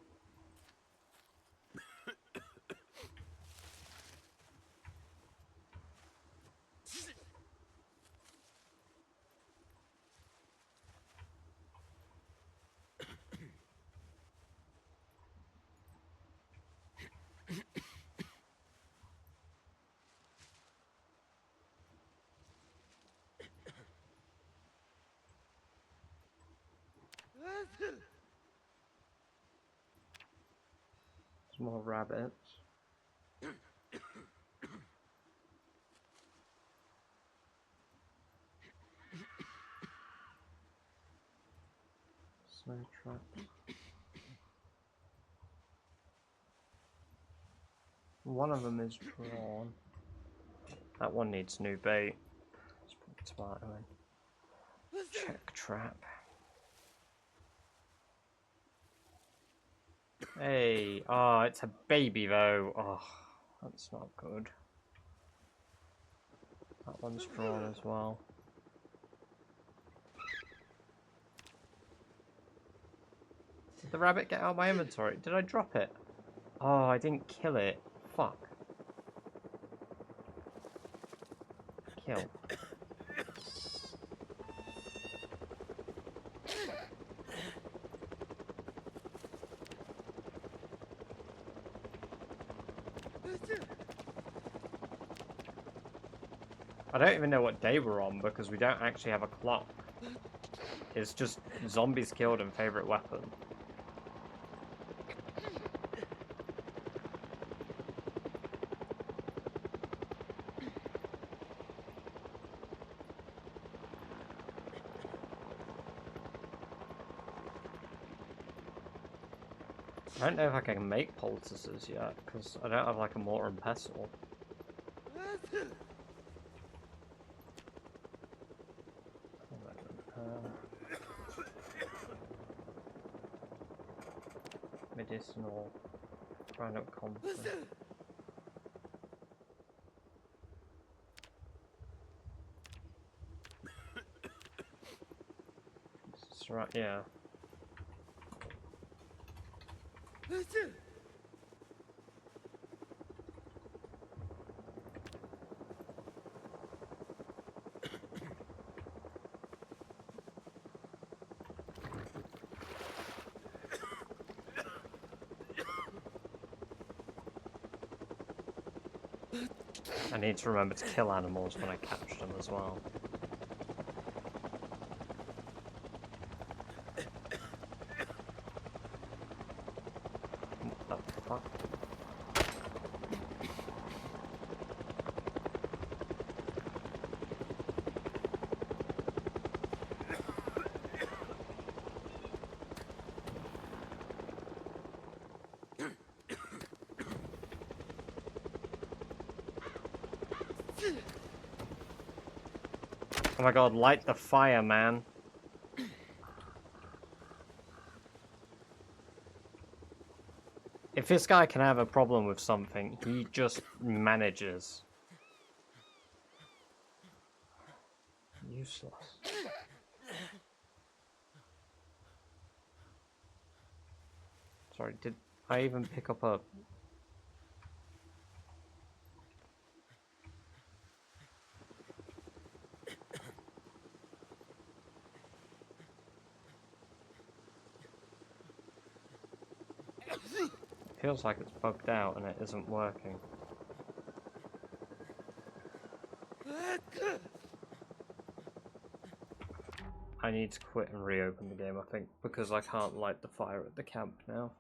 Some more rabbits. Snow trap. One of them is drawn. That one needs new bait. Let's put the tomato in. Check trap. Hey, oh, it's a baby though. Oh, that's not good. That one's drawn as well. Did the rabbit get out of my inventory? Did I drop it? Oh, I didn't kill it. Fuck. Kill. I don't even know what day we're on because we don't actually have a clock. It's just zombies killed and favourite weapon. I don't know if I can make poultices yet because I don't have like a mortar and pestle. Medicinal, grind up conflict. That's right, yeah. I need to remember to kill animals when I catch them as well. What the fuck? Oh my god, light the fire, man. If this guy can have a problem with something, he just manages. Useless. Sorry, did I even pick up a... Feels like it's bugged out and it isn't working. I need to quit and reopen the game, I think, because I can't light the fire at the camp now.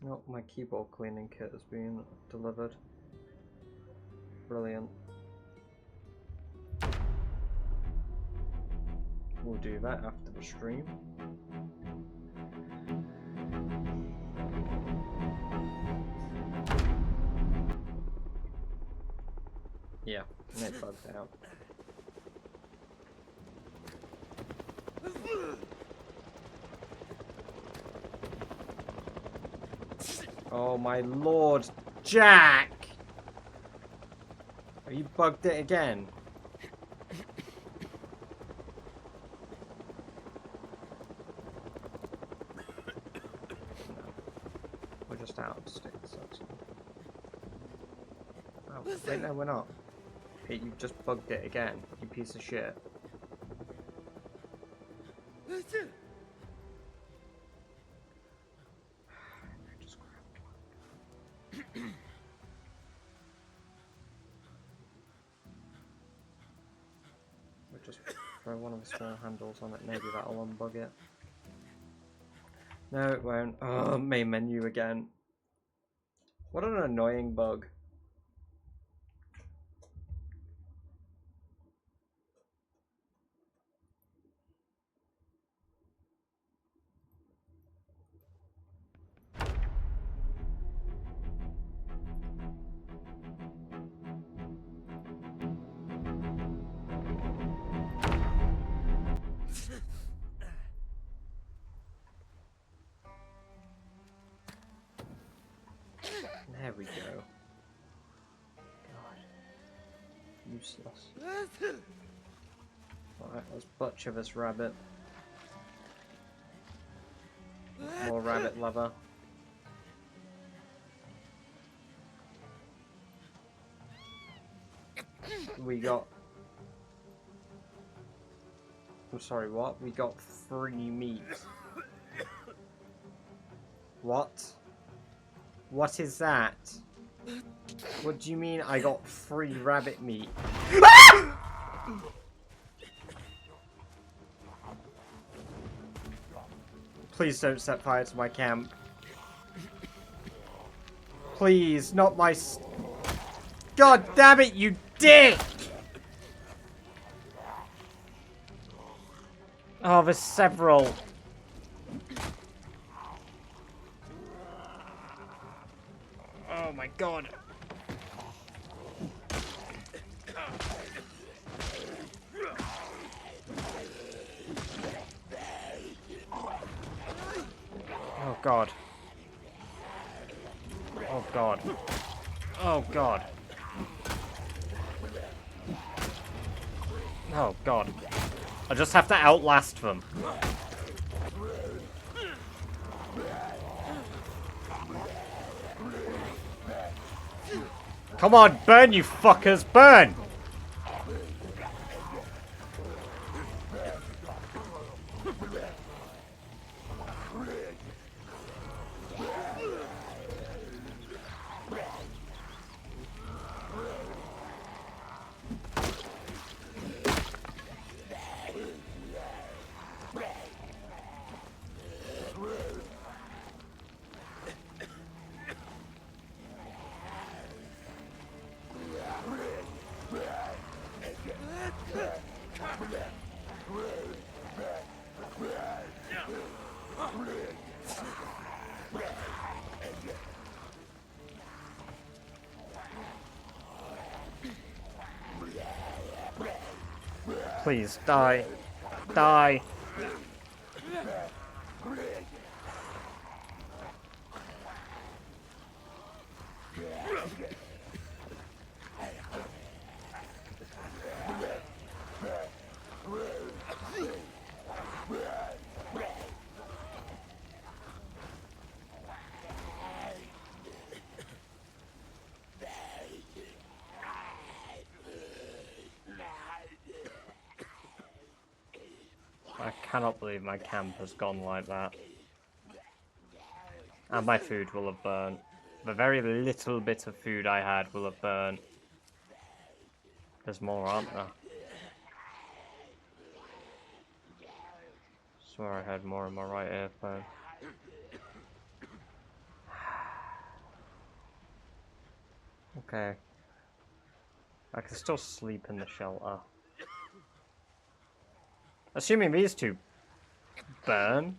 Oh, my keyboard cleaning kit has been delivered. Brilliant. We'll do that after the stream. Yeah, and it bugged out. Oh my lord, Jack! Have you bugged it again? No. We're just out of sticks, that's all. Oh, wait, no, we're not. Hey, you just bugged it again, you piece of shit. We'll just throw one of the small handles on it, maybe that'll unbug it. No, it won't. Oh, main menu again. What an annoying bug. There we go. God. Useless. Alright, let's butcher this rabbit. More rabbit lover. We got... I'm sorry, what? We got free meat. What? What is that? What do you mean I got free rabbit meat? Please don't set fire to my camp. Please, not my... God damn it, you dick! Oh, there's several. Oh my god. Oh god. Oh god. Oh god. Oh god. I just have to outlast them. Come on, burn you fuckers, burn! Please, die. Die. I cannot believe my camp has gone like that. And my food will have burnt. The very little bit of food I had will have burnt. There's more, aren't there? Swear I had more in my right earphone. Okay. I can still sleep in the shelter. Assuming these two burn.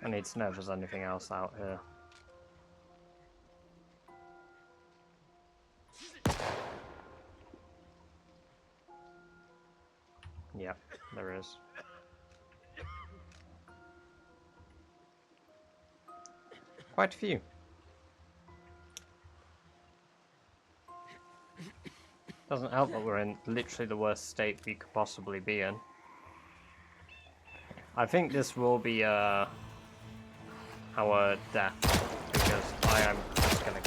I need to know if there's anything else out here. Yep, there is. Quite a few. Doesn't help that we're in literally the worst state we could possibly be in. I think this will be our death, because I am just gonna...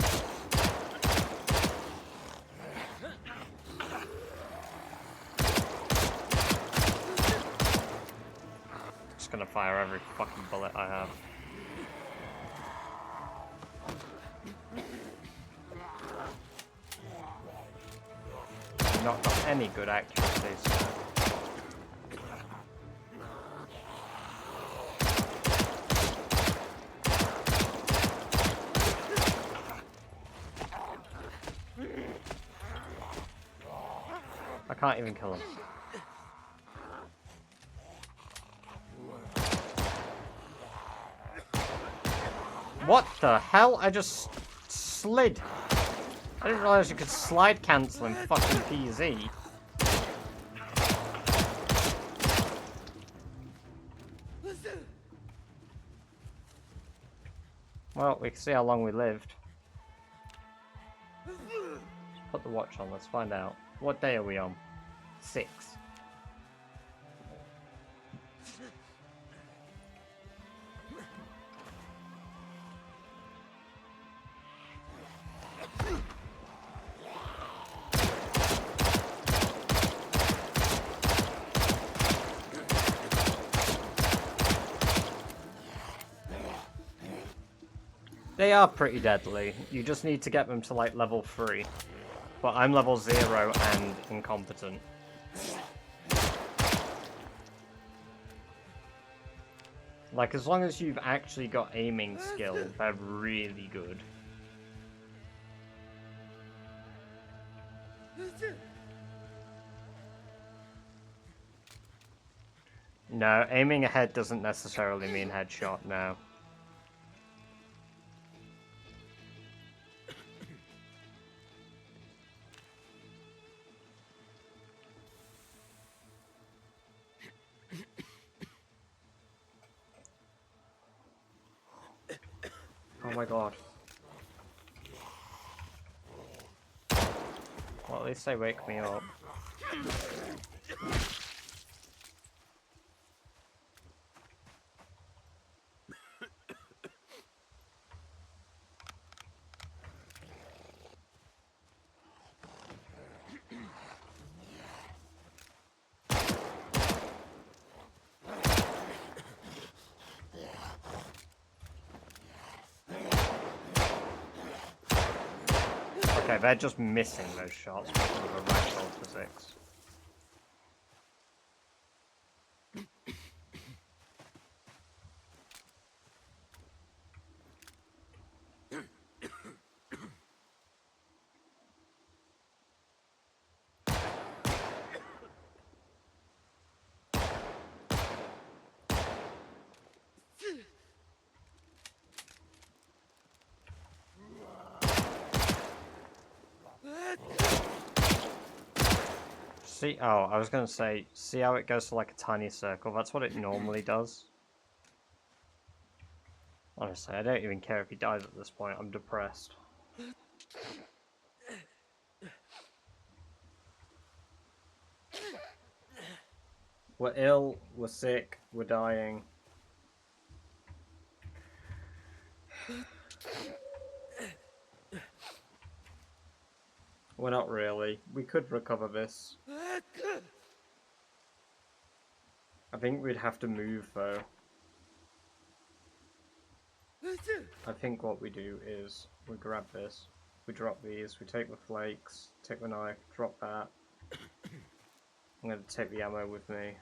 Just gonna fire every fucking bullet I have. Not got any good accuracies. I can't even kill him. What the hell? I just slid. I didn't realize you could slide cancel in fucking PZ. Well, we can see how long we lived. Let's put the watch on, let's find out. What day are we on? 6. They are pretty deadly. You just need to get them to like level 3. But I'm level 0 and incompetent. Like, as long as you've actually got aiming skill, they're really good. No, aiming ahead doesn't necessarily mean headshot, no. Oh my god. Well, at least they wake me up. Okay, they're just missing those shots because of a ragdoll physics. See, oh, I was gonna say, see how it goes to like a tiny circle? That's what it normally does. Honestly, I don't even care if he dies at this point, I'm depressed. We're ill, we're sick, we're dying. We're not really. We could recover this. I think we'd have to move though. I think what we do is we grab this, we drop these, we take the flakes, take the knife, drop that. I'm going to take the ammo with me.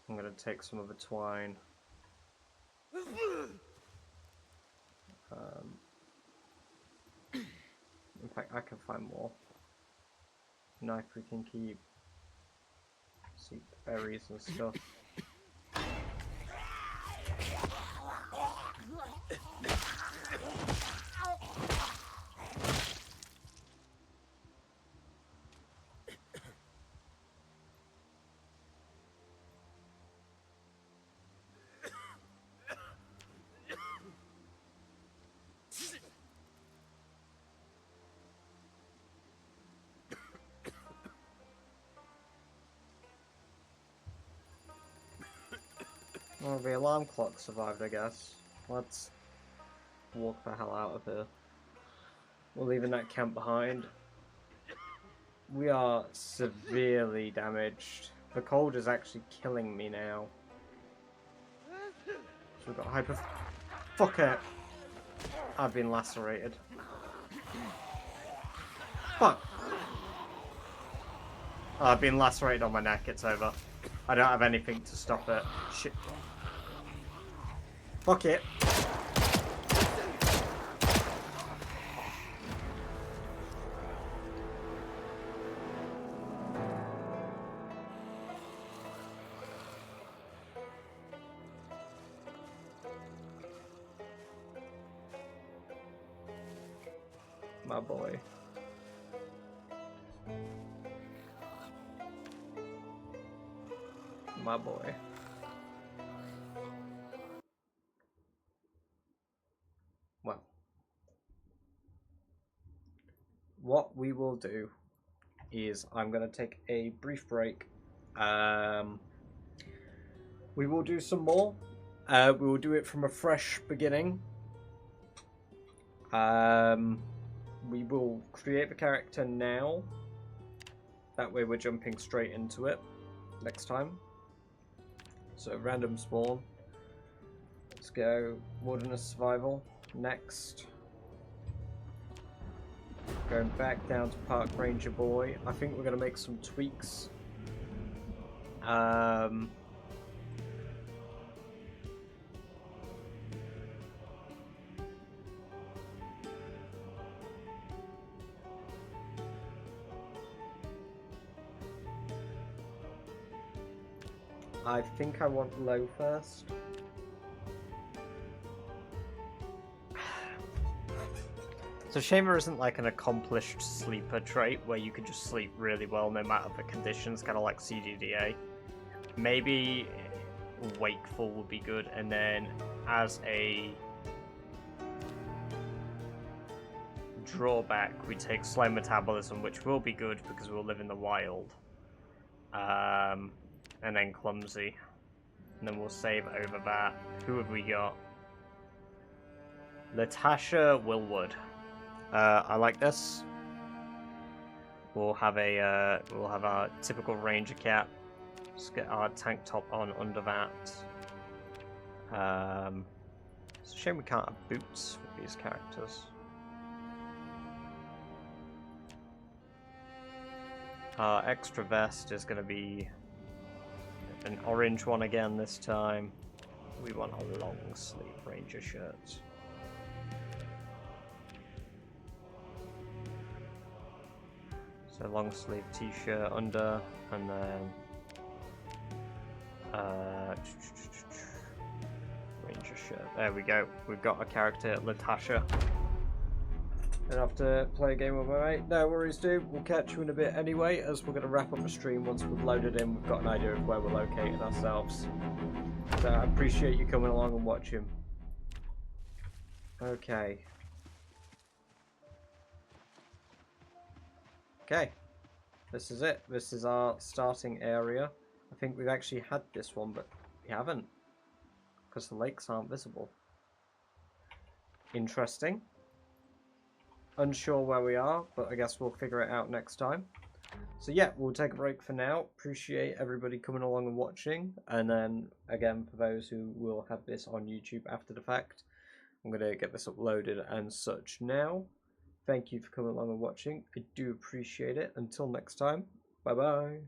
I'm going to take some of the twine. In fact, I can find more. Knife we can keep. See berries and stuff. Well, the alarm clock survived, I guess. Let's walk the hell out of here. We're leaving that camp behind. We are severely damaged. The cold is actually killing me now. So we've got hyper... Fuck it! I've been lacerated. Fuck! Oh, I've been lacerated on my neck, it's over. I don't have anything to stop it. Shit. Fuck it. My boy. My boy. Well. What we will do is I'm going to take a brief break. We will do some more. We will do it from a fresh beginning. We will create the character now. That way we're jumping straight into it next time. So random spawn. Let's go Wilderness Survival. Next. Going back down to Park Ranger Boy. I think we're going to make some tweaks. I think I want low first. So Shamer isn't like an accomplished sleeper trait where you can just sleep really well no matter the conditions, kind of like CDDA. Maybe wakeful would be good, and then as a drawback we take slow metabolism, which will be good because we'll live in the wild. And then clumsy. And then we'll save over that. Who have we got? Latasha Willwood. I like this. We'll have our typical ranger cap. Let's get our tank top on under that. It's a shame we can't have boots with these characters. Our extra vest is going to be an orange one again this time. We want a long sleeve ranger shirt. So long sleeve t-shirt under, and then ranger shirt. There we go. We've got a character, Latasha. And have to play a game with my mate. No worries, dude. We'll catch you in a bit anyway, as we're going to wrap up the stream once we've loaded in. We've got an idea of where we're locating ourselves. So I appreciate you coming along and watching. Okay. Okay. This is it. This is our starting area. I think we've actually had this one, but we haven't. Because the lakes aren't visible. Interesting. Unsure where we are, but I guess we'll figure it out next time. So yeah, we'll take a break for now. Appreciate everybody coming along and watching. And then, again, for those who will have this on YouTube after the fact, I'm going to get this uploaded and such now. Thank you for coming along and watching. I do appreciate it. Until next time, bye-bye.